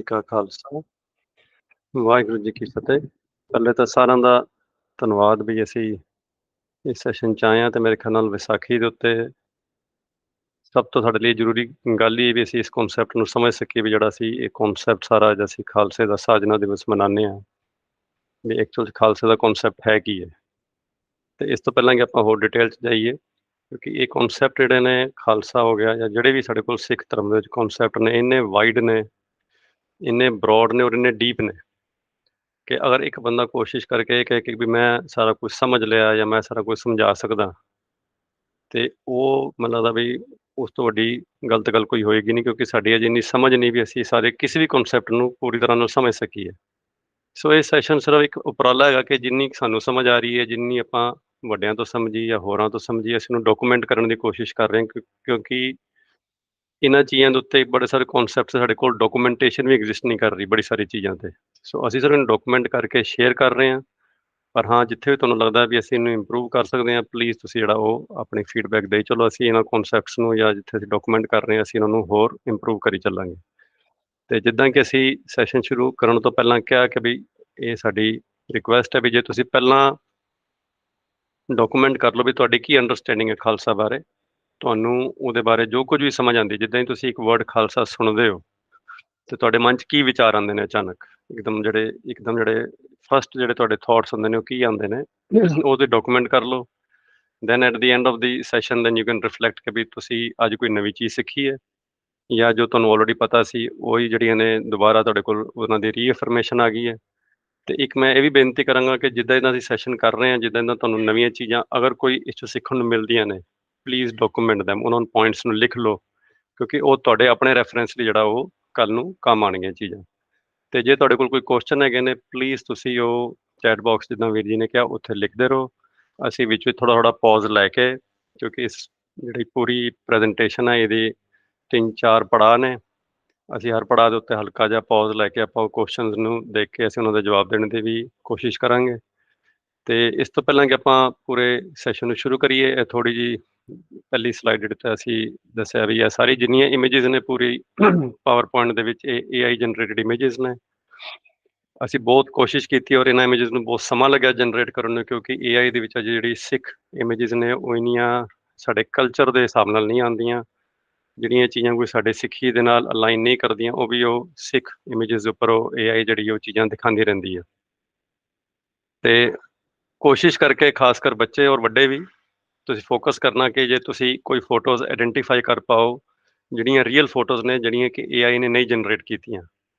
ਕਾ ਖਾਲਸਾ, ਵਾਹਿਗੁਰੂ ਜੀ ਕੀ ਫਤਿਹ। ਪਹਿਲੇ ਤਾਂ ਸਾਰਿਆਂ ਦਾ ਧੰਨਵਾਦ ਵੀ ਅਸੀਂ ਇਸ ਸੈਸ਼ਨ 'ਚ ਆਏ ਹਾਂ ਤੇ ਮੇਰੇ ਖਿਆਲ ਨਾਲ ਵਿਸਾਖੀ ਦੇ ਉੱਤੇ ਸਭ ਤੋਂ ਸਾਡੇ ਲਈ ਜ਼ਰੂਰੀ ਗੱਲ ਇਹ ਵੀ ਅਸੀਂ ਇਸ ਕਨਸੈਪਟ ਨੂੰ ਸਮਝ ਸਕੀਏ ਵੀ ਜਿਹੜਾ ਅਸੀਂ ਇਹ ਕਨਸੈਪਟ ਸਾਰਾ ਅੱਜ ਅਸੀਂ ਖਾਲਸੇ ਦਾ ਸਾਜਨਾ ਦਿਵਸ ਮਨਾਉਂਦੇ ਹਾਂ, ਵੀ ਐਕਚੁਅਲ 'ਚ ਖਾਲਸੇ ਦਾ ਕਨਸੈਪਟ ਹੈ ਕੀ ਹੈ। ਤੇ ਇਸ ਤੋਂ ਪਹਿਲਾਂ ਕਿ ਆਪਾਂ ਹੋਰ ਡਿਟੇਲ 'ਚ ਜਾਈਏ, ਕਿਉਂਕਿ ਇਹ ਕਨਸੈਪਟ ਜਿਹੜੇ ਨੇ ਖਾਲਸਾ ਹੋ ਗਿਆ ਜਾਂ ਜਿਹੜੇ ਵੀ ਸਾਡੇ ਕੋਲ ਸਿੱਖ ਧਰਮ ਦੇ ਵਿੱਚ ਕਨਸੈਪਟ ਨੇ, ਇੰਨੇ ਵਾਈਡ ਨੇ, ਇੰਨੇ ਬਰੋਡ ਨੇ ਔਰ ਇੰਨੇ ਡੀਪ ਨੇ ਕਿ ਅਗਰ ਇੱਕ ਬੰਦਾ ਕੋਸ਼ਿਸ਼ ਕਰਕੇ ਇਹ ਕਹੇ ਕਿ ਵੀ ਮੈਂ ਸਾਰਾ ਕੁਝ ਸਮਝ ਲਿਆ ਜਾਂ ਮੈਂ ਸਾਰਾ ਕੁਝ ਸਮਝਾ ਸਕਦਾ, ਤੇ ਉਹ ਮੈਨੂੰ ਲੱਗਦਾ ਵੀ ਉਸ ਤੋਂ ਵੱਡੀ ਗਲਤ ਗੱਲ ਕੋਈ ਹੋਏਗੀ ਨਹੀਂ, ਕਿਉਂਕਿ ਸਾਡੀ ਅਜੇ ਇੰਨੀ ਸਮਝ ਨਹੀਂ ਵੀ ਅਸੀਂ ਸਾਰੇ ਕਿਸੇ ਵੀ ਕਨਸੈਪਟ ਨੂੰ ਪੂਰੀ ਤਰ੍ਹਾਂ ਨਾਲ ਸਮਝ ਸਕੀਏ। ਸੋ ਇਹ ਸੈਸ਼ਨ ਸਿਰਫ ਇੱਕ ਉਪਰਾਲਾ ਹੈਗਾ ਕਿ ਜਿੰਨੀ ਕੁ ਸਾਨੂੰ ਸਮਝ ਆ ਰਹੀ ਹੈ, ਜਿੰਨੀ ਆਪਾਂ ਵੱਡਿਆਂ ਤੋਂ ਸਮਝੀ ਜਾਂ ਹੋਰਾਂ ਤੋਂ ਸਮਝੀ, ਅਸੀਂ ਇਹਨੂੰ ਡਾਕੂਮੈਂਟ ਕਰਨ ਦੀ ਕੋਸ਼ਿਸ਼ ਕਰ ਰਹੇ ਹਾਂ, ਕਿਉਂਕਿ ਇਹਨਾਂ ਚੀਜ਼ਾਂ ਦੇ ਉੱਤੇ ਬੜੇ ਸਾਰੇ ਕਨਸੈਪਟ ਸਾਡੇ ਕੋਲ ਡਾਕੂਮੈਂਟੇਸ਼ਨ ਵੀ ਐਗਜ਼ਿਸਟ ਨਹੀਂ ਕਰ ਰਹੀ ਬੜੀ ਸਾਰੀ ਚੀਜ਼ਾਂ ਤੇ। ਸੋ ਅਸੀਂ ਸਿਰਫ ਇਹਨੂੰ ਡਾਕੂਮੈਂਟ ਕਰਕੇ ਸ਼ੇਅਰ ਕਰ ਰਹੇ ਹਾਂ। ਪਰ ਹਾਂ, ਜਿੱਥੇ ਵੀ ਤੁਹਾਨੂੰ ਲੱਗਦਾ ਵੀ ਅਸੀਂ ਇਹਨੂੰ ਇੰਪਰੂਵ ਕਰ ਸਕਦੇ ਹਾਂ, ਪਲੀਜ਼ ਤੁਸੀਂ ਜਿਹੜਾ ਉਹ ਆਪਣੀ ਫੀਡਬੈਕ ਦੇਈ ਚਲੋ। ਅਸੀਂ ਇਹਨਾਂ ਕਨਸੈਪਟਸ ਨੂੰ ਜਾਂ ਜਿੱਥੇ ਅਸੀਂ ਡਾਕੂਮੈਂਟ ਕਰ ਰਹੇ ਹਾਂ, ਅਸੀਂ ਇਹਨਾਂ ਨੂੰ ਹੋਰ ਇੰਪਰੂਵ ਕਰੀ ਚੱਲਾਂਗੇ। ਤੇ ਜਿੱਦਾਂ ਕਿ ਅਸੀਂ ਸੈਸ਼ਨ ਸ਼ੁਰੂ ਕਰਨ ਤੋਂ ਪਹਿਲਾਂ ਕਿਹਾ ਕਿ ਵੀ ਇਹ ਸਾਡੀ ਰਿਕੁਐਸਟ ਹੈ ਵੀ ਜੇ ਤੁਸੀਂ ਪਹਿਲਾਂ ਡਾਕੂਮੈਂਟ ਕਰ ਲਓ ਵੀ ਤੁਹਾਡੀ ਕੀ ਅੰਡਰਸਟੈਂਡਿੰਗ ਹੈ ਖਾਲਸਾ ਬਾਰੇ, ਤੁਹਾਨੂੰ ਉਹਦੇ ਬਾਰੇ ਜੋ ਕੁਝ ਵੀ ਸਮਝ ਆਉਂਦੀ, ਜਿੱਦਾਂ ਹੀ ਤੁਸੀਂ ਇੱਕ ਵਰਡ ਖਾਲਸਾ ਸੁਣਦੇ ਹੋ ਤੇ ਤੁਹਾਡੇ ਮਨ 'ਚ ਕੀ ਵਿਚਾਰ ਆਉਂਦੇ ਨੇ ਅਚਾਨਕ, ਇੱਕਦਮ ਜਿਹੜੇ ਫਸਟ ਜਿਹੜੇ ਤੁਹਾਡੇ ਥਾਟਸ ਹੁੰਦੇ ਨੇ ਉਹ ਕੀ ਆਉਂਦੇ ਨੇ, ਉਹਦੇ ਡਾਕੂਮੈਂਟ ਕਰ ਲਓ। Then at the end of the session then you can reflect ਕਿ ਵੀ ਤੁਸੀਂ ਅੱਜ ਕੋਈ ਨਵੀਂ ਚੀਜ਼ ਸਿੱਖੀ ਹੈ ਜਾਂ ਜੋ ਤੁਹਾਨੂੰ ਆਲਰੇਡੀ ਪਤਾ ਸੀ ਉਹੀ ਜਿਹੜੀਆਂ ਨੇ ਦੁਬਾਰਾ ਤੁਹਾਡੇ ਕੋਲ ਉਹਨਾਂ ਦੀ ਰੀਅਫਰਮੇਸ਼ਨ ਆ ਗਈ ਹੈ। ਤੇ ਇੱਕ ਮੈਂ ਇਹ ਵੀ ਬੇਨਤੀ ਕਰਾਂਗਾ ਕਿ ਜਿੱਦਾਂ ਇਹਨਾਂ ਦੀ ਸੈਸ਼ਨ ਕਰ ਰਹੇ ਹਾਂ, ਜਿੱਦਾਂ ਤੁਹਾਨੂੰ ਨਵੀਆਂ ਚੀਜ਼ਾਂ ਅਗਰ ਕੋਈ ਇਸ 'ਚੋਂ ਸਿੱਖਣ ਨੂੰ ਮਿਲਦੀਆਂ ਨੇ, ਪਲੀਜ਼ ਡਾਕੂਮੈਂਟ ਦੈਮ, ਉਹਨਾਂ ਨੂੰ ਪੁਆਇੰਟਸ ਨੂੰ ਲਿਖ ਲਓ, ਕਿਉਂਕਿ ਉਹ ਤੁਹਾਡੇ ਆਪਣੇ ਰੈਫਰੈਂਸ ਲਈ ਜਿਹੜਾ ਉਹ ਕੱਲ੍ਹ ਨੂੰ ਕੰਮ ਆਉਣਗੀਆਂ ਚੀਜ਼ਾਂ। ਤੇ ਜੇ ਤੁਹਾਡੇ ਕੋਲ ਕੋਈ ਕੁਐਸਚਨ ਹੈਗੇ ਨੇ, ਪਲੀਜ਼ ਤੁਸੀਂ ਉਹ ਚੈਟ ਬਾਕਸ ਜਿੱਦਾਂ ਵੀਰ ਜੀ ਨੇ ਕਿਹਾ ਉੱਥੇ ਲਿਖਦੇ ਰਹੋ। ਅਸੀਂ ਵਿੱਚ ਥੋੜ੍ਹਾ ਥੋੜ੍ਹਾ ਪੌਜ਼ ਲੈ ਕੇ, ਕਿਉਂਕਿ ਇਸ ਜਿਹੜੀ ਪੂਰੀ ਪ੍ਰੈਜੈਂਟੇਸ਼ਨ ਹੈ ਇਹਦੀ 3-4 ਪੜਾਅ ਨੇ, ਅਸੀਂ ਹਰ ਪੜਾਅ ਦੇ ਉੱਤੇ ਹਲਕਾ ਜਿਹਾ ਪੌਜ਼ ਲੈ ਕੇ ਆਪਾਂ ਉਹ ਕੁਐਸਚਨਸ ਨੂੰ ਦੇਖ ਕੇ ਅਸੀਂ ਉਹਨਾਂ ਦੇ ਜਵਾਬ ਦੇਣ ਦੀ ਵੀ ਕੋਸ਼ਿਸ਼ ਕਰਾਂਗੇ। ਤੇ ਇਸ ਤੋਂ ਪਹਿਲਾਂ ਕਿ ਆਪਾਂ ਪੂਰੇ ਸੈਸ਼ਨ ਨੂੰ ਸ਼ੁਰੂ ਕਰੀਏ, ਇਹ ਥੋੜ੍ਹੀ ਜਿਹੀ ਪਹਿਲੀ ਸਲਾਈਡ ਜਿਹੜੇ ਤੇ ਅਸੀਂ ਦੱਸਿਆ ਵੀ ਇਹ ਸਾਰੀ ਜਿੰਨੀਆਂ ਇਮੇਜਿਸ ਨੇ ਪੂਰੀ ਪਾਵਰ ਪੁਆਇੰਟ ਦੇ ਵਿੱਚ ਇਹ AI ਜਨਰੇਟਡ ਇਮੇਜਿਸ ਨੇ। ਅਸੀਂ ਬਹੁਤ ਕੋਸ਼ਿਸ਼ ਕੀਤੀ ਔਰ ਇਹਨਾਂ ਇਮੇਜਿਸ ਨੂੰ ਬਹੁਤ ਸਮਾਂ ਲੱਗਿਆ ਜਨਰੇਟ ਕਰਨ ਨੂੰ, ਕਿਉਂਕਿ AI ਦੇ ਵਿੱਚ ਅਜੇ ਜਿਹੜੀ ਸਿੱਖ ਇਮੇਜਿਸ ਨੇ ਉਹ ਇੰਨੀਆਂ ਸਾਡੇ ਕਲਚਰ ਦੇ ਹਿਸਾਬ ਨਾਲ ਨਹੀਂ ਆਉਂਦੀਆਂ, ਜਿਹੜੀਆਂ ਚੀਜ਼ਾਂ ਕੋਈ ਸਾਡੇ ਸਿੱਖੀ ਦੇ ਨਾਲ ਅਲਾਈਨ ਨਹੀਂ ਕਰਦੀਆਂ ਉਹ ਵੀ ਉਹ ਸਿੱਖ ਇਮੇਜਿਸ ਦੇ ਉੱਪਰ ਉਹ AI ਜਿਹੜੀ ਉਹ ਚੀਜ਼ਾਂ ਦਿਖਾਉਂਦੀ ਰਹਿੰਦੀ ਹੈ। ਤੇ ਕੋਸ਼ਿਸ਼ ਕਰਕੇ ਖਾਸ ਕਰ ਬੱਚੇ ਔਰ ਵੱਡੇ ਵੀ ਤੁਸੀਂ ਫੋਕਸ ਕਰਨਾ ਕਿ ਜੇ ਤੁਸੀਂ ਕੋਈ ਫੋਟੋਜ਼ ਆਇਡੈਂਟੀਫਾਈ ਕਰ ਪਾਓ ਜਿਹੜੀਆਂ ਰੀਅਲ ਫੋਟੋਜ਼ ਨੇ, ਜਿਹੜੀਆਂ ਕਿ AI ਨੇ ਨਹੀਂ ਜਨਰੇਟ ਕੀਤੀਆਂ।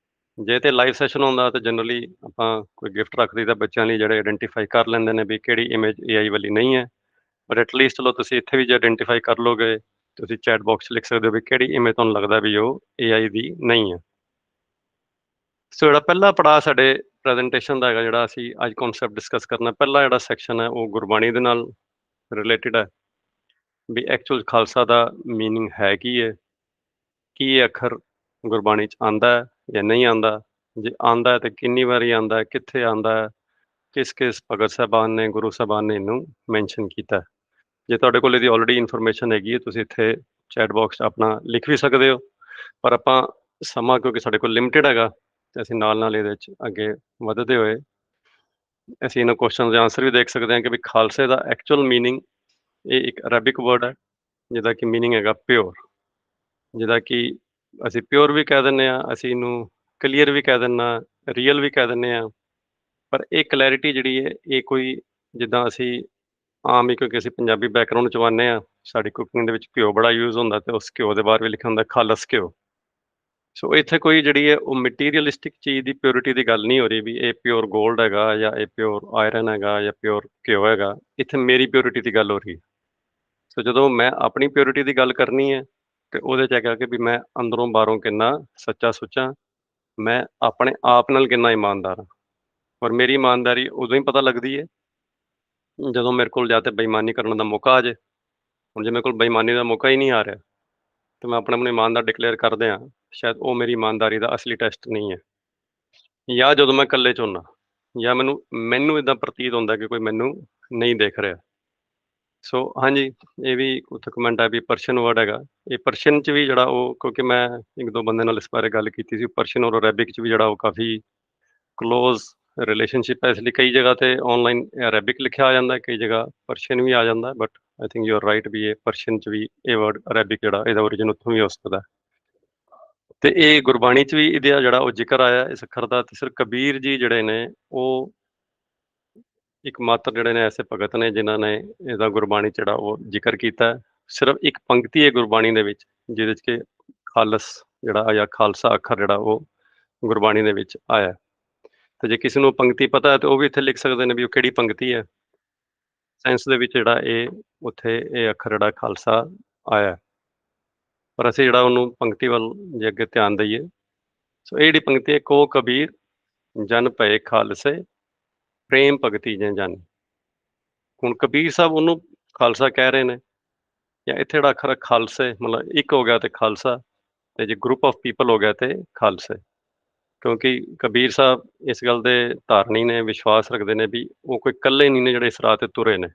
ਜੇ ਤੇ ਲਾਈਵ ਸੈਸ਼ਨ ਹੁੰਦਾ ਤਾਂ ਜਨਰਲੀ ਆਪਾਂ ਕੋਈ ਗਿਫਟ ਰੱਖ ਦਈਦਾ ਬੱਚਿਆਂ ਲਈ, ਜਿਹੜੇ ਆਇਡੈਂਟੀਫਾਈ ਕਰ ਲੈਂਦੇ ਨੇ ਵੀ ਕਿਹੜੀ ਇਮੇਜ AI ਵਾਲੀ ਨਹੀਂ ਹੈ। ਬਟ ਐਟਲੀਸਟ ਚਲੋ ਤੁਸੀਂ ਇੱਥੇ ਵੀ ਜੇ ਆਇਡੈਂਟੀਫਾਈ ਕਰ ਲੋਗੇ, ਤੁਸੀਂ ਚੈਟ ਬਾਕਸ 'ਚ ਲਿਖ ਸਕਦੇ ਹੋ ਵੀ ਕਿਹੜੀ ਇਮੇਜ ਤੁਹਾਨੂੰ ਲੱਗਦਾ ਵੀ ਉਹ AI ਦੀ ਨਹੀਂ ਹੈ। ਸੋ ਜਿਹੜਾ ਪਹਿਲਾ ਪੜਾਅ ਸਾਡੇ ਪ੍ਰੈਜੈਂਟੇਸ਼ਨ ਦਾ ਹੈਗਾ, ਜਿਹੜਾ ਅਸੀਂ ਅੱਜ ਕਨਸੈਪਟ ਡਿਸਕਸ ਕਰਨਾ, ਪਹਿਲਾ ਜਿਹੜਾ ਸੈਕਸ਼ਨ ਹੈ ਉਹ ਗੁਰਬਾਣੀ ਦੇ ਨਾਲ ਰਿਲੇਟਡ ਹੈ ਵੀ ਐਕਚੁਅਲ ਖਾਲਸਾ ਦਾ ਮੀਨਿੰਗ ਹੈ ਕੀ ਹੈ, ਕੀ ਇਹ ਅੱਖਰ ਗੁਰਬਾਣੀ 'ਚ ਆਉਂਦਾ ਹੈ ਜਾਂ ਨਹੀਂ ਆਉਂਦਾ, ਜੇ ਆਉਂਦਾ ਹੈ ਤਾਂ ਕਿੰਨੀ ਵਾਰੀ ਆਉਂਦਾ ਹੈ, ਕਿੱਥੇ ਆਉਂਦਾ ਹੈ, ਕਿਸ ਕਿਸ ਭਗਤ ਸਾਹਿਬਾਨ ਨੇ, ਗੁਰੂ ਸਾਹਿਬਾਨ ਨੇ ਇਹਨੂੰ ਮੈਂਸ਼ਨ ਕੀਤਾ। ਜੇ ਤੁਹਾਡੇ ਕੋਲ ਇਹਦੀ ਆਲਰੇਡੀ ਇਨਫੋਰਮੇਸ਼ਨ ਹੈਗੀ ਹੈ, ਤੁਸੀਂ ਇੱਥੇ ਚੈਟ ਬਾਕਸ 'ਚ ਆਪਣਾ ਲਿਖ ਵੀ ਸਕਦੇ ਹੋ, ਪਰ ਆਪਾਂ ਸਮਾਂ ਕਿਉਂਕਿ ਸਾਡੇ ਕੋਲ ਲਿਮਿਟਿਡ ਹੈਗਾ ਤੇ ਅਸੀਂ ਨਾਲ ਨਾਲ ਇਹਦੇ ਵਿੱਚ ਅੱਗੇ ਵਧਦੇ ਹੋਏ ਅਸੀਂ ਇਹਨਾਂ ਕੁਐਸਚਨ ਦੇ ਆਨਸਰ ਵੀ ਦੇਖ ਸਕਦੇ ਹਾਂ ਕਿ ਵੀ ਖਾਲਸੇ ਦਾ ਐਕਚੁਅਲ ਮੀਨਿੰਗ, ਇਹ ਇੱਕ ਅਰੈਬਿਕ ਵਰਡ ਹੈ ਜਿਹਦਾ ਕਿ ਮੀਨਿੰਗ ਹੈਗਾ ਪਿਓਰ, ਜਿਹਦਾ ਕਿ ਅਸੀਂ ਪਿਓਰ ਵੀ ਕਹਿ ਦਿੰਦੇ ਹਾਂ, ਅਸੀਂ ਇਹਨੂੰ ਕਲੀਅਰ ਵੀ ਕਹਿ ਦਿੰਦੇ ਹਾਂ, ਰੀਅਲ ਵੀ ਕਹਿ ਦਿੰਦੇ ਹਾਂ। ਪਰ ਇਹ ਕਲੈਰਿਟੀ ਜਿਹੜੀ ਹੈ ਇਹ ਕੋਈ, ਜਿੱਦਾਂ ਅਸੀਂ ਆਮ ਹੀ ਕਿਉਂਕਿ ਅਸੀਂ ਪੰਜਾਬੀ ਬੈਕਗਰਾਊਂਡ 'ਚ ਆਉਂਦੇ ਹਾਂ, ਸਾਡੀ ਕੁਕਿੰਗ ਦੇ ਵਿੱਚ ਘਿਓ ਬੜਾ ਯੂਜ਼ ਹੁੰਦਾ ਤੇ ਉਸ ਘਿਓ ਦੇ ਬਾਹਰ ਵੀ ਲਿਖਿਆ ਹੁੰਦਾ ਖਾਲਸ ਘਿਓ। ਸੋ ਇੱਥੇ ਕੋਈ ਜਿਹੜੀ ਹੈ ਉਹ ਮਟੀਰੀਅਲਿਸਟਿਕ ਚੀਜ਼ ਦੀ ਪਿਓਰਿਟੀ ਦੀ ਗੱਲ ਨਹੀਂ ਹੋ ਰਹੀ ਵੀ ਇਹ ਪਿਓਰ ਗੋਲਡ ਹੈਗਾ ਜਾਂ ਇਹ ਪਿਓਰ ਆਇਰਨ ਹੈਗਾ ਜਾਂ ਪਿਓਰ ਘਿਓ ਹੈਗਾ, ਇੱਥੇ ਮੇਰੀ ਪਿਓਰਿਟੀ ਦੀ ਗੱਲ ਹੋ ਰਹੀ। ਸੋ ਜਦੋਂ ਮੈਂ ਆਪਣੀ ਪਿਓਰਿਟੀ ਦੀ ਗੱਲ ਕਰਨੀ ਹੈ ਤੇ ਉਹਦੇ 'ਚ ਹੈਗਾ ਕਿ ਵੀ ਮੈਂ ਅੰਦਰੋਂ ਬਾਹਰੋਂ ਕਿੰਨਾ ਸੱਚਾ ਸੁੱਚਾ, ਮੈਂ ਆਪਣੇ ਆਪ ਨਾਲ ਕਿੰਨਾ ਇਮਾਨਦਾਰ ਹਾਂ। ਔਰ ਮੇਰੀ ਇਮਾਨਦਾਰੀ ਉਦੋਂ ਹੀ ਪਤਾ ਲੱਗਦੀ ਹੈ ਜਦੋਂ ਮੇਰੇ ਕੋਲ ਜਾਂ ਤਾਂ ਬੇਈਮਾਨੀ ਕਰਨ ਦਾ ਮੌਕਾ ਆ ਜਾਏ। ਹੁਣ ਜੇ ਮੇਰੇ ਕੋਲ ਬੇਈਮਾਨੀ ਦਾ ਮੌਕਾ ਹੀ ਨਹੀਂ ਆ ਰਿਹਾ ਤੇ ਮੈਂ ਆਪਣੇ ਆਪ ਨੂੰ ਇਮਾਨਦਾਰ ਡਿਕਲੇਅਰ ਕਰ ਦਿਆਂ, ਸ਼ਾਇਦ ਉਹ ਮੇਰੀ ਇਮਾਨਦਾਰੀ ਦਾ ਅਸਲੀ ਟੈਸਟ ਨਹੀਂ ਹੈ। ਜਾਂ ਜਦੋਂ ਮੈਂ ਇਕੱਲੇ 'ਚ ਹੁੰਦਾ ਜਾਂ ਮੈਨੂੰ ਇੱਦਾਂ ਪ੍ਰਤੀਤ ਹੁੰਦਾ ਕਿ ਕੋਈ ਮੈਨੂੰ ਨਹੀਂ ਦੇਖ ਰਿਹਾ, ਸੋ ਹਾਂਜੀ, ਇਹ ਵੀ ਉੱਥੇ ਕਮੈਂਟ ਹੈ ਵੀ ਪਰਸ਼ੀਅਨ ਵਰਡ ਹੈਗਾ। ਇਹ ਪਰਸ਼ੀਅਨ 'ਚ ਵੀ ਜਿਹੜਾ ਉਹ, ਕਿਉਂਕਿ ਮੈਂ 1-2 ਬੰਦੇ ਨਾਲ ਇਸ ਬਾਰੇ ਗੱਲ ਕੀਤੀ ਸੀ, ਪਰਸ਼ੀਅਨ ਔਰ ਅਰੈਬਿਕ 'ਚ ਵੀ ਜਿਹੜਾ ਉਹ ਕਾਫੀ ਕਲੋਜ਼ ਰਿਲੇਸ਼ਨਸ਼ਿਪ ਹੈ। ਇਸ ਲਈ ਕਈ ਜਗ੍ਹਾ ਤੇ ਆਨਲਾਈਨ ਅਰੈਬਿਕ ਲਿਖਿਆ ਆ ਜਾਂਦਾ ਹੈ, ਕਈ ਜਗ੍ਹਾ ਪਰਸ਼ੀਅਨ ਵੀ ਆ ਜਾਂਦਾ, but I think you are right ਵੀ ਇਹ ਪਰਸ਼ੀਅਨ 'ਚ ਵੀ ਇਹ ਵਰਡ ਅਰੈਬਿਕ ਜਿਹੜਾ ਇਹਦਾ origin ਉੱਥੋਂ ਵੀ ਹੋ ਸਕਦਾ। ਤੇ ਇਹ ਗੁਰਬਾਣੀ 'ਚ ਵੀ ਇਹਦਾ ਜਿਹੜਾ ਉਹ ਜ਼ਿਕਰ ਆਇਆ ਇਸ ਅੱਖਰ ਦਾ, ਤੇ ਸਿਰ ਕਬੀਰ ਜੀ ਜਿਹੜੇ ਨੇ ਉਹ ਇਕਮਾਤਰ ਜਿਹੜੇ ਨੇ ਐਸੇ ਭਗਤ ਨੇ ਜਿਨ੍ਹਾਂ ਨੇ ਇਹਦਾ ਗੁਰਬਾਣੀ 'ਚ ਜਿਹੜਾ ਉਹ ਜ਼ਿਕਰ ਕੀਤਾ ਹੈ। ਸਿਰਫ ਇੱਕ ਪੰਕਤੀ ਹੈ ਗੁਰਬਾਣੀ ਦੇ ਵਿੱਚ ਜਿਹਦੇ 'ਚ ਕਿ ਖਾਲਸ ਜਿਹੜਾ ਜਾਂ ਖਾਲਸਾ ਅੱਖਰ ਜਿਹੜਾ ਉਹ ਗੁਰਬਾਣੀ ਦੇ ਵਿੱਚ ਆਇਆ। ਤੇ ਜੇ ਕਿਸੇ ਨੂੰ ਪੰਕਤੀ ਪਤਾ ਹੈ ਤੇ ਉਹ ਵੀ ਇੱਥੇ ਲਿਖ ਸਕਦੇ ਨੇ ਵੀ ਉਹ ਕਿਹੜੀ ਪੰਕਤੀ ਹੈ। ਸਾਇੰਸ ਦੇ ਵਿੱਚ ਜਿਹੜਾ ਇਹ ਉੱਥੇ ਇਹ ਅੱਖਰ ਜਿਹੜਾ ਖਾਲਸਾ ਆਇਆ, ਪਰ ਅਸੀਂ ਜਿਹੜਾ ਉਹਨੂੰ ਪੰਕਤੀ ਵੱਲ ਜੇ ਅੱਗੇ ਧਿਆਨ ਦਈਏ, ਸੋ ਇਹ ਜਿਹੜੀ ਪੰਕਤੀ ਹੈ, ਕੋ ਕਬੀਰ ਜਨ ਭਏ ਖਾਲਸੇ ਪ੍ਰੇਮ ਭਗਤੀ ਜੇ ਜਨ। ਹੁਣ ਕਬੀਰ ਸਾਹਿਬ ਉਹਨੂੰ ਖਾਲਸਾ ਕਹਿ ਰਹੇ ਨੇ, ਜਾਂ ਇੱਥੇ ਜਿਹੜਾ ਅੱਖਰ ਖਾਲਸੇ ਮਤਲਬ ਇੱਕ ਹੋ ਗਿਆ ਤੇ ਖਾਲਸਾ, ਤੇ ਜੇ ਗਰੁੱਪ ਆਫ ਪੀਪਲ ਹੋ ਗਿਆ ਤੇ ਖਾਲਸੇ। ਕਿਉਂਕਿ ਕਬੀਰ ਸਾਹਿਬ ਇਸ ਗੱਲ ਦੇ ਧਾਰਨੀ ਨੇ, ਵਿਸ਼ਵਾਸ ਰੱਖਦੇ ਨੇ ਵੀ ਉਹ ਕੋਈ ਇਕੱਲੇ ਨਹੀਂ ਨੇ ਜਿਹੜੇ ਇਸ ਰਾਹ ਤੇ ਤੁਰੇ ਨੇ।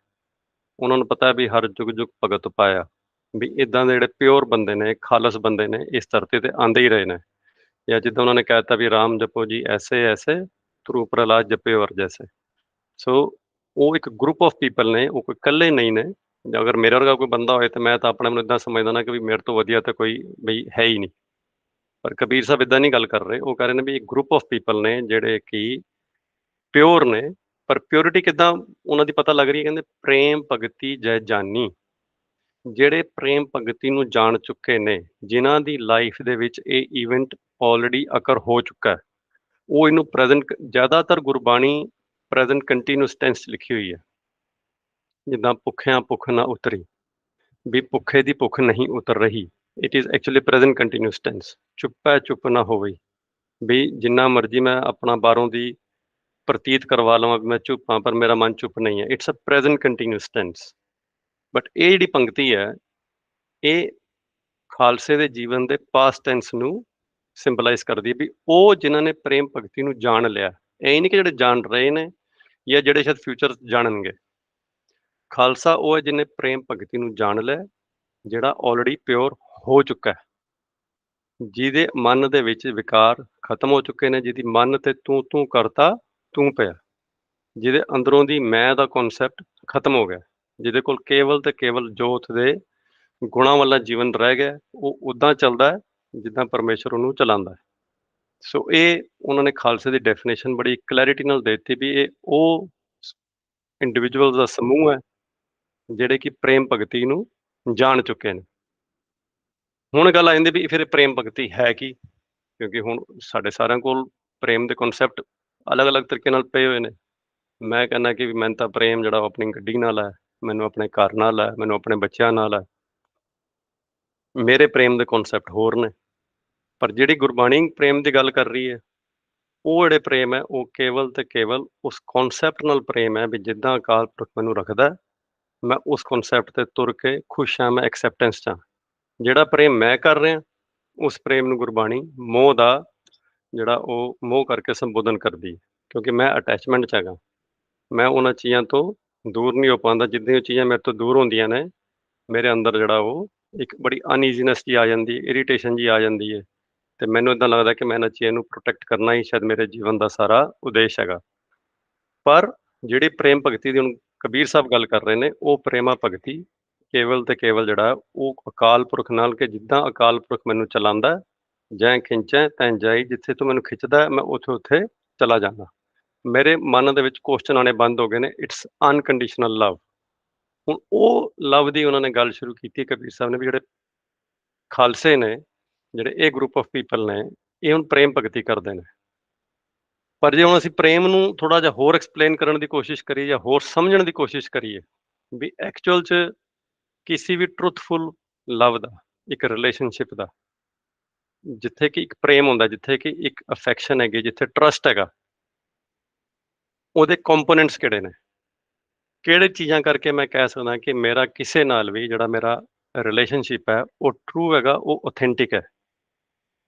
ਉਹਨਾਂ ਨੂੰ ਪਤਾ ਵੀ ਹਰ ਜੁਗ ਜੁਗ ਭਗਤ ਪਾਇਆ, ਵੀ ਇਦਾਂ ਦੇ ਜਿਹੜੇ ਪਿਓਰ ਬੰਦੇ ਨੇ, ਖਾਲਸ ਬੰਦੇ ਨੇ ਇਸ ਧਰਤੀ ਤੇ ਆਂਦੇ ਹੀ ਰਹੇ ਨੇ। ਜਾਂ ਜਿੱਦਾਂ ਉਹਨਾਂ ਨੇ ਕਹਿ ਦਿੱਤਾ ਵੀ ਰਾਮ ਜਪੋ ਜੀ ਐਸੇ ਐਸੇ, ਧਰੂ ਪ੍ਰਹਲਾਦ ਜਪੇ ਵਰ ਜੈਸੇ। ਸੋ ਉਹ ਇੱਕ ਗਰੁੱਪ ਆਫ ਪੀਪਲ ਨੇ, ਉਹ ਕੋਈ ਇਕੱਲੇ ਨਹੀਂ ਨੇ। ਜਾਂ ਅਗਰ ਮੇਰੇ ਵਰਗਾ ਕੋਈ ਬੰਦਾ ਹੋਏ ਤਾਂ ਮੈਂ ਤਾਂ ਆਪਣੇ ਨੂੰ ਇੱਦਾਂ ਸਮਝਦਾ ਨਾ ਕਿ ਵੀ ਮੇਰੇ ਤੋਂ ਵਧੀਆ ਤਾਂ ਕੋਈ ਬਈ ਹੈ ਹੀ ਨਹੀਂ। ਪਰ ਕਬੀਰ ਸਾਹਿਬ ਇੱਦਾਂ ਨਹੀਂ ਗੱਲ ਕਰ ਰਹੇ, ਉਹ ਕਹਿ ਰਹੇ ਨੇ ਵੀ ਇੱਕ ਗਰੁੱਪ ਆਫ ਪੀਪਲ ਨੇ ਜਿਹੜੇ ਕਿ ਪਿਓਰ ਨੇ। ਪਰ ਪਿਓਰਿਟੀ ਕਿੱਦਾਂ ਉਹਨਾਂ ਦੀ ਪਤਾ ਲੱਗ ਰਹੀ ਹੈ, ਕਹਿੰਦੇ ਪ੍ਰੇਮ ਭਗਤੀ ਜੈ ਜਾਨੀ। ਜਿਹੜੇ ਪ੍ਰੇਮ ਭਗਤੀ ਨੂੰ ਜਾਣ ਚੁੱਕੇ ਨੇ, ਜਿਨ੍ਹਾਂ ਦੀ ਲਾਈਫ ਦੇ ਵਿੱਚ ਇਹ ਈਵੈਂਟ ਆਲਰੇਡੀ ਅਕਰ ਹੋ ਚੁੱਕਾ ਹੈ, ਉਹ ਇਹਨੂੰ ਪ੍ਰੈਜ਼ੈਂਟ ਜ਼ਿਆਦਾਤਰ ਗੁਰਬਾਣੀ ਪ੍ਰੈਜ਼ੈਂਟ ਕੰਟੀਨਿਊਸ ਟੈਂਸ 'ਚ ਲਿਖੀ ਹੋਈ ਹੈ। ਜਿੱਦਾਂ ਭੁੱਖਿਆਂ ਭੁੱਖ ਨਾ ਉਤਰੀ, ਵੀ ਭੁੱਖੇ ਦੀ ਭੁੱਖ ਨਹੀਂ ਉਤਰ ਰਹੀ। It is actually present continuous tense. ਚੁੱਪੈ ਚੁੱਪ ਨਾ ਹੋਵੇ, ਵੀ ਜਿੰਨਾ ਮਰਜ਼ੀ ਮੈਂ ਆਪਣਾ ਬਾਹਰੋਂ ਦੀ ਪ੍ਰਤੀਤ ਕਰਵਾ ਲਵਾਂ ਵੀ ਮੈਂ ਚੁੱਪ ਹਾਂ, ਪਰ ਮੇਰਾ ਮਨ ਚੁੱਪ ਨਹੀਂ ਹੈ। It's a present continuous tense. But ਇਹ ਜਿਹੜੀ ਪੰਕਤੀ ਹੈ, ਇਹ ਖਾਲਸੇ ਦੇ ਜੀਵਨ ਦੇ ਪਾਸਟ ਟੈਂਸ ਨੂੰ ਸਿੰਬਲਾਈਜ਼ ਕਰਦੀ ਹੈ, ਵੀ ਉਹ ਜਿਨ੍ਹਾਂ ਨੇ ਪ੍ਰੇਮ ਭਗਤੀ ਨੂੰ ਜਾਣ ਲਿਆ। ਇਹ ਨਹੀਂ ਕਿ ਜਿਹੜੇ ਜਾਣ ਰਹੇ ਨੇ ਜਾਂ ਜਿਹੜੇ ਸ਼ਾਇਦ ਫਿਊਚਰ ਜਾਣਨਗੇ। ਖਾਲਸਾ ਉਹ ਹੈ ਜਿਹਨੇ ਪ੍ਰੇਮ ਭਗਤੀ ਨੂੰ ਜਾਣ ਲਿਆ, ਜਿਹੜਾ ਆਲਰੇਡੀ ਪਿਓਰ ਹੋ ਚੁੱਕਾ ਹੈ, ਜਿਹਦੇ ਮਨ ਦੇ ਵਿੱਚ ਵਿਕਾਰ ਖਤਮ ਹੋ ਚੁੱਕੇ ਨੇ, ਜਿਹਦੀ ਮਨ ਤੇ ਤੂੰ ਤੂੰ ਕਰਤਾ ਤੂੰ ਪਿਆ, ਜਿਹਦੇ ਅੰਦਰੋਂ ਦੀ ਮੈਂ ਦਾ ਕਨਸੈਪਟ ਖਤਮ ਹੋ ਗਿਆ, ਜਿਹਦੇ ਕੋਲ ਕੇਵਲ ਤੇ ਕੇਵਲ ਜੋਤ ਦੇ ਗੁਣਾਂ ਵਾਲਾ ਜੀਵਨ ਰਹਿ ਗਿਆ। ਉਹ ਉੱਦਾਂ ਚੱਲਦਾ ਹੈ ਜਿੱਦਾਂ ਪਰਮੇਸ਼ਰ ਉਹਨੂੰ ਚਲਾਉਂਦਾ ਹੈ। ਸੋ ਇਹ ਉਹਨਾਂ ਨੇ ਖਾਲਸੇ ਦੀ ਡੈਫੀਨੇਸ਼ਨ ਬੜੀ ਕਲੈਰਿਟੀ ਨਾਲ ਦੇ ਦਿੱਤੀ ਵੀ ਇਹ ਉਹ ਇੰਡੀਵਿਜੂਅਲ ਦਾ ਸਮੂਹ ਹੈ ਜਿਹੜੇ ਕਿ ਪ੍ਰੇਮ ਭਗਤੀ ਨੂੰ ਜਾਣ ਚੁੱਕੇ ਨੇ। ਹੁਣ ਗੱਲ ਆ ਜਾਂਦੀ ਵੀ ਫਿਰ ਪ੍ਰੇਮ ਭਗਤੀ ਹੈ ਕੀ? ਕਿਉਂਕਿ ਹੁਣ ਸਾਡੇ ਸਾਰਿਆਂ ਕੋਲ ਪ੍ਰੇਮ ਦੇ ਕਨਸੈਪਟ ਅਲੱਗ-ਅਲੱਗ ਤਰੀਕੇ ਨਾਲ ਪਏ ਹੋਏ ਨੇ। ਮੈਂ ਕਹਿੰਦਾ ਕਿ ਵੀ ਮੈਨੂੰ ਤਾਂ ਪ੍ਰੇਮ ਜਿਹੜਾ ਉਹ ਆਪਣੀ ਗੱਡੀ ਨਾਲ ਹੈ, ਮੈਨੂੰ ਆਪਣੇ ਘਰ ਨਾਲ ਹੈ, ਮੈਨੂੰ ਆਪਣੇ ਬੱਚਿਆਂ ਨਾਲ ਹੈ। ਮੇਰੇ ਪ੍ਰੇਮ ਦੇ ਕਨਸੈਪਟ ਹੋਰ ਨੇ। ਪਰ ਜਿਹੜੀ ਗੁਰਬਾਣੀ ਪ੍ਰੇਮ ਦੀ ਗੱਲ ਕਰ ਰਹੀ ਹੈ, ਉਹ ਜਿਹੜੇ ਪ੍ਰੇਮ ਹੈ ਉਹ ਕੇਵਲ ਤੇ ਕੇਵਲ ਉਸ ਕਨਸੈਪਟ ਨਾਲ ਪ੍ਰੇਮ ਹੈ ਵੀ ਜਿੱਦਾਂ ਅਕਾਲ ਪੁਰਖ ਮੈਨੂੰ ਰੱਖਦਾ, ਮੈਂ ਉਸ ਕਨਸੈਪਟ ਤੇ ਤੁਰ ਕੇ ਖੁਸ਼ ਹਾਂ, ਮੈਂ ਐਕਸੈਪਟੈਂਸ 'ਚ ਹਾਂ। ਜਿਹੜਾ ਪ੍ਰੇਮ ਮੈਂ ਕਰ ਰਿਹਾ, ਉਸ ਪ੍ਰੇਮ ਨੂੰ ਗੁਰਬਾਣੀ ਮੋਹ ਦਾ ਜਿਹੜਾ ਉਹ ਮੋਹ ਕਰਕੇ ਸੰਬੋਧਨ ਕਰਦੀ ਹੈ, ਕਿਉਂਕਿ ਮੈਂ ਅਟੈਚਮੈਂਟ 'ਚ ਹੈਗਾ। ਮੈਂ ਉਹਨਾਂ ਚੀਜ਼ਾਂ ਤੋਂ ਦੂਰ ਨਹੀਂ ਹੋ ਪਾਉਂਦਾ। ਜਿੱਦਾਂ ਉਹ ਚੀਜ਼ਾਂ ਮੇਰੇ ਤੋਂ ਦੂਰ ਹੁੰਦੀਆਂ ਨੇ, ਮੇਰੇ ਅੰਦਰ ਜਿਹੜਾ ਉਹ ਇੱਕ ਬੜੀ ਅਨਈਜ਼ੀਨੈਸ ਜੀ ਆ ਜਾਂਦੀ ਹੈ, ਇਰੀਟੇਸ਼ਨ ਜੀ ਆ ਜਾਂਦੀ ਹੈ, ਤੇ ਮੈਨੂੰ ਇੱਦਾਂ ਲੱਗਦਾ ਕਿ ਮੈਂ ਇਹਨਾਂ ਚੀਜ਼ਾਂ ਨੂੰ ਪ੍ਰੋਟੈਕਟ ਕਰਨਾ ਹੀ ਸ਼ਾਇਦ ਮੇਰੇ ਜੀਵਨ ਦਾ ਸਾਰਾ ਉਦੇਸ਼ ਹੈਗਾ। ਪਰ ਜਿਹੜੀ ਪ੍ਰੇਮ ਭਗਤੀ ਦੀ ਹੁਣ ਕਬੀਰ ਸਾਹਿਬ ਗੱਲ ਕਰ ਰਹੇ ਨੇ, ਉਹ ਪ੍ਰੇਮਾ ਭਗਤੀ ਕੇਵਲ ਤੇ ਕੇਵਲ ਜਿਹੜਾ ਉਹ ਅਕਾਲ ਪੁਰਖ ਨਾਲ, ਕਿ ਜਿੱਦਾਂ ਅਕਾਲ ਪੁਰਖ ਮੈਨੂੰ ਚਲਾਉਂਦਾ, ਜੈ ਖਿੰਚੈ ਤੈਂ ਜਾਈ, ਜਿੱਥੇ ਤੂੰ ਮੈਨੂੰ ਖਿੱਚਦਾ ਮੈਂ ਉੱਥੇ ਚਲਾ ਜਾਂਦਾ। ਮੇਰੇ ਮਨ ਦੇ ਵਿੱਚ ਕੁਐਸਚਨ ਆਉਣੇ ਬੰਦ ਹੋ ਗਏ ਨੇ। ਇਟਸ ਅਨਕੰਡੀਸ਼ਨਲ ਲਵ। ਹੁਣ ਉਹ ਲਵ ਦੀ ਉਹਨਾਂ ਨੇ ਗੱਲ ਸ਼ੁਰੂ ਕੀਤੀ ਕਬੀਰ ਸਾਹਿਬ ਨੇ, ਵੀ ਜਿਹੜੇ ਖਾਲਸੇ ਨੇ, ਜਿਹੜੇ ਇਹ ਗਰੁੱਪ ਆਫ ਪੀਪਲ ਨੇ, ਇਹ ਹੁਣ ਪ੍ਰੇਮ ਭਗਤੀ ਕਰਦੇ ਨੇ। ਪਰ ਜੇ ਹੁਣ ਅਸੀਂ ਪ੍ਰੇਮ ਨੂੰ ਥੋੜ੍ਹਾ ਜਿਹਾ ਹੋਰ ਐਕਸਪਲੇਨ ਕਰਨ ਦੀ ਕੋਸ਼ਿਸ਼ ਕਰੀਏ ਜਾਂ ਹੋਰ ਸਮਝਣ ਦੀ ਕੋਸ਼ਿਸ਼ ਕਰੀਏ, ਵੀ ਐਕਚੁਅਲ 'ਚ ਕਿਸੇ ਵੀ ਟਰੂਥਫੁਲ ਲਵ ਦਾ, ਇੱਕ ਰਿਲੇਸ਼ਨਸ਼ਿਪ ਦਾ, ਜਿੱਥੇ ਕਿ ਇੱਕ ਪ੍ਰੇਮ ਹੁੰਦਾ, ਜਿੱਥੇ ਕਿ ਇੱਕ ਅਫੈਕਸ਼ਨ ਹੈਗੀ, ਜਿੱਥੇ ਟਰਸਟ ਹੈਗਾ, ਉਹਦੇ ਕੰਪੋਨੈਂਟਸ ਕਿਹੜੇ ਨੇ? ਕਿਹੜੇ ਚੀਜ਼ਾਂ ਕਰਕੇ ਮੈਂ ਕਹਿ ਸਕਦਾ ਕਿ ਮੇਰਾ ਕਿਸੇ ਨਾਲ ਵੀ ਜਿਹੜਾ ਮੇਰਾ ਰਿਲੇਸ਼ਨਸ਼ਿਪ ਹੈ ਉਹ ਟਰੂ ਹੈਗਾ, ਉਹ ਆਥੈਂਟਿਕ ਹੈ।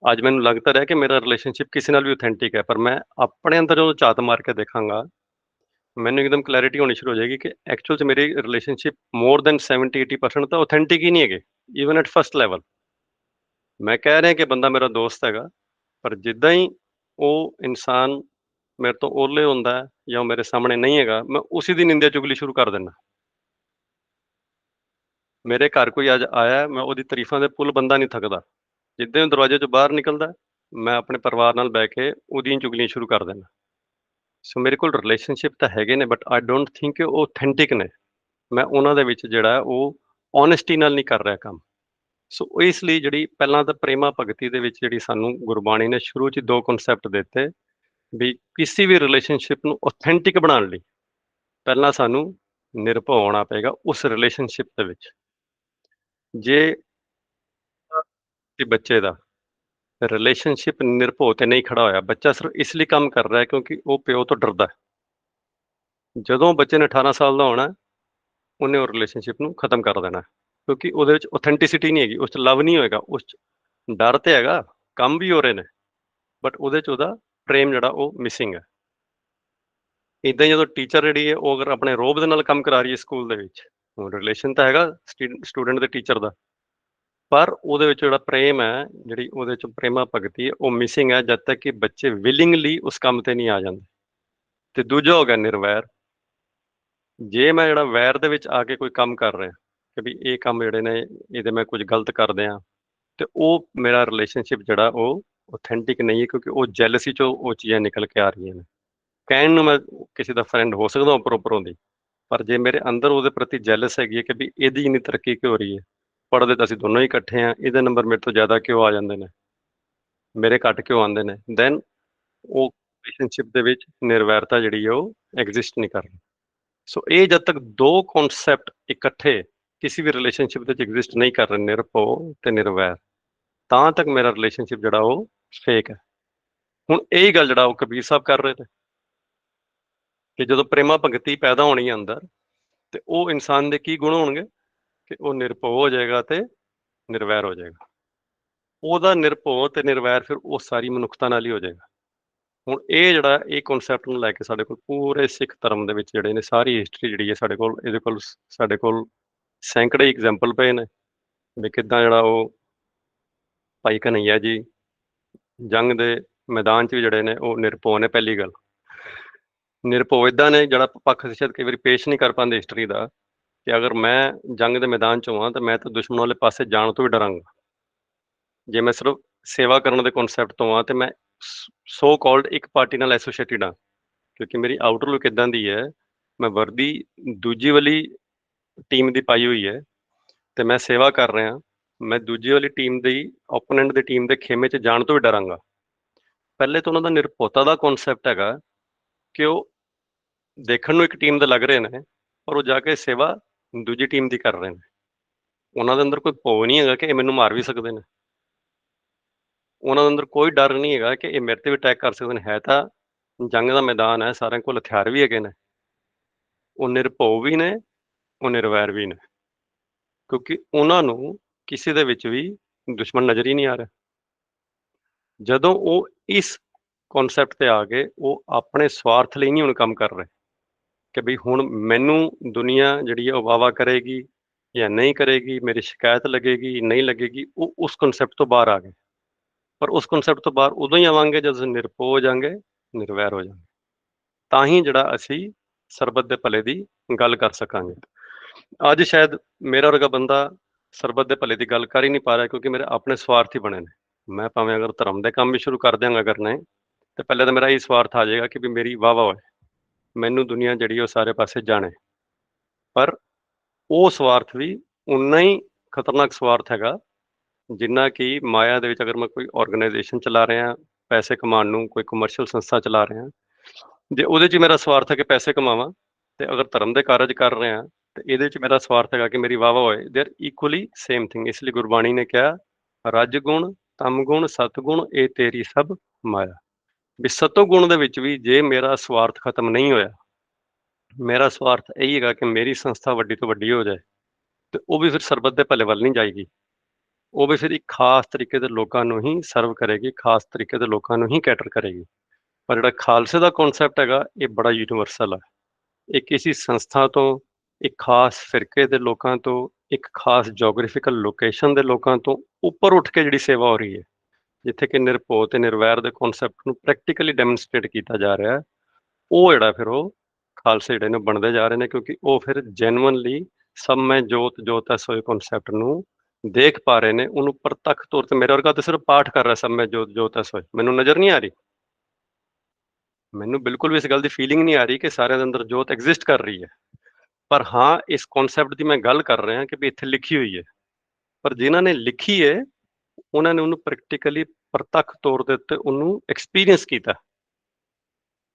ਅੱਜ ਮੈਨੂੰ ਲੱਗਦਾ ਰਿਹਾ ਕਿ ਮੇਰਾ ਰਿਲੇਸ਼ਨਸ਼ਿਪ ਕਿਸੇ ਨਾਲ ਵੀ ਆਥੈਂਟਿਕ ਹੈ, ਪਰ ਮੈਂ ਆਪਣੇ ਅੰਦਰ ਜਦੋਂ ਝਾਤ ਮਾਰ ਕੇ ਦੇਖਾਂਗਾ ਮੈਨੂੰ ਇੱਕਦਮ ਕਲੈਰਿਟੀ ਹੋਣੀ ਸ਼ੁਰੂ ਹੋ ਜਾਏਗੀ ਕਿ ਐਕਚੁਅਲ 'ਚ ਮੇਰੀ ਰਿਲੇਸ਼ਨਸ਼ਿਪ ਮੋਰ ਦੈਨ 70-80% ਤਾਂ ਆਥੈਂਟਿਕ ਹੀ ਨਹੀਂ ਹੈਗੇ, ਈਵਨ ਐਟ ਫਰਸਟ ਲੈਵਲ। ਮੈਂ ਕਹਿ ਰਿਹਾ ਕਿ ਬੰਦਾ ਮੇਰਾ ਦੋਸਤ ਹੈਗਾ, ਪਰ ਜਿੱਦਾਂ ਹੀ ਉਹ ਇਨਸਾਨ ਮੇਰੇ ਤੋਂ ਓਹਲੇ ਹੁੰਦਾ ਹੈ ਜਾਂ ਉਹ ਮੇਰੇ ਸਾਹਮਣੇ ਨਹੀਂ ਹੈਗਾ, ਮੈਂ ਉਸੇ ਦੀ ਨਿੰਦਿਆ ਚੁਗਲੀ ਸ਼ੁਰੂ ਕਰ ਦਿੰਦਾ। ਮੇਰੇ ਘਰ ਕੋਈ ਅੱਜ ਆਇਆ, ਮੈਂ ਉਹਦੀ ਤਾਰੀਫਾਂ ਦੇ ਪੁੱਲ ਬੰਦਾ ਨਹੀਂ ਥੱਕਦਾ। ਜਿੱਦਾਂ ਹੀ ਉਹ ਦਰਵਾਜ਼ੇ 'ਚੋਂ ਬਾਹਰ ਨਿਕਲਦਾ, ਮੈਂ ਆਪਣੇ ਪਰਿਵਾਰ ਨਾਲ ਬਹਿ ਕੇ ਉਹਦੀਆਂ ਚੁਗਲੀਆਂ ਸ਼ੁਰੂ ਕਰ ਦਿੰਦਾ। ਸੋ ਮੇਰੇ ਕੋਲ ਰਿਲੇਸ਼ਨਸ਼ਿਪ ਤਾਂ ਹੈਗੇ ਨੇ, ਬਟ ਆਈ ਡੋਂਟ ਥਿੰਕ ਕਿ ਉਹ ਆਥੈਂਟਿਕ ਨੇ। ਮੈਂ ਉਹਨਾਂ ਦੇ ਵਿੱਚ ਜਿਹੜਾ ਹੈ ਉਹ ਓਨੈਸਟੀ ਨਾਲ ਨਹੀਂ ਕਰ ਰਿਹਾ ਕੰਮ। ਸੋ ਇਸ ਲਈ ਜਿਹੜੀ ਪਹਿਲਾਂ ਤਾਂ ਪ੍ਰੇਮਾ ਭਗਤੀ ਦੇ ਵਿੱਚ ਜਿਹੜੀ ਸਾਨੂੰ ਗੁਰਬਾਣੀ ਨੇ ਸ਼ੁਰੂ 'ਚ 2 ਕਨਸੈਪਟ ਦਿੱਤੇ, ਵੀ ਕਿਸੇ ਵੀ ਰਿਲੇਸ਼ਨਸ਼ਿਪ ਨੂੰ ਆਥੈਂਟਿਕ ਬਣਾਉਣ ਲਈ ਪਹਿਲਾਂ ਸਾਨੂੰ ਨਿਰਭਉ ਹੋਣਾ ਪਏਗਾ ਉਸ ਰਿਲੇਸ਼ਨਸ਼ਿਪ ਦੇ ਵਿੱਚ। ਜੇ ਬੱਚੇ ਦਾ ਰਿਲੇਸ਼ਨਸ਼ਿਪ ਨਿਰਭਉ ਤੇ ਨਹੀਂ ਖੜਾ ਹੋਇਆ, ਬੱਚਾ ਸਿਰਫ ਇਸ ਲਈ ਕੰਮ ਕਰ ਰਿਹਾ ਹੈ ਕਿਉਂਕਿ ਉਹ ਪਿਓ ਤੋਂ ਡਰਦਾ ਹੈ। ਜਦੋਂ ਬੱਚੇ ਨੇ 18 ਸਾਲ ਦਾ ਹੋਣਾ, ਉਹਨੇ ਉਹ ਰਿਲੇਸ਼ਨਸ਼ਿਪ ਨੂੰ ਖਤਮ ਕਰ ਦੇਣਾ, ਕਿਉਂਕਿ ਉਹਦੇ ਵਿੱਚ ਆਥੈਂਟਿਸਿਟੀ ਨਹੀਂ ਹੈਗੀ, ਉਸ 'ਚ ਲਵ ਨਹੀਂ ਹੋਏਗਾ, ਉਸ 'ਚ ਡਰ ਤੇ ਹੈਗਾ, ਕੰਮ ਵੀ ਹੋ ਰਹੇ ਨੇ, ਬਟ ਉਹਦੇ 'ਚ ਉਹਦਾ ਪ੍ਰੇਮ ਜਿਹੜਾ ਉਹ ਮਿਸਿੰਗ ਹੈ। ਇੱਦਾਂ ਹੀ ਜਦੋਂ ਟੀਚਰ ਜਿਹੜੀ ਹੈ ਉਹ ਅਗਰ ਆਪਣੇ ਰੋਹਬ ਦੇ ਨਾਲ ਕੰਮ ਕਰਾ ਰਹੀ ਹੈ ਸਕੂਲ ਦੇ ਵਿੱਚ, ਹੁਣ ਰਿਲੇਸ਼ਨ ਤਾਂ ਹੈਗਾ ਸਟੂਡੈਂਟ ਤੇ ਟੀਚਰ ਦਾ, ਪਰ ਉਹਦੇ ਵਿੱਚ ਜਿਹੜਾ ਪ੍ਰੇਮ ਹੈ, ਜਿਹੜੀ ਉਹਦੇ 'ਚ ਪ੍ਰੇਮਾ ਭਗਤੀ ਹੈ, ਉਹ ਮਿਸਿੰਗ ਹੈ ਜਦ ਤੱਕ ਕਿ ਬੱਚੇ ਵਿਲਿੰਗਲੀ ਉਸ ਕੰਮ ਤੇ ਨਹੀਂ ਆ ਜਾਂਦੇ। ਤੇ ਦੂਜਾ ਹੋ ਗਿਆ ਨਿਰਵੈਰ। ਜੇ ਮੈਂ ਜਿਹੜਾ ਵੈਰ ਦੇ ਵਿੱਚ ਆ ਕੇ ਕੋਈ ਕੰਮ ਕਰ ਰਿਹਾ ਕਿ ਵੀ ਇਹ ਕੰਮ ਜਿਹੜੇ ਨੇ ਇਹਦੇ ਮੈਂ ਕੁਝ ਗਲਤ ਕਰਦੇ ਆ, ਤੇ ਉਹ ਮੇਰਾ ਰਿਲੇਸ਼ਨਸ਼ਿਪ ਜਿਹੜਾ ਉਹ ਆਥੈਂਟਿਕ ਨਹੀਂ ਹੈ, ਕਿਉਂਕਿ ਉਹ ਜੈਲਸੀ 'ਚੋਂ ਉਹ ਚੀਜ਼ਾਂ ਨਿਕਲ ਕੇ ਆ ਰਹੀਆਂ ਨੇ। ਕਹਿਣ ਨੂੰ ਮੈਂ ਕਿਸੇ ਦਾ ਫਰੈਂਡ ਹੋ ਸਕਦਾ ਉੱਪਰੋਂ ਦੀ, ਪਰ ਜੇ ਮੇਰੇ ਅੰਦਰ ਉਹਦੇ ਪ੍ਰਤੀ ਜੈਲਸ ਹੈਗੀ ਹੈ ਕਿ ਵੀ ਇਹਦੀ ਇੰਨੀ ਤਰੱਕੀ ਕਿਉਂ ਹੋ ਰਹੀ ਹੈ, ਪੜ੍ਹਦੇ ਤਾਂ ਅਸੀਂ ਦੋਨੋਂ ਹੀ ਇਕੱਠੇ ਹਾਂ, ਇਹਦੇ ਨੰਬਰ ਮੇਰੇ ਤੋਂ ਜ਼ਿਆਦਾ ਕਿਉਂ ਆ ਜਾਂਦੇ ਨੇ, ਮੇਰੇ ਘੱਟ ਕਿਉਂ ਆਉਂਦੇ ਨੇ, ਦੈਨ ਉਹ ਰਿਲੇਸ਼ਨਸ਼ਿਪ ਦੇ ਵਿੱਚ ਨਿਰਵੈਰਤਾ ਜਿਹੜੀ ਹੈ ਉਹ ਐਗਜ਼ਿਸਟ ਨਹੀਂ ਕਰ ਰਹੀ। ਸੋ ਇਹ ਜਦ ਤੱਕ 2 ਕਨਸੈਪਟ ਇਕੱਠੇ ਕਿਸੇ ਵੀ ਰਿਲੇਸ਼ਨਸ਼ਿਪ ਦੇ ਵਿੱਚ ਐਗਜ਼ਿਸਟ ਨਹੀਂ ਕਰ ਰਹੇ, ਨਿਰਭਉ ਤੇ ਨਿਰਵੈਰ, ਤਾਂ ਤੱਕ ਮੇਰਾ ਰਿਲੇਸ਼ਨਸ਼ਿਪ ਜਿਹੜਾ ਉਹ ਫੇਕ ਹੈ। ਹੁਣ ਇਹੀ ਗੱਲ ਜਿਹੜਾ ਉਹ ਕਬੀਰ ਸਾਹਿਬ ਕਰ ਰਹੇ ਨੇ ਕਿ ਜਦੋਂ ਪ੍ਰੇਮਾ ਭਗਤੀ ਪੈਦਾ ਹੋਣੀ ਹੈ ਅੰਦਰ, ਤੇ ਉਹ ਇਨਸਾਨ ਦੇ ਕੀ ਗੁਣ ਹੋਣਗੇ ਕਿ ਉਹ ਨਿਰਭਉ ਹੋ ਜਾਏਗਾ ਤੇ ਨਿਰਵੈਰ ਹੋ ਜਾਏਗਾ। ਉਹਦਾ ਨਿਰਭਉ ਤੇ ਨਿਰਵੈਰ ਫਿਰ ਉਹ ਸਾਰੀ ਮਨੁੱਖਤਾ ਨਾਲ ਹੀ ਹੋ ਜਾਏਗਾ। ਹੁਣ ਇਹ ਜਿਹੜਾ ਇਹ ਕਨਸੈਪਟ ਨੂੰ ਲੈ ਕੇ ਸਾਡੇ ਕੋਲ ਪੂਰੇ ਸਿੱਖ ਧਰਮ ਦੇ ਵਿੱਚ ਜਿਹੜੇ ਨੇ ਸਾਰੀ ਹਿਸਟਰੀ ਜਿਹੜੀ ਹੈ ਸਾਡੇ ਕੋਲ, ਇਹਦੇ ਕੋਲ ਸਾਡੇ ਕੋਲ ਸੈਂਕੜੇ ਐਗਜ਼ਾਮਪਲ ਪਏ ਨੇ ਵੀ ਕਿੱਦਾਂ ਜਿਹੜਾ ਉਹ ਭਾਈ ਕਨ੍ਹਈਆ ਜੀ ਜੰਗ ਦੇ ਮੈਦਾਨ 'ਚ ਵੀ ਜਿਹੜੇ ਨੇ ਉਹ ਨਿਰਭਉ ਨੇ। ਪਹਿਲੀ ਗੱਲ, ਨਿਰਭਉ ਇੱਦਾਂ ਨੇ ਜਿਹੜਾ ਪੱਖ ਸ਼ਾਇਦ ਕਈ ਵਾਰੀ ਪੇਸ਼ ਨਹੀਂ ਕਰ ਪਾਉਂਦੇ ਹਿਸਟਰੀ ਦਾ, ਕਿ ਅਗਰ ਮੈਂ ਜੰਗ ਦੇ ਮੈਦਾਨ 'ਚੋਂ ਹਾਂ ਤਾਂ ਮੈਂ ਤਾਂ ਦੁਸ਼ਮਣ ਵਾਲੇ ਪਾਸੇ ਜਾਣ ਤੋਂ ਵੀ ਡਰਾਂਗਾ। ਜੇ ਮੈਂ ਸਿਰਫ ਸੇਵਾ ਕਰਨ ਦੇ ਕਨਸੈਪਟ ਤੋਂ ਹਾਂ ਤੇ ਮੈਂ ਸੋ ਕਾਲਡ ਇੱਕ ਪਾਰਟੀ ਨਾਲ ਐਸੋਸੀਏਟਿਡ ਹਾਂ, ਕਿਉਂਕਿ ਮੇਰੀ ਆਊਟਰ ਲੁੱਕ ਇੱਦਾਂ ਦੀ ਹੈ, ਮੈਂ ਵਰਦੀ ਦੂਜੀ ਵਾਲੀ ਟੀਮ ਦੀ ਪਾਈ ਹੋਈ ਹੈ ਤੇ ਮੈਂ ਸੇਵਾ ਕਰ ਰਿਹਾ, ਮੈਂ ਦੂਜੀ ਵਾਲੀ ਟੀਮ ਦੀ ਓਪੋਨੈਂਟ ਦੀ ਟੀਮ ਦੇ ਖੇਮੇ 'ਚ ਜਾਣ ਤੋਂ ਵੀ ਡਰਾਂਗਾ। ਪਹਿਲੇ ਤਾਂ ਉਹਨਾਂ ਦਾ ਨਿਰਭਉਤਾ ਦਾ ਕਨਸੈਪਟ ਹੈਗਾ ਕਿ ਉਹ ਦੇਖਣ ਨੂੰ ਇੱਕ ਟੀਮ ਦੇ ਲੱਗ ਰਹੇ ਨੇ, ਪਰ ਉਹ ਜਾ ਕੇ ਸੇਵਾ ਦੂਜੀ ਟੀਮ ਦੀ ਕਰ ਰਹੇ ਨੇ। ਉਹਨਾਂ ਦੇ ਅੰਦਰ ਕੋਈ ਭੋ ਨਹੀਂ ਹੈਗਾ ਕਿ ਇਹ ਮੈਨੂੰ ਮਾਰ ਵੀ ਸਕਦੇ ਨੇ, ਉਹਨਾਂ ਦੇ ਅੰਦਰ ਕੋਈ ਡਰ ਨਹੀਂ ਹੈਗਾ ਕਿ ਇਹ ਮੇਰੇ ਤੇ ਵੀ ਅਟੈਕ ਕਰ ਸਕਦੇ ਨੇ। ਹੈ ਤਾਂ ਜੰਗ ਦਾ ਮੈਦਾਨ ਹੈ, ਸਾਰਿਆਂ ਕੋਲ ਹਥਿਆਰ ਵੀ ਹੈਗੇ ਨੇ, ਉਹ ਨਿਰਭਉ ਵੀ ਨੇ, ਉਹ ਨਿਰਵੈਰ ਵੀ ਨੇ, ਕਿਉਂਕਿ ਉਹਨਾਂ ਨੂੰ ਕਿਸੇ ਦੇ ਵਿੱਚ ਵੀ ਦੁਸ਼ਮਣ ਨਜ਼ਰ ਹੀ ਨਹੀਂ ਆ ਰਿਹਾ। ਜਦੋਂ ਉਹ ਇਸ ਕਨਸੈਪਟ ਤੇ ਆ ਗਏ, ਉਹ ਆਪਣੇ ਸਵਾਰਥ ਲਈ ਨਹੀਂ ਹੁਣ ਕੰਮ ਕਰ ਰਹੇ ਕਿ ਵੀ ਹੁਣ ਮੈਨੂੰ ਦੁਨੀਆ ਜਿਹੜੀ ਹੈ ਉਹ ਵਾਹ-ਵਾਹ ਕਰੇਗੀ ਜਾਂ ਨਹੀਂ ਕਰੇਗੀ, ਮੇਰੀ ਸ਼ਿਕਾਇਤ ਲੱਗੇਗੀ, ਨਹੀਂ ਲੱਗੇਗੀ, ਉਹ ਉਸ ਕਨਸੈਪਟ ਤੋਂ ਬਾਹਰ ਆ ਗਏ। ਪਰ ਉਸ ਕਨਸੈਪਟ ਤੋਂ ਬਾਹਰ ਉਦੋਂ ਹੀ ਆਵਾਂਗੇ ਜਦੋਂ ਅਸੀਂ ਨਿਰਭਉ ਹੋ ਜਾਵਾਂਗੇ, ਨਿਰਵੈਰ ਹੋ ਜਾਵਾਂਗੇ, ਤਾਂ ਹੀ ਜਿਹੜਾ ਅਸੀਂ ਸਰਬਤ ਦੇ ਭਲੇ ਦੀ ਗੱਲ ਕਰ ਸਕਾਂਗੇ। ਅੱਜ ਸ਼ਾਇਦ ਮੇਰਾ ਵਰਗਾ ਬੰਦਾ ਸਰਬਤ ਦੇ ਭਲੇ ਦੀ ਗੱਲ ਕਰ ਹੀ ਨਹੀਂ ਪਾ ਰਿਹਾ, ਕਿਉਂਕਿ ਮੇਰੇ ਆਪਣੇ ਸਵਾਰਥ ਹੀ ਬਣੇ ਨੇ। ਮੈਂ ਭਾਵੇਂ ਅਗਰ ਧਰਮ ਦੇ ਕੰਮ ਵੀ ਸ਼ੁਰੂ ਕਰ ਦਿਆਂਗਾ ਕਰਨੇ, ਤੇ ਪਹਿਲੇ ਤਾਂ ਮੇਰਾ ਇਹ ਸਵਾਰਥ ਆ ਜਾਏਗਾ ਕਿ ਵੀ ਮੇਰੀ ਵਾਹ-ਵਾਹ ਹੋਏ, ਮੈਨੂੰ ਦੁਨੀਆ ਜਿਹੜੀ ਉਹ ਸਾਰੇ ਪਾਸੇ ਜਾਣੇ। ਪਰ ਉਹ ਸਵਾਰਥ ਵੀ ਉਨਾ ਹੀ ਖਤਰਨਾਕ ਸਵਾਰਥ ਹੈਗਾ, ਜਿੰਨਾ ਕਿ ਮਾਇਆ ਦੇ ਵਿੱਚ ਅਗਰ ਮੈਂ ਕੋਈ ਆਰਗੇਨਾਈਜੇਸ਼ਨ ਚਲਾ ਰਿਹਾ, ਪੈਸੇ ਕਮਾਉਣ ਨੂੰ ਕੋਈ ਕਮਰਸ਼ੀਅਲ ਸੰਸਥਾ ਚਲਾ ਰਿਹਾ, ਜੇ ਉਹਦੇ 'ਚ ਮੇਰਾ ਸਵਾਰਥ ਹੈ ਕਿ ਪੈਸੇ ਕਮਾਵਾਂ, ਤੇ ਅਗਰ ਧਰਮ ਦੇ ਕਾਰਜ ਕਰ ਰਿਹਾ ਤੇ ਇਹਦੇ 'ਚ ਮੇਰਾ ਸਵਾਰਥ ਹੈਗਾ ਕਿ ਮੇਰੀ ਵਾਹ-ਵਾਹ ਹੋਏ, they are equally same thing. ਇਸ ਲਈ ਗੁਰਬਾਣੀ ਨੇ ਕਿਹਾ, ਰਜ ਗੁਣ, ਤਮ ਗੁਣ, ਸਤ ਗੁਣ, ਇਹ ਤੇਰੀ ਸਭ ਮਾਇਆ। ਵੀ ਸਤੋ ਗੁਣ ਦੇ ਵਿੱਚ ਵੀ ਜੇ ਮੇਰਾ ਸਵਾਰਥ ਖਤਮ ਨਹੀਂ ਹੋਇਆ, ਮੇਰਾ ਸਵਾਰਥ ਇਹੀ ਹੈਗਾ ਕਿ ਮੇਰੀ ਸੰਸਥਾ ਵੱਡੀ ਤੋਂ ਵੱਡੀ ਹੋ ਜਾਏ, ਤੇ ਉਹ ਵੀ ਫਿਰ ਸਰਬਤ ਦੇ ਭਲੇ ਵੱਲ ਨਹੀਂ ਜਾਏਗੀ, ਉਹ ਵੀ ਫਿਰ ਇੱਕ ਖਾਸ ਤਰੀਕੇ ਦੇ ਲੋਕਾਂ ਨੂੰ ਹੀ ਸਰਵ ਕਰੇਗੀ, ਖਾਸ ਤਰੀਕੇ ਦੇ ਲੋਕਾਂ ਨੂੰ ਹੀ ਕੈਟਰ ਕਰੇਗੀ। ਪਰ ਜਿਹੜਾ ਖਾਲਸੇ ਦਾ ਕਨਸੈਪਟ ਹੈਗਾ, ਇਹ ਬੜਾ ਯੂਨੀਵਰਸਲ ਹੈ। ਇਹ ਕਿਸੇ ਸੰਸਥਾ ਤੋਂ, ਇੱਕ ਖਾਸ ਫਿਰਕੇ ਦੇ ਲੋਕਾਂ ਤੋਂ, ਇੱਕ ਖਾਸ ਜੀਓਗ੍ਰਾਫਿਕਲ ਲੋਕੇਸ਼ਨ ਦੇ ਲੋਕਾਂ ਤੋਂ ਉੱਪਰ ਉੱਠ ਕੇ ਜਿਹੜੀ ਸੇਵਾ ਹੋ ਰਹੀ ਹੈ, ਜਿੱਥੇ ਕਿ ਨਿਰਭਉ ਤੇ ਨਿਰਵੈਰ ਦੇ ਕਨਸੈਪਟ ਨੂੰ ਪ੍ਰੈਕਟੀਕਲੀ ਡੈਮੋਨਸਟ੍ਰੇਟ ਕੀਤਾ ਜਾ ਰਿਹਾ ਹੈ, ਉਹ ਜਿਹੜਾ ਫਿਰ ਉਹ ਖਾਲਸੇ ਜਿਹੜੇ ਨੇ ਬਣਦੇ ਜਾ ਰਹੇ ਨੇ, ਕਿਉਂਕਿ ਉਹ ਫਿਰ ਜੈਨੂਅਨਲੀ ਸਭ ਮੈਂ ਜੋਤ ਜੋਤ ਹੈ ਸੋਏ ਕਨਸੈਪਟ ਨੂੰ ਦੇਖ ਪਾ ਰਹੇ ਨੇ, ਉਹਨੂੰ ਪ੍ਰਤੱਖ ਤੌਰ ਤੇ। ਮੇਰੇ ਵਰਗਾ ਤਾਂ ਸਿਰਫ ਪਾਠ ਕਰ ਰਿਹਾ ਸਭ ਮੈਂ ਜੋਤ ਜੋਤ ਹੈ ਸੋਏ, ਮੈਨੂੰ ਨਜ਼ਰ ਨਹੀਂ ਆ ਰਹੀ, ਮੈਨੂੰ ਬਿਲਕੁਲ ਵੀ ਇਸ ਗੱਲ ਦੀ ਫੀਲਿੰਗ ਨਹੀਂ ਆ ਰਹੀ ਕਿ ਸਾਰਿਆਂ ਦੇ ਅੰਦਰ ਜੋਤ ਐਗਜ਼ਿਸਟ ਕਰ ਰਹੀ ਹੈ। ਪਰ ਹਾਂ, ਇਸ ਕਨਸੈਪਟ ਦੀ ਮੈਂ ਗੱਲ ਕਰ ਰਿਹਾ ਕਿ ਵੀ ਇੱਥੇ ਲਿਖੀ ਹੋਈ ਹੈ, ਪਰ ਜਿਨ੍ਹਾਂ ਨੇ ਲਿਖੀ ਹੈ ਉਹਨਾਂ ਨੇ ਉਹਨੂੰ ਪ੍ਰੈਕਟੀਕਲੀ ਪ੍ਰਤੱਖ ਤੌਰ ਦੇ ਉੱਤੇ ਉਹਨੂੰ ਐਕਸਪੀਰੀਅੰਸ ਕੀਤਾ,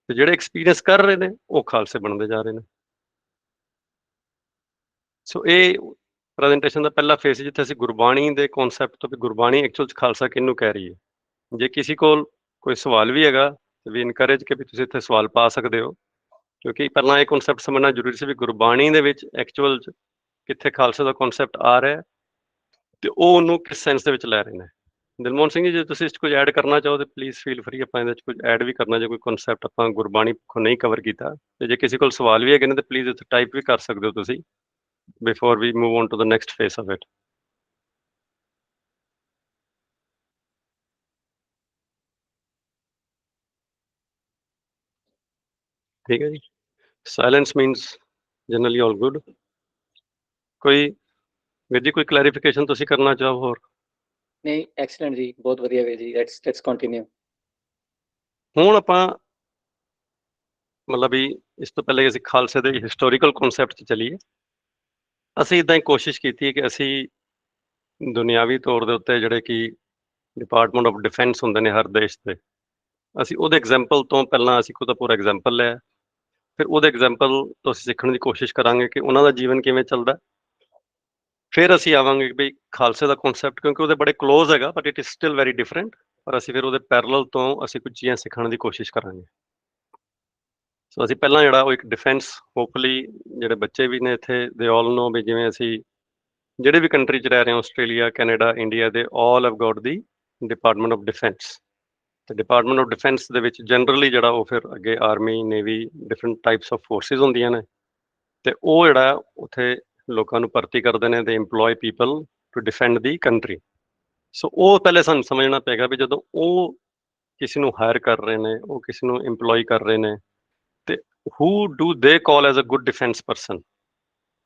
ਤੇ ਜਿਹੜੇ ਐਕਸਪੀਰੀਅੰਸ ਕਰ ਰਹੇ ਨੇ ਉਹ ਖਾਲਸੇ ਬਣਦੇ ਜਾ ਰਹੇ ਨੇ। ਸੋ ਇਹ ਪ੍ਰੈਜੈਂਟੇਸ਼ਨ ਦਾ ਪਹਿਲਾ ਫੇਸ, ਜਿੱਥੇ ਅਸੀਂ ਗੁਰਬਾਣੀ ਦੇ ਕਨਸੈਪਟ ਤੋਂ, ਵੀ ਗੁਰਬਾਣੀ ਐਕਚੁਅਲ 'ਚ ਖਾਲਸਾ ਕਿਹਨੂੰ ਕਹਿ ਰਹੀ ਹੈ। ਜੇ ਕਿਸੇ ਕੋਲ ਕੋਈ ਸਵਾਲ ਵੀ ਹੈਗਾ ਤੇ ਵੀ ਇਨਕਰੇਜ ਕਿ ਵੀ ਤੁਸੀਂ ਇੱਥੇ ਸਵਾਲ ਪਾ ਸਕਦੇ ਹੋ, ਕਿਉਂਕਿ ਪਹਿਲਾਂ ਇਹ ਕਨਸੈਪਟ ਸਮਝਣਾ ਜ਼ਰੂਰੀ ਸੀ ਵੀ ਗੁਰਬਾਣੀ ਦੇ ਵਿੱਚ ਐਕਚੁਅਲ 'ਚ ਕਿੱਥੇ ਖਾਲਸੇ ਦਾ ਕਨਸੈਪਟ ਆ ਰਿਹਾ ਤੇ ਉਹ ਉਹਨੂੰ ਕਿਸ ਸੈਂਸ ਦੇ ਵਿੱਚ ਲੈ ਰਹੇ ਨੇ। ਦਿਲਮੋਹਨ ਸਿੰਘ ਜੀ, ਜੇ ਤੁਸੀਂ ਇਸ 'ਚ ਕੁਝ ਐਡ ਕਰਨਾ ਚਾਹੋ ਤੇ ਪਲੀਜ਼ ਫੀਲ ਫਰੀ, ਆਪਾਂ ਇਹਦੇ 'ਚ ਕੁਝ ਐਡ ਵੀ ਕਰਨਾ, ਜੇ ਕੋਈ ਕਨਸੈਪਟ ਆਪਾਂ ਗੁਰਬਾਣੀ ਪੱਖੋਂ ਨਹੀਂ ਕਵਰ ਕੀਤਾ, ਤੇ ਜੇ ਕਿਸੇ ਕੋਲ ਸਵਾਲ ਵੀ ਹੈਗੇ ਨੇ ਤੇ ਪਲੀਜ਼ ਇੱਥੇ ਟਾਈਪ ਵੀ ਕਰ ਸਕਦੇ ਹੋ ਤੁਸੀਂ, before we move on to the next phase of it. ठीक है जी, silence means generally all good. कोई ਵੀਰ ਜੀ ਕੋਈ ਕਲੈਰੀਫਿਕੇਸ਼ਨ ਤੁਸੀਂ ਕਰਨਾ ਚਾਹੋ ਹੋਰ? ਨਹੀਂ, ਐਕਸਲੈਂਟ ਜੀ, ਬਹੁਤ ਵਧੀਆ ਵੀਰ ਜੀ, ਲੈਟਸ ਕੰਟੀਨਿਊ। ਹੁਣ ਆਪਾਂ ਮਤਲਬ ਵੀ ਇਸ ਤੋਂ ਪਹਿਲੇ ਅਸੀਂ ਖਾਲਸੇ ਦੇ ਹਿਸਟੋਰੀਕਲ ਕਨਸੈਪਟ 'ਚ ਚੱਲੀਏ। ਅਸੀਂ ਇਦਾਂ ਹੀ ਕੋਸ਼ਿਸ਼ ਕੀਤੀ ਹੈ ਕਿ ਅਸੀਂ ਦੁਨਿਆਵੀ ਤੌਰ ਦੇ ਉੱਤੇ ਜਿਹੜੇ ਕਿ ਡਿਪਾਰਟਮੈਂਟ ਆਫ ਡਿਫੈਂਸ ਹੁੰਦੇ ਨੇ ਹਰ ਦੇਸ਼ ਦੇ, ਅਸੀਂ ਉਹਦੇ ਐਗਜ਼ਾਮਪਲ ਤੋਂ ਪਹਿਲਾਂ ਅਸੀਂ ਉਹਦਾ ਪੂਰਾ ਐਗਜ਼ਾਮਪਲ ਲਿਆ, ਫਿਰ ਉਹਦੇ ਐਗਜ਼ਾਮਪਲ ਤੋਂ ਅਸੀਂ ਸਿੱਖਣ ਦੀ ਕੋਸ਼ਿਸ਼ ਕਰਾਂਗੇ ਕਿ ਉਹਨਾਂ ਦਾ ਜੀਵਨ ਕਿਵੇਂ ਚੱਲਦਾ। ਫਿਰ ਅਸੀਂ ਆਵਾਂਗੇ ਕਿ ਬਈ ਖਾਲਸੇ ਦਾ ਕਨਸੈਪਟ, ਕਿਉਂਕਿ ਉਹਦੇ ਬੜੇ ਕਲੋਜ਼ ਹੈਗਾ but it is still very different, ਪਰ ਅਸੀਂ ਫਿਰ ਉਹਦੇ ਪੈਰਲਲ ਤੋਂ ਅਸੀਂ ਕੁਝ ਚੀਜ਼ਾਂ ਸਿੱਖਣ ਦੀ ਕੋਸ਼ਿਸ਼ ਕਰਾਂਗੇ। ਸੋ ਅਸੀਂ ਪਹਿਲਾਂ ਜਿਹੜਾ ਉਹ ਇੱਕ ਡਿਫੈਂਸ, ਹੋਪਫੁਲੀ ਜਿਹੜੇ ਬੱਚੇ ਵੀ ਨੇ ਇੱਥੇ ਦੇ ਆਲ ਨੋ ਵੀ ਜਿਵੇਂ ਅਸੀਂ ਜਿਹੜੇ ਵੀ ਕੰਟਰੀ 'ਚ ਰਹਿ ਰਹੇ ਹਾਂ, ਆਸਟ੍ਰੇਲੀਆ, ਕੈਨੇਡਾ, ਇੰਡੀਆ, ਦੇ ਆਲ have got the department of defence. ਤੇ ਡਿਪਾਰਟਮੈਂਟ ਆਫ ਡਿਫੈਂਸ ਦੇ ਵਿੱਚ ਜਨਰਲੀ ਜਿਹੜਾ ਉਹ ਫਿਰ ਅੱਗੇ army, navy, different types of forces ਹੁੰਦੀਆਂ ਨੇ, ਤੇ ਉਹ ਜਿਹੜਾ ਉੱਥੇ ਲੋਕਾਂ ਨੂੰ ਭਰਤੀ ਕਰਦੇ ਨੇ, ਦੇ employee people to ਡਿਫੈਂਡ the country. ਸੋ ਉਹ ਪਹਿਲੇ ਸਾਨੂੰ ਸਮਝਣਾ ਪਏਗਾ ਵੀ ਜਦੋਂ ਉਹ ਕਿਸੇ ਨੂੰ ਹਾਇਰ ਕਰ ਰਹੇ ਨੇ, ਉਹ ਕਿਸੇ ਨੂੰ ਇੰਪਲੋਏ ਕਰ ਰਹੇ ਨੇ, ਤੇ who do they call as a good defence person.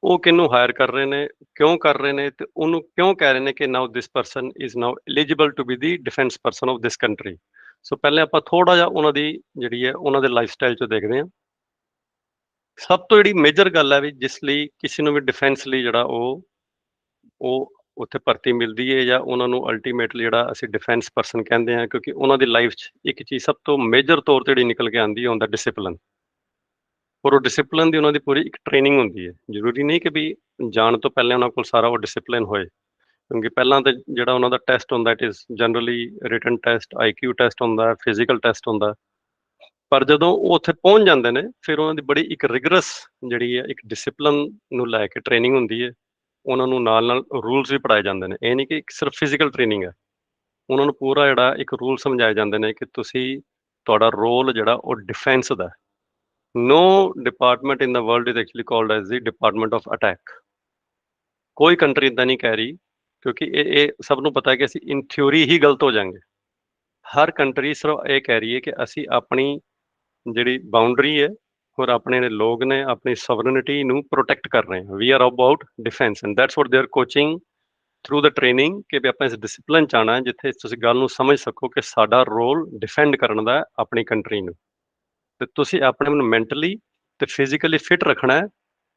ਉਹ ਕਿਹਨੂੰ ਹਾਇਰ ਕਰ ਰਹੇ ਨੇ, ਕਿਉਂ ਕਰ ਰਹੇ ਨੇ, ਤੇ ਉਹਨੂੰ ਕਿਉਂ ਕਹਿ ਰਹੇ ਨੇ ਕਿ now this person is now eligible to be the defence person of this country. So ਪਹਿਲੇ ਆਪਾਂ ਥੋੜਾ ਜਿਹਾ ਉਹਨਾਂ ਦੀ ਜਿਹੜੀ ਹੈ ਉਹਨਾਂ ਦੇ ਲਾਈਫ ਸਟਾਈਲ 'ਚ ਦੇਖਦੇ ਹਾਂ। ਸਭ ਤੋਂ ਜਿਹੜੀ ਮੇਜਰ ਗੱਲ ਹੈ ਵੀ ਜਿਸ ਲਈ ਕਿਸੇ ਨੂੰ ਵੀ ਡਿਫੈਂਸ ਲਈ ਜਿਹੜਾ ਉਹ ਉੱਥੇ ਭਰਤੀ ਮਿਲਦੀ ਹੈ, ਜਾਂ ਉਹਨਾਂ ਨੂੰ ਅਲਟੀਮੇਟਲੀ ਜਿਹੜਾ ਅਸੀਂ ਡਿਫੈਂਸ ਪਰਸਨ ਕਹਿੰਦੇ ਹਾਂ, ਕਿਉਂਕਿ ਉਹਨਾਂ ਦੀ ਲਾਈਫ 'ਚ ਇੱਕ ਚੀਜ਼ ਸਭ ਤੋਂ ਮੇਜਰ ਤੌਰ ਤੇ ਜਿਹੜੀ ਨਿਕਲ ਕੇ ਆਉਂਦੀ ਹੈ, ਹੁੰਦਾ ਡਿਸਿਪਲਿਨ। ਔਰ ਉਹ ਡਿਸਿਪਲਿਨ ਦੀ ਉਹਨਾਂ ਦੀ ਪੂਰੀ ਇੱਕ ਟ੍ਰੇਨਿੰਗ ਹੁੰਦੀ ਹੈ। ਜ਼ਰੂਰੀ ਨਹੀਂ ਕਿ ਵੀ ਜਾਣ ਤੋਂ ਪਹਿਲਾਂ ਉਹਨਾਂ ਕੋਲ ਸਾਰਾ ਉਹ ਡਿਸਿਪਲਿਨ ਹੋਏ, ਕਿਉਂਕਿ ਪਹਿਲਾਂ ਤਾਂ ਜਿਹੜਾ ਉਹਨਾਂ ਦਾ ਟੈਸਟ ਹੁੰਦਾ, it is generally written test, IQ test ਹੁੰਦਾ, ਫਿਜ਼ੀਕਲ ਟੈਸਟ ਹੁੰਦਾ। ਪਰ ਜਦੋਂ ਉਹ ਉੱਥੇ ਪਹੁੰਚ ਜਾਂਦੇ ਨੇ, ਫਿਰ ਉਹਨਾਂ ਦੀ ਬੜੀ ਇੱਕ ਰਿਗਰਸ ਜਿਹੜੀ ਹੈ, ਇੱਕ ਡਿਸਿਪਲਿਨ ਨੂੰ ਲੈ ਕੇ ਟ੍ਰੇਨਿੰਗ ਹੁੰਦੀ ਹੈ। ਉਹਨਾਂ ਨੂੰ ਨਾਲ ਨਾਲ ਰੂਲਸ ਵੀ ਪੜ੍ਹਾਏ ਜਾਂਦੇ ਨੇ। ਇਹ ਨਹੀਂ ਕਿ ਸਿਰਫ ਫਿਜ਼ੀਕਲ ਟ੍ਰੇਨਿੰਗ ਹੈ, ਉਹਨਾਂ ਨੂੰ ਪੂਰਾ ਜਿਹੜਾ ਇੱਕ ਰੂਲ ਸਮਝਾਏ ਜਾਂਦੇ ਨੇ ਕਿ ਤੁਸੀਂ, ਤੁਹਾਡਾ ਰੋਲ ਜਿਹੜਾ ਉਹ ਡਿਫੈਂਸ ਦਾ। No department in the world is actually called as the department of attack. ਕੋਈ ਕੰਟਰੀ ਇੱਦਾਂ ਨਹੀਂ ਕਹਿ ਰਹੀ, ਕਿਉਂਕਿ ਇਹ ਸਭ ਨੂੰ ਪਤਾ ਹੈ ਕਿ ਅਸੀਂ ਇਨ ਥਿਊਰੀ ਹੀ ਗਲਤ ਹੋ ਜਾਵਾਂਗੇ। ਹਰ ਕੰਟਰੀ ਸਿਰਫ ਇਹ ਕਹਿ ਰਹੀ ਹੈ ਕਿ ਅਸੀਂ ਆਪਣੀ ਜਿਹੜੀ ਬਾਉਂਡਰੀ ਹੈ ਔਰ ਆਪਣੇ ਲੋਕ ਨੇ, ਆਪਣੀ ਸਵਰਨਿਟੀ ਨੂੰ ਪ੍ਰੋਟੈਕਟ ਕਰ ਰਹੇ ਹਾਂ। We are about defence and that's what they are coaching through the training, ਕਿ ਵੀ ਆਪਾਂ ਇਸ ਡਿਸਿਪਲਿਨ 'ਚ ਆਉਣਾ, ਜਿੱਥੇ ਤੁਸੀਂ ਗੱਲ ਨੂੰ ਸਮਝ ਸਕੋ ਕਿ ਸਾਡਾ ਰੋਲ ਡਿਫੈਂਡ ਕਰਨ ਦਾ ਆਪਣੀ ਕੰਟਰੀ ਨੂੰ, ਤੇ ਤੁਸੀਂ ਆਪਣੇ ਨੂੰ ਮੈਂਟਲੀ ਤੇ ਫਿਜ਼ੀਕਲੀ ਫਿਟ ਰੱਖਣਾ ਹੈ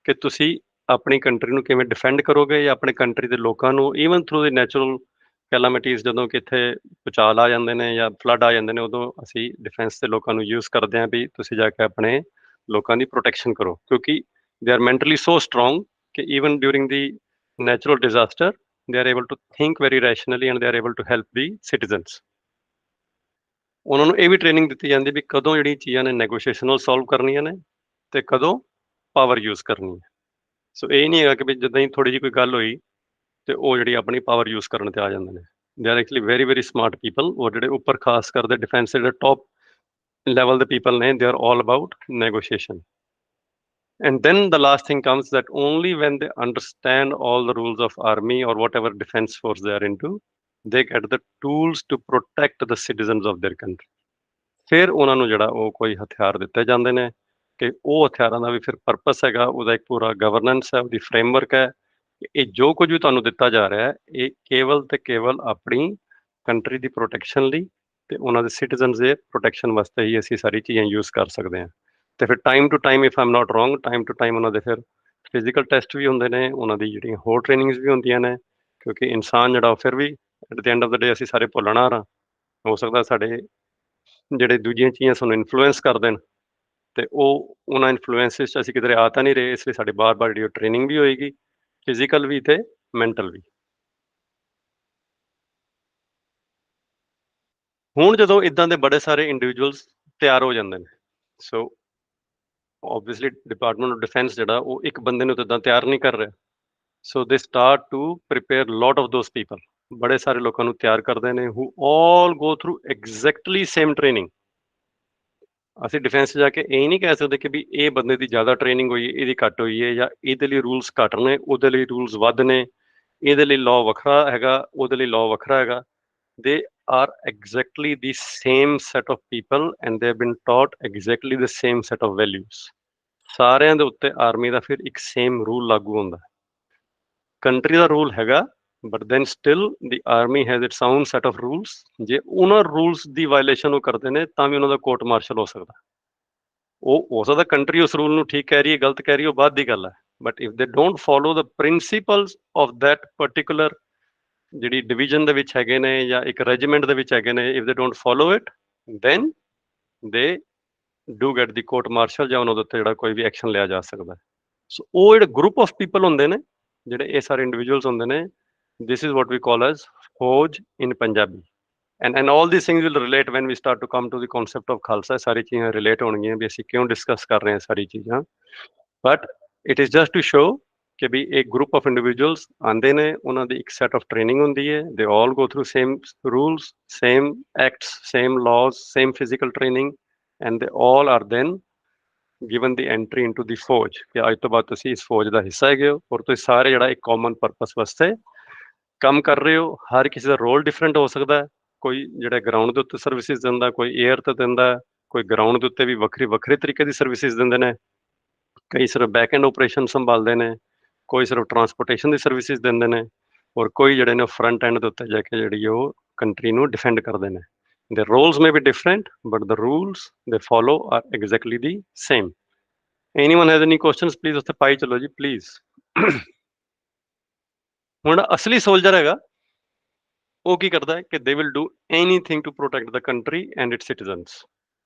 ਕਿ ਤੁਸੀਂ ਆਪਣੀ ਕੰਟਰੀ ਨੂੰ ਕਿਵੇਂ ਡਿਫੈਂਡ ਕਰੋਗੇ, ਜਾਂ ਆਪਣੇ ਕੰਟਰੀ ਦੇ ਲੋਕਾਂ ਨੂੰ ਈਵਨ ਥਰੂ ਦੀ ਨੈਚੁਰਲ ਕੈਲਾਮਿਟੀਜ਼, ਜਦੋਂ ਕਿੱਥੇ ਭੂਚਾਲ ਆ ਜਾਂਦੇ ਨੇ ਜਾਂ ਫਲੱਡ ਆ ਜਾਂਦੇ ਨੇ, ਉਦੋਂ ਅਸੀਂ ਡਿਫੈਂਸ ਦੇ ਲੋਕਾਂ ਨੂੰ ਯੂਜ਼ ਕਰਦੇ ਹਾਂ ਵੀ ਤੁਸੀਂ ਜਾ ਕੇ ਆਪਣੇ ਲੋਕਾਂ ਦੀ ਪ੍ਰੋਟੈਕਸ਼ਨ ਕਰੋ, ਕਿਉਂਕਿ they are mentally so strong ਕਿ even during the natural disaster they are able to think very rationally and they are able to help the citizens. ਉਹਨਾਂ ਨੂੰ ਇਹ ਵੀ ਟ੍ਰੇਨਿੰਗ ਦਿੱਤੀ ਜਾਂਦੀ ਵੀ ਕਦੋਂ ਜਿਹੜੀ ਚੀਜ਼ਾਂ ਨੇ ਨੈਗੋਸ਼ੀਏਸ਼ਨ ਨਾਲ ਸੋਲਵ ਕਰਨੀਆਂ ਨੇ, ਤੇ ਕਦੋਂ ਪਾਵਰ ਯੂਜ਼ ਕਰਨੀ ਹੈ। ਸੋ ਇਹ ਨਹੀਂ ਹੈਗਾ ਕਿ ਵੀ ਜਿੱਦਾਂ ਹੀ ਥੋੜੀ ਜਿਹੀ ਕੋਈ ਗੱਲ ਹੋਈ ਤੇ ਉਹ ਜਿਹੜੀ ਆਪਣੀ ਪਾਵਰ ਯੂਜ਼ ਕਰਨ ਤੇ ਆ ਜਾਂਦੇ ਨੇ। They are actually very very smart people. ਉਹ ਜਿਹੜੇ ਉੱਪਰ ਖਾਸ ਕਰਦੇ ਡਿਫੈਂਸ ਦੇ ਜਿਹੜੇ ਟੌਪ ਲੈਵਲ ਦੇ ਪੀਪਲ ਨੇ, they are all about negotiation. And then the last thing comes that only when they understand all the rules of army or whatever defense force they are into, they get the tools to protect the citizens of their country. ਫਿਰ ਉਹਨਾਂ ਨੂੰ ਜਿਹੜਾ ਉਹ ਕੋਈ ਹਥਿਆਰ ਦਿੱਤੇ ਜਾਂਦੇ ਨੇ ਕਿ ਉਹ ਹਥਿਆਰਾਂ ਦਾ ਵੀ ਫਿਰ ਪਰਪਸ ਹੈਗਾ, ਉਹਦਾ ਇੱਕ ਪੂਰਾ ਗਵਰਨੈਂਸ ਹੈ, ਉਹਦੀ ਫਰੇਮਵਰਕ ਹੈ। ਇਹ ਜੋ ਕੁਝ ਵੀ ਤੁਹਾਨੂੰ ਦਿੱਤਾ ਜਾ ਰਿਹਾ ਹੈ, ਇਹ ਕੇਵਲ ਤੇ ਕੇਵਲ ਆਪਣੀ ਕੰਟਰੀ ਦੀ ਪ੍ਰੋਟੈਕਸ਼ਨ ਲਈ ਤੇ ਉਹਨਾਂ ਦੇ ਸਿਟੀਜ਼ਨਸ ਦੇ ਪ੍ਰੋਟੈਕਸ਼ਨ ਵਾਸਤੇ ਹੀ ਅਸੀਂ ਸਾਰੀ ਚੀਜ਼ਾਂ ਯੂਜ਼ ਕਰ ਸਕਦੇ ਹਾਂ। ਤੇ ਫਿਰ time to time, if I'm not wrong, time to time ਉਹਨਾਂ ਦੇ ਫਿਰ ਫਿਜ਼ੀਕਲ ਟੈਸਟ ਵੀ ਹੁੰਦੇ ਨੇ, ਉਹਨਾਂ ਦੀ ਜਿਹੜੀਆਂ ਹੋਰ ਟ੍ਰੇਨਿੰਗਸ ਵੀ ਹੁੰਦੀਆਂ ਨੇ, ਕਿਉਂਕਿ ਇਨਸਾਨ ਜਿਹੜਾ ਉਹ ਫਿਰ ਵੀ ਐਟ ਦੀ ਐਂਡ ਆਫ ਦਾ ਡੇ ਅਸੀਂ ਸਾਰੇ ਭੁੱਲਣਹਾਰ ਹਾਂ। ਹੋ ਸਕਦਾ ਸਾਡੇ ਜਿਹੜੇ ਦੂਜੀਆਂ ਚੀਜ਼ਾਂ ਸਾਨੂੰ ਇਨਫਲੂਐਂਸ ਕਰਦੇ ਨੇ ਤੇ ਉਹ ਉਹਨਾਂ ਇਨਫਲੂਐਂਸਿਸ 'ਚ ਅਸੀਂ ਕਿਧਰੇ ਆ ਤਾਂ ਨਹੀਂ ਰਹੇ, ਇਸ ਲਈ ਸਾਡੀ ਬਾਰ-ਬਾਰ ਜਿਹੜੀ ਟ੍ਰੇਨਿੰਗ ਵੀ ਹੋਏਗੀ, ਫਿਜ਼ੀਕਲ ਵੀ ਤੇ ਮੈਂਟਲ ਵੀ। ਹੁਣ ਜਦੋਂ ਇਦਾਂ ਦੇ ਬੜੇ ਸਾਰੇ ਇੰਡੀਵਿਜੂਅਲਸ ਤਿਆਰ ਹੋ ਜਾਂਦੇ ਨੇ, ਸੋ ਆਬਵੀਅਸਲੀ ਡਿਪਾਰਟਮੈਂਟ ਆਫ ਡਿਫੈਂਸ ਜਿਹੜਾ ਉਹ ਇੱਕ ਬੰਦੇ ਨੂੰ ਤਾਂ ਇੱਦਾਂ ਤਿਆਰ ਨਹੀਂ ਕਰ ਰਿਹਾ, so they start to prepare lot of those people. ਬੜੇ ਸਾਰੇ ਲੋਕਾਂ ਨੂੰ ਤਿਆਰ ਕਰਦੇ ਨੇ who all go through exactly same training. ਅਸੀਂ ਡਿਫੈਂਸ 'ਚ ਜਾ ਕੇ ਇਹ ਨਹੀਂ ਕਹਿ ਸਕਦੇ ਕਿ ਵੀ ਇਹ ਬੰਦੇ ਦੀ ਜ਼ਿਆਦਾ ਟ੍ਰੇਨਿੰਗ ਹੋਈ ਹੈ, ਇਹਦੀ ਘੱਟ ਹੋਈ ਹੈ, ਜਾਂ ਇਹਦੇ ਲਈ ਰੂਲਸ ਘੱਟ ਨੇ, ਉਹਦੇ ਲਈ ਰੂਲਸ ਵੱਧ ਨੇ, ਇਹਦੇ ਲਈ ਲਾਅ ਵੱਖਰਾ ਹੈਗਾ, ਉਹਦੇ ਲਈ ਲਾਅ ਵੱਖਰਾ ਹੈਗਾ। They are exactly the same set of people and they have been taught exactly the same set of values. ਸਾਰਿਆਂ ਦੇ ਉੱਤੇ ਆਰਮੀ ਦਾ ਫਿਰ ਇੱਕ ਸੇਮ ਰੂਲ ਲਾਗੂ ਹੁੰਦਾ। ਕੰਟਰੀ ਦਾ ਰੂਲ ਹੈਗਾ, but then still the army has it's on set of rules. ਜੇ ਉਹਨਾਂ ਰੂਲਸ ਦੀ ਵਾਇਲੇਸ਼ਨ ਉਹ ਕਰਦੇ ਨੇ ਤਾਂ ਵੀ ਉਹਨਾਂ ਦਾ ਕੋਰਟ ਮਾਰਸ਼ਲ ਹੋ ਸਕਦਾ। ਉਹ ਹੋ ਸਕਦਾ ਕੰਟਰੀ ਉਸ ਰੂਲ ਨੂੰ ਠੀਕ ਕਹਿ ਰਹੀ ਹੈ, ਗਲਤ ਕਹਿ ਰਹੀ ਹੈ, ਉਹ ਬਾਅਦ ਦੀ ਗੱਲ ਹੈ, but if they don't follow the principals of that particular ਜਿਹੜੀ ਡਿਵੀਜ਼ਨ ਦੇ ਵਿੱਚ ਹੈਗੇ ਨੇ ਜਾਂ ਇੱਕ ਰੈਜੀਮੈਂਟ ਦੇ ਵਿੱਚ ਹੈਗੇ ਨੇ, if they don't follow it then they do get the court martial, ਜਾਂ ਉਹਨਾਂ ਦੇ ਉੱਤੇ ਜਿਹੜਾ ਕੋਈ ਵੀ ਐਕਸ਼ਨ ਲਿਆ ਜਾ ਸਕਦਾ। ਸੋ ਉਹ ਜਿਹੜੇ ਗਰੁੱਪ ਆਫ ਪੀਪਲ ਹੁੰਦੇ ਨੇ, ਜਿਹੜੇ ਇਹ ਸਾਰੇ ਇੰਡੀਵਿਜੂਅਲਸ ਹੁੰਦੇ ਨੇ, ਦਿਸ is what we call as ਫੌਜ ਇਨ Punjabi. and all these things will relate when we start to come to the concept of Khalsa. ਸਾਰੀ ਚੀਜ਼ਾਂ ਰਿਲੇਟ ਹੋਣਗੀਆਂ ਵੀ ਅਸੀਂ ਕਿਉਂ ਡਿਸਕਸ ਕਰ ਰਹੇ ਹਾਂ ਸਾਰੀ ਚੀਜ਼ਾਂ, but it is just to show ਕਿ ਵੀ ਇੱਕ ਗਰੁੱਪ ਆਫ ਇੰਡੀਵਿਜੂਅਲਸ ਆਉਂਦੇ ਨੇ, ਉਹਨਾਂ ਦੀ ਇੱਕ ਸੈਟ ਆਫ ਟ੍ਰੇਨਿੰਗ ਹੁੰਦੀ ਹੈ, they all go through same rules, same acts, same laws, same physical training, and they all are then given the entry into the ਫੌਜ ਕਿ ਅੱਜ ਤੋਂ ਬਾਅਦ ਤੁਸੀਂ ਇਸ ਫੌਜ ਦਾ ਹਿੱਸਾ ਹੈਗੇ ਹੋ, ਔਰ ਤੁਸੀਂ ਸਾਰੇ ਜਿਹੜਾ ਇੱਕ ਕਾਮਨ ਪਰਪਸ ਵਾਸਤੇ ਕੰਮ ਕਰ ਰਹੇ ਹੋ। ਹਰ ਕਿਸੇ ਦਾ ਰੋਲ ਡਿਫਰੈਂਟ ਹੋ ਸਕਦਾ ਹੈ, ਕੋਈ ਜਿਹੜਾ ਗਰਾਊਂਡ ਦੇ ਉੱਤੇ ਸਰਵਿਸਿਜ਼ ਦਿੰਦਾ, ਕੋਈ ਏਅਰ ਤੇ ਦਿੰਦਾ, ਕੋਈ ਗਰਾਊਂਡ ਦੇ ਉੱਤੇ ਵੀ ਵੱਖਰੇ ਤਰੀਕੇ ਦੀ ਸਰਵਿਸਿਜ਼ ਦਿੰਦੇ ਨੇ, ਕਈ ਸਿਰਫ ਬੈਕ ਐਂਡ ਆਪਰੇਸ਼ਨ ਸੰਭਾਲਦੇ ਨੇ, ਕੋਈ ਸਿਰਫ ਟਰਾਂਸਪੋਰਟੇਸ਼ਨ ਦੀ ਸਰਵਿਸਿਜ਼ ਦਿੰਦੇ ਨੇ, ਔਰ ਕੋਈ ਜਿਹੜੇ ਨੇ ਫਰੰਟ ਐਂਡ ਦੇ ਉੱਤੇ ਜਾ ਕੇ ਜਿਹੜੀ ਉਹ ਕੰਟਰੀ ਨੂੰ ਡਿਫੈਂਡ ਕਰਦੇ ਨੇ। The roles may be different, but the rules they follow are exactly the same. Anyone has any questions, please ਉੱਥੇ ਪਾਈ ਚਲੋ ਜੀ please. ਹੁਣ ਅਸਲੀ ਸੋਲਜਰ ਹੈਗਾ, ਉਹ ਕੀ ਕਰਦਾ ਹੈ ਕਿ they will do anything to protect the country and its citizens.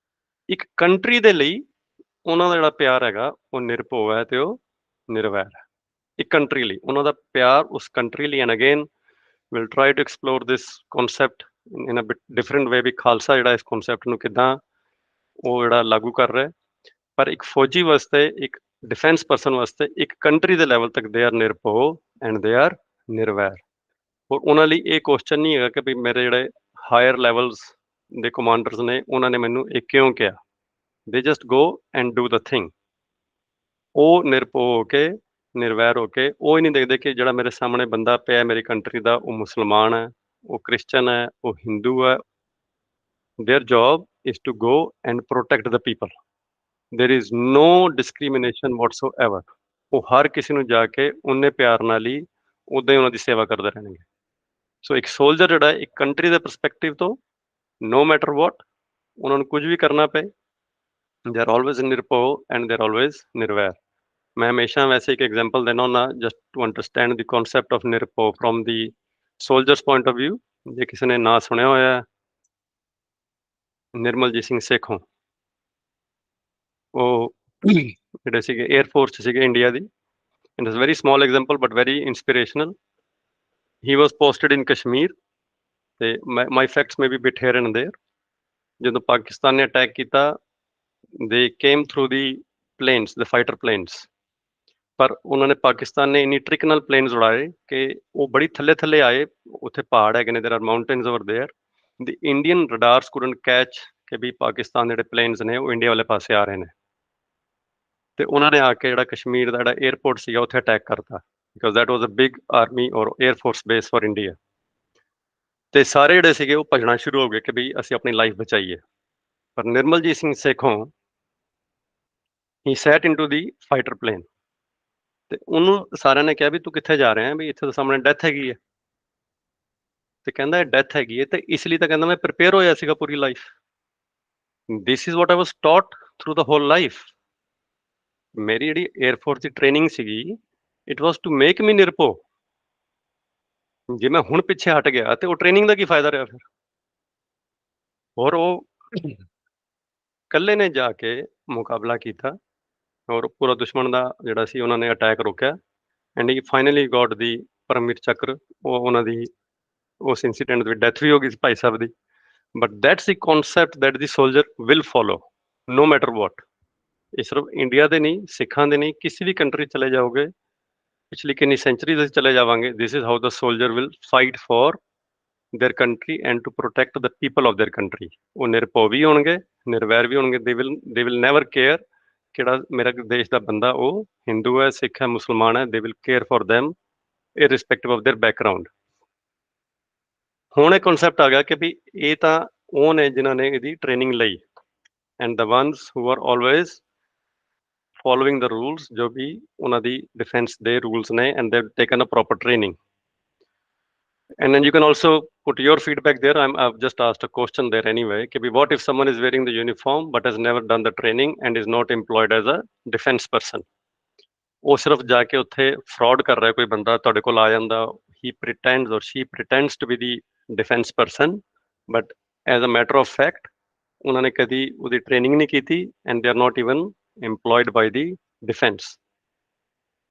ਇੱਕ ਕੰਟਰੀ ਦੇ ਲਈ ਉਹਨਾਂ ਦਾ ਜਿਹੜਾ ਪਿਆਰ ਹੈਗਾ ਉਹ ਨਿਰਭਉ ਹੈ ਤੇ ਉਹ ਨਿਰਵੈਰ ਹੈ। ਇੱਕ ਕੰਟਰੀ ਲਈ ਉਹਨਾਂ ਦਾ ਪਿਆਰ ਉਸ ਕੰਟਰੀ ਲਈ, and again we'll try to explore this concept in a bit different way ਵੀ ਖਾਲਸਾ ਜਿਹੜਾ ਇਸ ਕਨਸੈਪਟ ਨੂੰ ਕਿੱਦਾਂ ਉਹ ਜਿਹੜਾ ਲਾਗੂ ਕਰ ਰਿਹਾ। ਪਰ ਇੱਕ ਫੌਜੀ ਵਾਸਤੇ, ਇੱਕ ਡਿਫੈਂਸ ਪਰਸਨ ਵਾਸਤੇ, ਇੱਕ ਕੰਟਰੀ ਦੇ ਲੈਵਲ ਤੱਕ ਦੇ ਆਰ ਨਿਰਭਉ ਐਂਡ ਦੇ ਆਰ ਨਿਰਵੈਰ। ਔਰ ਉਹਨਾਂ ਲਈ ਇਹ ਕੁਐਸਚਨ ਨਹੀਂ ਹੈਗਾ ਕਿ ਵੀ ਮੇਰੇ ਜਿਹੜੇ ਹਾਇਰ ਲੈਵਲਸ ਦੇ ਕਮਾਂਡਰਸ ਨੇ ਉਹਨਾਂ ਨੇ ਮੈਨੂੰ ਇਹ ਕਿਉਂ ਕਿਹਾ, ਦੇ just go and do the thing. ਉਹ ਨਿਰਭਉ ਹੋ ਕੇ, ਨਿਰਵੈਰ ਹੋ ਕੇ, ਉਹ ਹੀ ਨਹੀਂ ਦੇਖਦੇ ਕਿ ਜਿਹੜਾ ਮੇਰੇ ਸਾਹਮਣੇ ਬੰਦਾ ਪਿਆ ਮੇਰੀ ਕੰਟਰੀ ਦਾ, ਉਹ ਮੁਸਲਮਾਨ ਹੈ, ਉਹ ਕ੍ਰਿਸਚਨ ਹੈ, ਉਹ ਹਿੰਦੂ ਹੈ। Their job is to go and protect the people. There is no discrimination whatsoever. ਉਹ ਹਰ ਕਿਸੇ ਨੂੰ ਜਾ ਕੇ ਉਹਨੇ ਪਿਆਰ ਨਾਲ ਹੀ ਉੱਦਾਂ ਹੀ ਉਹਨਾਂ ਦੀ ਸੇਵਾ ਕਰਦੇ ਰਹਿਣਗੇ। ਸੋ ਇੱਕ ਸੋਲਜਰ ਜਿਹੜਾ ਇੱਕ ਕੰਟਰੀ ਦੇ ਪਰਸਪੈਕਟਿਵ ਤੋਂ, ਨੋ ਮੈਟਰ ਵਾਟ, ਉਹਨਾਂ ਨੂੰ ਕੁਝ ਵੀ ਕਰਨਾ ਪਏ, ਦੇ ਆਰ ਆਲਵੇਜ਼ ਨਿਰਭਉ ਐਂਡ ਦੇ ਆਰ ਆਲਵੇਜ਼ ਨਿਰਵੈਰ। ਮੈਂ ਹਮੇਸ਼ਾ ਵੈਸੇ ਇੱਕ ਐਗਜ਼ਾਮਪਲ ਦੇਣਾ ਹੁੰਦਾ just to understand the concept of ਨਿਰਭਉ from the soldiers point of view. ਜੇ ਕਿਸੇ ਨੇ ਨਾਂ ਸੁਣਿਆ ਹੋਇਆ ਨਿਰਮਲਜੀਤ ਸਿੰਘ ਸੇਖੋਂ, ਉਹ ਜਿਹੜੇ ਸੀਗੇ 에ਅਰ ਫੋਰਸ 'ਚ ਸੀਗੇ ਇੰਡੀਆ ਦੀ, it is very small example but very inspirational. He was posted in Kashmir ਤੇ my facts may be bit here and there. ਜਦੋਂ ਪਾਕਿਸਤਾਨ ਨੇ ਅਟੈਕ ਕੀਤਾ, they came through the planes, the fighter planes, ਪਰ ਉਹਨਾਂ ਨੇ ਪਾਕਿਸਤਾਨ ਨੇ ਇੰਨੀ ਟ੍ਰਿਕ ਨਾਲ ਪਲੇਨਸ ਉਡਾਏ ਕਿ ਉਹ ਬੜੀ ਥੱਲੇ ਆਏ। ਉੱਥੇ ਪਹਾੜ ਹੈਗੇ ਨੇ, ਦੇਰ R mountains over there. The Indian ਰਡਾਰਸ couldn't catch ਕਿ ਵੀ ਪਾਕਿਸਤਾਨ ਦੇ ਜਿਹੜੇ ਪਲੇਨਸ ਨੇ ਉਹ ਇੰਡੀਆ ਵਾਲੇ ਪਾਸੇ ਆ ਰਹੇ ਨੇ। ਤੇ ਉਹਨਾਂ ਨੇ ਆ ਕੇ ਜਿਹੜਾ ਕਸ਼ਮੀਰ ਦਾ ਜਿਹੜਾ 에ਅਰਪੋਰਟ ਸੀਗਾ ਉੱਥੇ ਅਟੈਕ ਕਰਤਾ, because that was a big army or air force base for India. ਤੇ ਸਾਰੇ ਜਿਹੜੇ ਸੀਗੇ ਉਹ ਭੱਜਣਾ ਸ਼ੁਰੂ ਹੋ ਗਏ ਕਿ ਵੀ ਅਸੀਂ ਆਪਣੀ ਲਾਈਫ ਬਚਾਈਏ। ਪਰ Nirmaljit Singh Sekhon he sat into the fighter plane, ਤੇ ਉਹਨੂੰ ਸਾਰਿਆਂ ਨੇ ਕਿਹਾ ਵੀ ਤੂੰ ਕਿੱਥੇ ਜਾ ਰਿਹਾ, ਵੀ ਇੱਥੇ ਤਾਂ ਸਾਹਮਣੇ ਡੈਥ ਹੈਗੀ ਹੈ। ਤੇ ਕਹਿੰਦਾ ਇਹ ਡੈਥ ਹੈਗੀ ਹੈ, ਤੇ ਇਸ ਲਈ ਤਾਂ ਕਹਿੰਦਾ ਮੈਂ ਪ੍ਰਿਪੇਅਰ ਹੋਇਆ ਸੀਗਾ ਪੂਰੀ life. This is what I was taught through the whole life. ਮੇਰੀ ਜਿਹੜੀ 에ਅਰਫੋਰਸ ਦੀ ਟ੍ਰੇਨਿੰਗ ਸੀਗੀ, it was to make me ਨਿਰਭੋ। ਜੇ ਮੈਂ ਹੁਣ ਪਿੱਛੇ ਹਟ ਗਿਆ ਤੇ ਉਹ ਟ੍ਰੇਨਿੰਗ ਦਾ ਕੀ ਫਾਇਦਾ ਰਿਹਾ ਫਿਰ। ਔਰ ਉਹ ਇਕੱਲੇ ਨੇ ਜਾ ਕੇ ਮੁਕਾਬਲਾ ਕੀਤਾ ਔਰ ਪੂਰਾ ਦੁਸ਼ਮਣ ਦਾ ਜਿਹੜਾ ਸੀ ਉਹਨਾਂ ਨੇ ਅਟੈਕ ਰੋਕਿਆ, ਐਂਡ ਹੀ ਫਾਈਨਲੀ ਗੋਟ ਦੀ ਪਰਮਵੀਰ ਚੱਕਰ। ਉਹ ਉਹਨਾਂ ਦੀ ਉਸ ਇੰਸੀਡੈਂਟ ਦੇ ਵਿੱਚ ਡੈਥ ਵੀ ਹੋ ਗਈ ਸੀ ਭਾਈ ਸਾਹਿਬ ਦੀ। But that's the concept that the soldier will follow no matter what. ਇਹ ਸਿਰਫ ਇੰਡੀਆ ਦੇ ਨਹੀਂ, ਸਿੱਖਾਂ ਦੇ ਨਹੀਂ, ਕਿਸੇ ਵੀ ਕੰਟਰੀ ਚਲੇ ਜਾਓਗੇ, ਪਿਛਲੀ ਕਿੰਨੀ ਸੈਂਚਰੀਜ਼ ਅਸੀਂ ਚਲੇ ਜਾਵਾਂਗੇ, this is how the soldier will fight for their country and to protect the people of their country. वो निरभौ भी होणगे, निर्वैर भी होणगे। दे विल नेवर केयर किहड़ा मेरा देश का बंदा वो हिंदू है, सिख है, मुसलमान है। They will care for them irrespective of their background. हुण एक कॉन्सैप्ट आ गया कि भी ये तां ਉਹ ਨੇ ਜਿਨ੍ਹਾਂ ਨੇ ਇਹਦੀ ਟ੍ਰੇਨਿੰਗ ਲਈ, and the ones who are always following the rules, ਜੋ ਵੀ ਉਹਨਾਂ ਦੀ ਡਿਫੈਂਸ ਦੇ ਰੂਲਸ ਨੇ, and they taken a proper training. And then you can also put your feedback there. I've just asked a question there anyway. What if someone is wearing the uniform but has never done the training and is not employed as a defense person? ਉਹ ਸਿਰਫ ਜਾ ਕੇ ਉੱਥੇ fraud ਕਰ ਰਿਹਾ ਕੋਈ ਬੰਦਾ, ਤੁਹਾਡੇ ਕੋਲ ਆ ਜਾਂਦਾ, he pretends or she pretends to be the defense person, but as a matter of fact ਉਹਨਾਂ ਨੇ ਕਦੀ ਉਹਦੀ ਟ੍ਰੇਨਿੰਗ ਨਹੀਂ ਕੀਤੀ, and they are not even employed by the defense।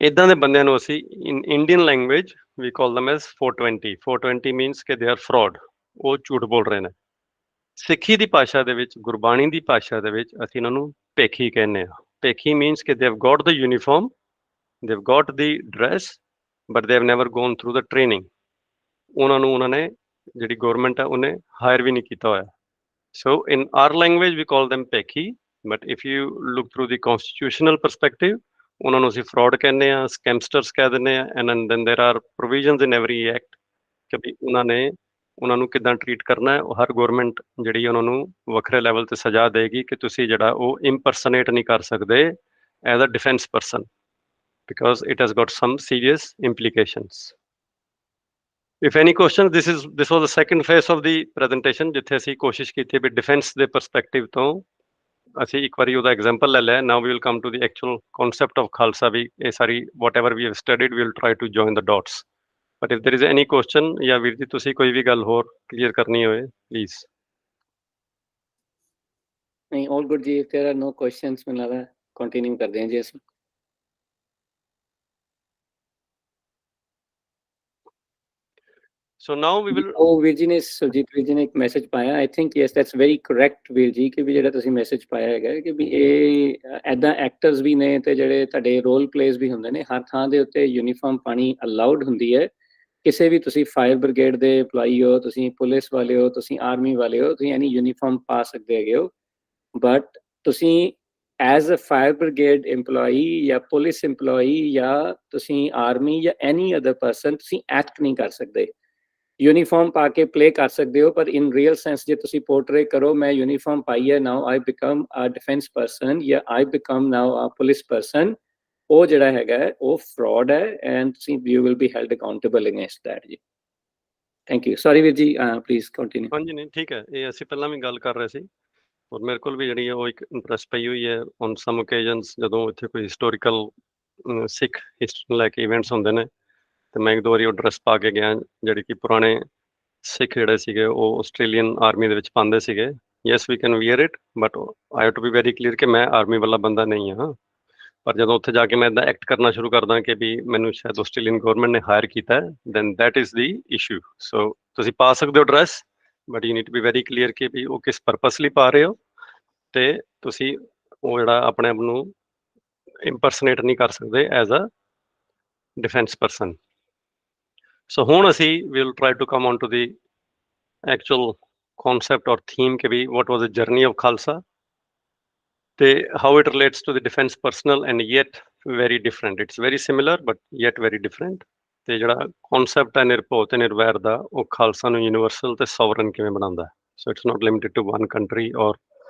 ਇੱਦਾਂ ਦੇ ਬੰਦਿਆਂ ਨੂੰ ਅਸੀਂ in Indian language we call them as 420। 420 means ਕਿ ਦੇ ਆਰ ਫਰਾਡ, ਉਹ ਝੂਠ ਬੋਲ ਰਹੇ ਨੇ। ਸਿੱਖੀ ਦੀ ਭਾਸ਼ਾ ਦੇ ਵਿੱਚ, ਗੁਰਬਾਣੀ ਦੀ ਭਾਸ਼ਾ ਦੇ ਵਿੱਚ ਅਸੀਂ ਇਹਨਾਂ ਨੂੰ ਭੇਖੀ ਕਹਿੰਦੇ ਹਾਂ। ਭੇਖੀ ਮੀਨਸ ਕਿ they have got the uniform, they have got the dress, but they have never gone through the training. ਉਹਨਾਂ ਨੂੰ ਉਹਨਾਂ ਨੇ ਜਿਹੜੀ ਗਵਰਨਮੈਂਟ ਹੈ ਉਹਨੇ ਹਾਇਰ ਵੀ ਨਹੀਂ ਕੀਤਾ ਹੋਇਆ। So in our language we call them ਭੇਖੀ, but if you look through the constitutional perspective ਉਹਨਾਂ ਨੂੰ ਅਸੀਂ ਫਰਾਡ ਕਹਿੰਦੇ ਹਾਂ, ਸਕੈਮਸਟਰਸ ਕਹਿ ਦਿੰਦੇ ਹਾਂ। And then there are provisions in every act ਕਿ ਵੀ ਉਹਨਾਂ ਨੂੰ ਕਿੱਦਾਂ ਟਰੀਟ ਕਰਨਾ ਹੈ। ਹਰ ਗਵਰਨਮੈਂਟ ਜਿਹੜੀ ਉਹਨਾਂ ਨੂੰ ਵੱਖਰੇ ਲੈਵਲ ਤੇ ਸਜ਼ਾ ਦੇਗੀ ਕਿ ਤੁਸੀਂ ਜਿਹੜਾ ਉਹ ਇੰਪਰਸਨੇਟ ਨਹੀਂ ਕਰ ਸਕਦੇ as a defence person, because it has got some serious implications. If any questions, this was the second phase of the presentation, ਜਿੱਥੇ ਅਸੀਂ ਕੋਸ਼ਿਸ਼ ਕੀਤੀ ਵੀ ਡਿਫੈਂਸ ਦੇ ਪਰਸਪੈਕਟਿਵ ਤੋਂ ਅਸੀਂ ਇੱਕ ਵਾਰੀ ਉਹਦਾ ਐਗਜ਼ਾਮਪਲ ਲੈ ਲਿਆ। Now we will come to the actual concept of Khalsa. ਵੀ ਇਹ ਸਾਰੀ whatever we have studied, we will try to join the dots. But if there is any question, ਜਾਂ ਵੀਰ ਜੀ ਤੁਸੀਂ ਕੋਈ ਵੀ ਗੱਲ ਹੋਰ ਕਲੀਅਰ ਕਰਨੀ ਹੋਏ ਪਲੀਜ਼। ਨਹੀਂ, ਆਲ ਗੁੱਡ ਜੀ। If there are no questions, ਮੈਨੂੰ ਲੱਗਦਾ ਕੰਟੀਨਿਊ ਕਰਦੇ ਹਾਂ ਜੀ ਅਸੀਂ। So now we will ਉਹ ਵੀਰ ਜੀ ਨੇ, ਸੁਰਜੀਤ ਵੀਰ ਜੀ ਨੇ ਇੱਕ ਮੈਸੇਜ ਪਾਇਆ। I think yes that's very correct ਵੀਰ ਜੀ, ਕਿ ਵੀ ਜਿਹੜਾ ਤੁਸੀਂ ਮੈਸੇਜ ਪਾਇਆ ਹੈਗਾ ਕਿ ਵੀ ਇਹ ਐਦਾਂ ਐਕਟਰਸ ਵੀ ਨੇ ਤੇ ਜਿਹੜੇ ਤੁਹਾਡੇ ਰੋਲ ਪਲੇਸ ਵੀ ਹੁੰਦੇ ਨੇ। ਹਰ ਥਾਂ ਦੇ ਉੱਤੇ ਯੂਨੀਫਾਰਮ ਪਾਣੀ ਅਲਾਉਡ ਹੁੰਦੀ ਹੈ। ਕਿਸੇ ਵੀ ਤੁਸੀਂ ਫਾਇਰ ਬ੍ਰਿਗੇਡ ਦੇ EMPLOYEE ਹੋ, ਤੁਸੀਂ ਪੁਲਿਸ ਵਾਲੇ ਹੋ, ਤੁਸੀਂ ਆਰਮੀ ਵਾਲੇ ਹੋ, ਤੁਸੀਂ ਐਨੀ ਯੂਨੀਫਾਰਮ ਪਾ ਸਕਦੇ ਹੈਗੇ ਹੋ। ਬਟ ਤੁਸੀਂ as a fire brigade EMPLOYEE ਜਾਂ ਪੁਲਿਸ EMPLOYEE ਜਾਂ ਤੁਸੀਂ ਆਰਮੀ ਜਾਂ ਐਨੀ ਅਦਰ ਪਰਸਨ ਤੁਸੀਂ ਐਕਟ ਨਹੀਂ ਕਰ ਸਕਦੇ। ਯੂਨੀਫਾਰਮ ਪਾ ਕੇ ਪਲੇ ਕਰ ਸਕਦੇ ਹੋ, ਪਰ ਇਨ ਰੀਅਲ ਸੈਂਸ ਜੇ ਤੁਸੀਂ ਪੋਰਟਰੇ ਕਰੋ ਮੈਂ ਯੂਨੀਫਾਰਮ ਪਾਈ ਹੈ, now I become a defence person ਜਾਂ I become now a police person, ਉਹ ਜਿਹੜਾ ਹੈਗਾ ਉਹ ਫਰਾਡ ਹੈ। ਐਂਡ ਤੁਸੀਂ you will be held accountable against that ਜੀ। Thank you. ਸੌਰੀ ਵੀਰ ਜੀ, ਪਲੀਜ਼ ਕੰਟੀਨਿਊ। ਹਾਂਜੀ, ਨਹੀਂ ਠੀਕ ਹੈ। ਇਹ ਅਸੀਂ ਪਹਿਲਾਂ ਵੀ ਗੱਲ ਕਰ ਰਹੇ ਸੀ, ਔਰ ਮੇਰੇ ਕੋਲ ਵੀ ਜਿਹੜੀ ਉਹ ਇੱਕ ਇੰਟਰਸਟ ਪਈ ਹੋਈ ਹੈ ਔਨ ਸਮ ਓਕੇਜਨਸ, ਜਦੋਂ ਇੱਥੇ ਕੋਈ ਹਿਸਟੋਰੀਕਲ ਸਿੱਖ ਹਿਸਟਰੀ ਨੂੰ ਲੈ ਕੇ ਇਵੈਂਟਸ ਹੁੰਦੇ ਨੇ, ਤੇ ਮੈਂ ਇੱਕ ਦੋ ਵਾਰੀ ਉਹ ਡਰੈਸ ਪਾ ਕੇ ਗਿਆ, ਜਿਹੜੀ ਕਿ ਪੁਰਾਣੇ ਸਿੱਖ ਜਿਹੜੇ ਸੀਗੇ ਉਹ ਆਸਟ੍ਰੇਲੀਅਨ ਆਰਮੀ ਦੇ ਵਿੱਚ ਪਾਉਂਦੇ ਸੀਗੇ। Yes we can wear it, but I have to be very clear ਕਿ ਮੈਂ ਆਰਮੀ ਵਾਲਾ ਬੰਦਾ ਨਹੀਂ ਹਾਂ। ਪਰ ਜਦੋਂ ਉੱਥੇ ਜਾ ਕੇ ਮੈਂ ਇੱਦਾਂ ਐਕਟ ਕਰਨਾ ਸ਼ੁਰੂ ਕਰਦਾ ਕਿ ਵੀ ਮੈਨੂੰ ਸ਼ਾਇਦ ਆਸਟ੍ਰੇਲੀਅਨ ਗਵਰਨਮੈਂਟ ਨੇ ਹਾਇਰ ਕੀਤਾ ਹੈ, then that is the issue. So ਤੁਸੀਂ ਪਾ ਸਕਦੇ ਹੋ dress, but you need to be very clear ਕਿ ਵੀ ਉਹ ਕਿਸ ਪਰਪਸ ਲਈ ਪਾ ਰਹੇ ਹੋ, ਤੇ ਤੁਸੀਂ ਉਹ ਜਿਹੜਾ ਆਪਣੇ ਆਪ ਨੂੰ ਇੰਪਰਸਨੇਟ ਨਹੀਂ ਕਰ ਸਕਦੇ as a defence person. So ਹੁਣ ਅਸੀਂ will try to come on to the actual concept or theme ਕਿ ਵੀ what was the journey of Khalsa, ਤੇ how it relates to the defense personnel and yet very different. It's very similar but yet very different. ਤੇ ਜਿਹੜਾ concept ਹੈ ਨਿਰਭਉ ਤੇ ਨਿਰਵੈਰ ਦਾ, ਉਹ ਖਾਲਸਾ ਨੂੰ universal ਤੇ ਸੋਵਰਨ ਕਿਵੇਂ ਬਣਾਉਂਦਾ ਹੈ। So it's not limited to one country or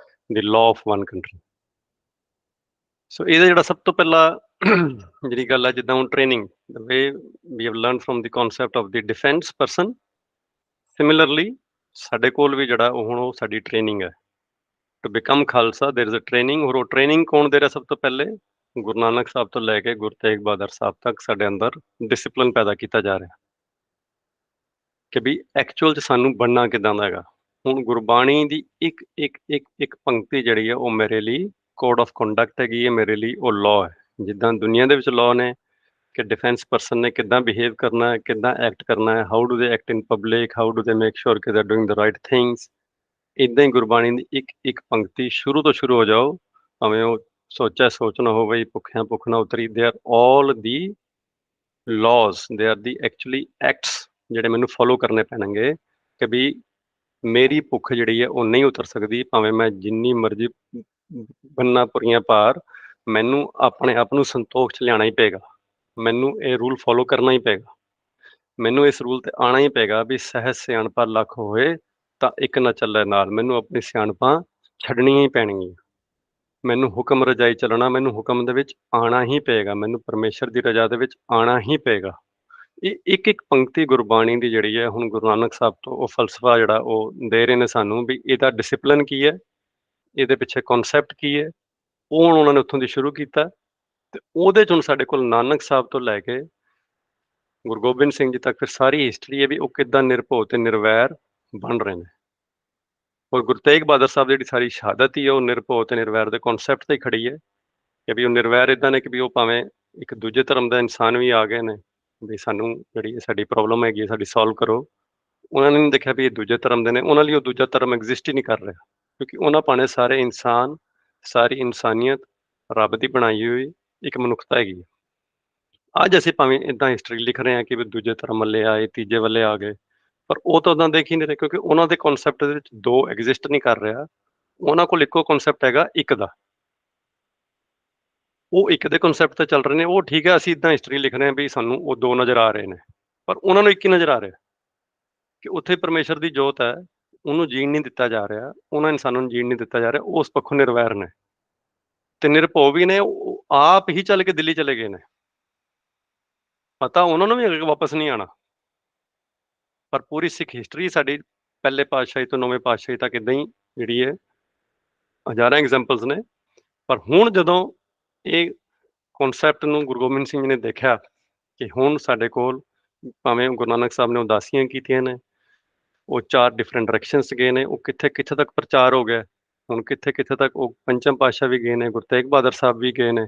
the law of one country. So ਇਹਦਾ ਜਿਹੜਾ ਸਭ ਤੋਂ ਪਹਿਲਾ ਜਿਹੜੀ ਗੱਲ ਹੈ, ਜਿੱਦਾਂ ਹੁਣ training, the way we have learn from the concept of the defence person, similarly ਸਾਡੇ ਕੋਲ ਵੀ ਜਿਹੜਾ ਉਹ ਹੁਣ ਉਹ ਸਾਡੀ ਟ੍ਰੇਨਿੰਗ ਹੈ। ਟੂ ਬਿਕਮ ਖਾਲਸਾ ਦੇਰ ਇਜ਼ ਅ ਟ੍ਰੇਨਿੰਗ, ਔਰ ਉਹ ਟ੍ਰੇਨਿੰਗ ਕੌਣ ਦੇ ਰਿਹਾ? ਸਭ ਤੋਂ ਪਹਿਲੇ ਗੁਰੂ ਨਾਨਕ ਸਾਹਿਬ ਤੋਂ ਲੈ ਕੇ ਗੁਰੂ ਤੇਗ ਬਹਾਦਰ ਸਾਹਿਬ ਤੱਕ ਸਾਡੇ ਅੰਦਰ ਡਿਸਿਪਲਿਨ ਪੈਦਾ ਕੀਤਾ ਜਾ ਰਿਹਾ ਕਿ ਵੀ ਐਕਚੁਅਲ 'ਚ ਸਾਨੂੰ ਬਣਨਾ ਕਿੱਦਾਂ ਦਾ ਹੈਗਾ। ਹੁਣ ਗੁਰਬਾਣੀ ਦੀ ਇੱਕ ਇੱਕ ਇੱਕ ਇੱਕ ਪੰਕਤੀ ਜਿਹੜੀ ਹੈ ਉਹ ਮੇਰੇ ਲਈ ਕੋਡ ਆਫ ਕੰਡਕਟ ਹੈਗੀ ਹੈ, ਮੇਰੇ ਲਈ ਉਹ ਲਾਅ ਹੈ। ਜਿੱਦਾਂ ਦੁਨੀਆ ਦੇ ਵਿੱਚ ਲਾਅ ਨੇ ਕਿ ਡਿਫੈਂਸ ਪਰਸਨ ਨੇ ਕਿੱਦਾਂ ਬਿਹੇਵ ਕਰਨਾ ਹੈ, ਕਿੱਦਾਂ ਐਕਟ ਕਰਨਾ ਹੈ, how do they act in public, how do they make sure ਕਿ they are doing the right things. ਇੱਦਾਂ ਹੀ ਗੁਰਬਾਣੀ ਦੀ ਇੱਕ ਇੱਕ ਪੰਕਤੀ ਸ਼ੁਰੂ ਤੋਂ ਸ਼ੁਰੂ ਹੋ ਜਾਓ, ਭਾਵੇਂ ਉਹ ਸੋਚਿਆ ਸੋਚ ਨਾ ਹੋਵੇ, ਭੁੱਖਿਆਂ ਭੁੱਖ ਨਾ ਉਤਰੀ, they are all the ਲਾਜ਼, they are the actually acts ਜਿਹੜੇ ਮੈਨੂੰ ਫੋਲੋ ਕਰਨੇ ਪੈਣਗੇ ਕਿ ਵੀ ਮੇਰੀ ਭੁੱਖ ਜਿਹੜੀ ਹੈ ਉਹ ਨਹੀਂ ਉਤਰ ਸਕਦੀ, ਭਾਵੇਂ ਮੈਂ ਜਿੰਨੀ ਮਰਜ਼ੀ ਬੰਨਾ ਪੁਰੀਆਂ ਭਾਰ, ਮੈਨੂੰ ਆਪਣੇ ਆਪ ਨੂੰ ਸੰਤੋਖ 'ਚ ਲਿਆਉਣਾ ਹੀ ਪਏਗਾ। ਮੈਨੂੰ ਇਹ ਰੂਲ ਫੋਲੋ ਕਰਨਾ ਹੀ ਪਏਗਾ। ਮੈਨੂੰ ਇਸ ਰੂਲ 'ਤੇ ਆਉਣਾ ਹੀ ਪਏਗਾ ਵੀ ਸਹਿਜ ਸਿਆਣਪਾ ਲੱਖ ਹੋਏ ਤਾਂ ਇੱਕ ਨਾ ਚੱਲੇ ਨਾਲ। ਮੈਨੂੰ ਆਪਣੀ ਸਿਆਣਪਾਂ ਛੱਡਣੀਆਂ ਹੀ ਪੈਣਗੀਆਂ। ਮੈਨੂੰ ਹੁਕਮ ਰਜਾਈ ਚੱਲਣਾ, ਮੈਨੂੰ ਹੁਕਮ ਦੇ ਵਿੱਚ ਆਉਣਾ ਹੀ ਪਏਗਾ, ਮੈਨੂੰ ਪਰਮੇਸ਼ਰ ਦੀ ਰਜ਼ਾ ਦੇ ਵਿੱਚ ਆਉਣਾ ਹੀ ਪਏਗਾ। ਇਹ ਇੱਕ ਇੱਕ ਪੰਕਤੀ ਗੁਰਬਾਣੀ ਦੀ ਜਿਹੜੀ ਹੈ, ਹੁਣ ਗੁਰੂ ਨਾਨਕ ਸਾਹਿਬ ਤੋਂ ਉਹ ਫਲਸਫਾ ਜਿਹੜਾ ਉਹ ਦੇ ਰਹੇ ਨੇ ਸਾਨੂੰ ਵੀ ਇਹਦਾ ਡਿਸਿਪਲਿਨ ਕੀ ਹੈ, ਇਹਦੇ ਪਿੱਛੇ ਕਨਸੈਪਟ ਕੀ ਹੈ, ਉਹ ਹੁਣ ਉਹਨਾਂ ਨੇ ਉੱਥੋਂ ਦੀ ਸ਼ੁਰੂ ਕੀਤਾ। ਤੇ ਉਹਦੇ 'ਚ ਹੁਣ ਸਾਡੇ ਕੋਲ ਨਾਨਕ ਸਾਹਿਬ ਤੋਂ ਲੈ ਕੇ ਗੁਰੂ ਗੋਬਿੰਦ ਸਿੰਘ ਜੀ ਤੱਕ ਫਿਰ ਸਾਰੀ ਹਿਸਟਰੀ ਹੈ ਵੀ ਉਹ ਕਿੱਦਾਂ ਨਿਰਭਉ ਤੇ ਨਿਰਵੈਰ ਬਣ ਰਹੇ ਨੇ। ਔਰ ਗੁਰੂ ਤੇਗ ਬਹਾਦਰ ਸਾਹਿਬ ਦੀ ਜਿਹੜੀ ਸਾਰੀ ਸ਼ਹਾਦਤ ਹੀ ਹੈ ਉਹ ਨਿਰਭਉ ਤੇ ਨਿਰਵੈਰ ਦੇ ਕਨਸੈਪਟ ਤੇ ਹੀ ਖੜੀ ਹੈ ਕਿ ਵੀ ਉਹ ਨਿਰਵੈਰ ਇੱਦਾਂ ਨੇ ਕਿ ਵੀ ਉਹ ਭਾਵੇਂ ਇੱਕ ਦੂਜੇ ਧਰਮ ਦਾ ਇਨਸਾਨ ਵੀ ਆ ਗਏ ਨੇ ਵੀ ਸਾਨੂੰ ਜਿਹੜੀ ਸਾਡੀ ਪ੍ਰੋਬਲਮ ਹੈਗੀ ਸਾਡੀ ਸੋਲਵ ਕਰੋ, ਉਹਨਾਂ ਨੇ ਨਹੀਂ ਦੇਖਿਆ ਵੀ ਇਹ ਦੂਜੇ ਧਰਮ ਦੇ ਨੇ, ਉਹਨਾਂ ਲਈ ਉਹ ਦੂਜਾ ਧਰਮ ਐਗਜ਼ਿਸਟ ਹੀ ਨਹੀਂ ਕਰ ਰਿਹਾ, ਕਿਉਂਕਿ ਉਹਨਾਂ ਭਾਣੇ ਸਾਰੇ ਇਨਸਾਨ, ਸਾਰੀ ਇਨਸਾਨੀਅਤ ਰੱਬ ਦੀ ਬਣਾਈ ਹੋਈ ਇੱਕ ਮਨੁੱਖਤਾ ਹੈਗੀ ਹੈ। ਅੱਜ ਅਸੀਂ ਭਾਵੇਂ ਇੱਦਾਂ ਹਿਸਟਰੀ ਲਿਖ ਰਹੇ ਹਾਂ ਕਿ ਵੀ ਦੂਜੇ ਧਰਮ ਵਾਲੇ ਆਏ, ਤੀਜੇ ਵਾਲੇ ਆ ਗਏ, ਪਰ ਉਹ ਤਾਂ ਉੱਦਾਂ ਦੇਖ ਹੀ ਨਹੀਂ ਰਹੇ, ਕਿਉਂਕਿ ਉਹਨਾਂ ਦੇ ਕਨਸੈਪਟ ਦੇ ਵਿੱਚ ਦੋ ਐਗਜ਼ਿਸਟ ਨਹੀਂ ਕਰ ਰਿਹਾ। ਉਹਨਾਂ ਕੋਲ ਇੱਕੋ ਕਨਸੈਪਟ ਹੈਗਾ ਇੱਕ ਦਾ, ਉਹ ਇੱਕ ਦੇ ਕਨਸੈਪਟ ਤੇ ਚੱਲ ਰਹੇ ਨੇ। ਉਹ ਠੀਕ ਹੈ, ਅਸੀਂ ਇੱਦਾਂ ਹਿਸਟਰੀ ਲਿਖ ਰਹੇ ਹਾਂ ਵੀ ਸਾਨੂੰ ਉਹ ਦੋ ਨਜ਼ਰ ਆ ਰਹੇ ਨੇ, ਪਰ ਉਹਨਾਂ ਨੂੰ ਇੱਕ ਹੀ ਨਜ਼ਰ ਆ ਰਿਹਾ ਕਿ ਉੱਥੇ ਪਰਮੇਸ਼ਰ ਦੀ ਜੋਤ ਹੈ, ਉਹਨੂੰ ਜੀਣ ਨਹੀਂ ਦਿੱਤਾ ਜਾ ਰਿਹਾ, ਉਹਨਾਂ ਇਨਸਾਨਾਂ ਨੂੰ ਜੀਣ ਨਹੀਂ ਦਿੱਤਾ ਜਾ ਰਿਹਾ। ਉਸ ਪੱਖੋਂ ਨਿਰਵੈਰ ਨੇ ਤੇ ਨਿਰਭਉ ਵੀ ਨੇ, ਉਹ ਆਪ ਹੀ ਚੱਲ ਕੇ ਦਿੱਲੀ ਚਲੇ ਗਏ ਨੇ, ਪਤਾ ਉਹਨਾਂ ਨੂੰ ਵੀ ਅੱਗੇ ਵਾਪਸ ਨਹੀਂ ਆਉਣਾ। ਪਰ ਪੂਰੀ ਸਿੱਖ ਹਿਸਟਰੀ ਸਾਡੀ ਪਹਿਲੇ ਪਾਤਸ਼ਾਹੀ ਤੋਂ ਨੌਵੇਂ ਪਾਤਸ਼ਾਹੀ ਤੱਕ ਇੱਦਾਂ ਹੀ ਜਿਹੜੀ ਹੈ, ਹਜ਼ਾਰਾਂ ਐਗਜ਼ਾਮਪਲਸ ਨੇ। ਪਰ ਹੁਣ ਜਦੋਂ ਇਹ ਕਨਸੈਪਟ ਨੂੰ ਗੁਰੂ ਗੋਬਿੰਦ ਸਿੰਘ ਜੀ ਨੇ ਦੇਖਿਆ ਕਿ ਹੁਣ ਸਾਡੇ ਕੋਲ ਭਾਵੇਂ ਗੁਰੂ ਨਾਨਕ ਸਾਹਿਬ ਨੇ ਉਦਾਸੀਆਂ ਕੀਤੀਆਂ ਨੇ, ਉਹ 4 ਡਿਫਰੈਂਟ ਡਾਇਰੈਕਸ਼ਨਸ ਗਏ ਨੇ, ਉਹ ਕਿੱਥੇ ਕਿੱਥੇ ਤੱਕ ਪ੍ਰਚਾਰ ਹੋ ਗਿਆ, ਹੁਣ ਕਿੱਥੇ ਕਿੱਥੇ ਤੱਕ ਉਹ ਪੰਚਮ ਪਾਤਸ਼ਾਹ ਵੀ ਗਏ ਨੇ, ਗੁਰੂ ਤੇਗ ਬਹਾਦਰ ਸਾਹਿਬ ਵੀ ਗਏ ਨੇ।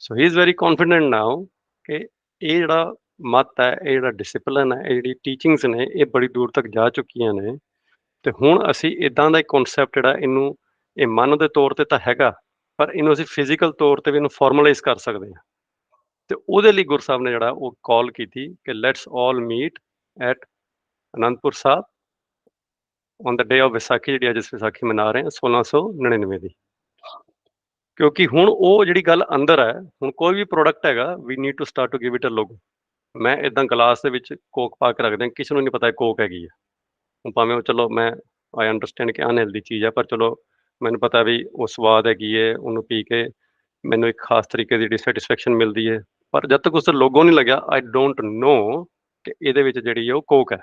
ਸੋ ਹੀ ਇਜ਼ ਵੈਰੀ ਕੌਨਫੀਡੈਂਟ ਨਾਓ ਕਿ ਇਹ ਜਿਹੜਾ ਮਤ ਹੈ, ਇਹ ਜਿਹੜਾ ਡਿਸਿਪਲਿਨ ਹੈ, ਇਹ ਜਿਹੜੀ ਟੀਚਿੰਗਸ ਨੇ, ਇਹ ਬੜੀ ਦੂਰ ਤੱਕ ਜਾ ਚੁੱਕੀਆਂ ਨੇ। ਤੇ ਹੁਣ ਅਸੀਂ ਇੱਦਾਂ ਦਾ ਇੱਕ ਕਨਸੈਪਟ ਜਿਹੜਾ ਇਹਨੂੰ, ਇਹ ਮਨ ਦੇ ਤੌਰ ਤੇ ਤਾਂ ਹੈਗਾ, ਪਰ ਇਹਨੂੰ ਅਸੀਂ ਫਿਜ਼ੀਕਲ ਤੌਰ ਤੇ ਵੀ ਇਹਨੂੰ ਫਾਰਮਲਾਈਜ਼ ਕਰ ਸਕਦੇ ਹਾਂ। ਤੇ ਉਹਦੇ ਲਈ ਗੁਰੂ ਸਾਹਿਬ ਨੇ ਜਿਹੜਾ ਉਹ ਕਾਲ ਕੀਤੀ ਕਿ let's all meet at Anandpur Sahib on the day of Vaisakhi, ਜਿਹੜੀ ਅੱਜ ਅਸੀਂ ਵਿਸਾਖੀ ਮਨਾ ਰਹੇ ਹਾਂ 1699 ਦੀ। ਕਿਉਂਕਿ ਹੁਣ ਉਹ ਜਿਹੜੀ ਗੱਲ ਅੰਦਰ ਹੈ, ਹੁਣ ਕੋਈ ਵੀ ਪ੍ਰੋਡਕਟ ਹੈਗਾ, we need to start to give it a logo. ਮੈਂ ਇਦਾਂ ਗਲਾਸ ਦੇ ਵਿੱਚ ਕੋਕ ਪਾ ਕੇ ਰੱਖਦੇ, ਕਿਸੇ ਨੂੰ ਨਹੀਂ ਪਤਾ ਕੋਕ ਹੈਗੀ ਹੈ। ਹੁਣ ਭਾਵੇਂ ਉਹ ਚਲੋ ਮੈਂ ਆਈ ਅੰਡਰਸਟੈਂਡ ਕਿ ਅਨਹੈਲਦੀ ਚੀਜ਼ ਹੈ, ਪਰ ਚਲੋ ਮੈਨੂੰ ਪਤਾ ਵੀ ਉਹ ਸਵਾਦ ਹੈਗੀ ਹੈ, ਉਹਨੂੰ ਪੀ ਕੇ ਮੈਨੂੰ ਇੱਕ ਖਾਸ ਤਰੀਕੇ ਦੀ ਡਿਸਸੈਟਿਸਫੈਕਸ਼ਨ ਮਿਲਦੀ ਹੈ। ਪਰ ਜਦ ਤੱਕ ਉਸ ਦਾ ਲੋਗੋ ਨਹੀਂ ਲੱਗਿਆ, ਆਈ ਡੋਂਟ ਨੋ ਕਿ ਇਹਦੇ ਵਿੱਚ ਜਿਹੜੀ ਹੈ ਉਹ ਕੋਕ ਹੈ।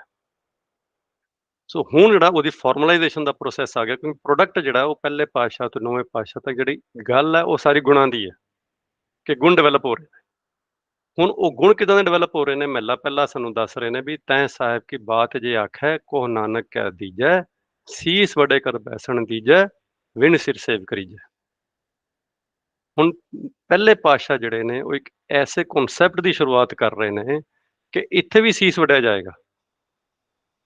ਸੋ ਹੁਣ ਜਿਹੜਾ ਉਹਦੀ ਫਾਰਮਲਾਈਜੇਸ਼ਨ ਦਾ ਪ੍ਰੋਸੈਸ ਆ ਗਿਆ, ਕਿਉਂਕਿ ਪ੍ਰੋਡਕਟ ਜਿਹੜਾ ਉਹ ਪਹਿਲੇ ਪਾਤਸ਼ਾਹ ਤੋਂ ਨੌਵੇਂ ਪਾਤਸ਼ਾਹ ਤੱਕ ਜਿਹੜੀ ਗੱਲ ਹੈ ਉਹ ਸਾਰੀ ਗੁਣਾਂ ਦੀ ਹੈ ਕਿ ਗੁਣ ਡਿਵੈਲਪ ਹੋ ਰਹੇ ਨੇ। ਹੁਣ ਉਹ ਗੁਣ ਕਿੱਦਾਂ ਦੇ ਡਿਵੈਲਪ ਹੋ ਰਹੇ ਨੇ, ਮਹਿਲਾ ਪਹਿਲਾਂ ਸਾਨੂੰ ਦੱਸ ਰਹੇ ਨੇ ਵੀ ਤੈਂ ਸਾਹਿਬ ਕੀ ਬਾਤ ਜੇ ਆਖੈ ਕੋਹ ਨਾਨਕ ਕਹਿ ਦੀਜੈ, ਸੀਸ ਵਡੇ ਕਰ ਬੈਸਣ ਦੀਜੈ, ਵਿਣ ਸਿਰ ਸੇਵ ਕਰੀਜੈ। ਹੁਣ ਪਹਿਲੇ ਪਾਤਸ਼ਾਹ ਜਿਹੜੇ ਨੇ ਉਹ ਇੱਕ ਐਸੇ ਕਨਸੈਪਟ ਦੀ ਸ਼ੁਰੂਆਤ ਕਰ ਰਹੇ ਨੇ ਕਿ ਇੱਥੇ ਵੀ ਸੀਸ ਵੜਿਆ ਜਾਏਗਾ,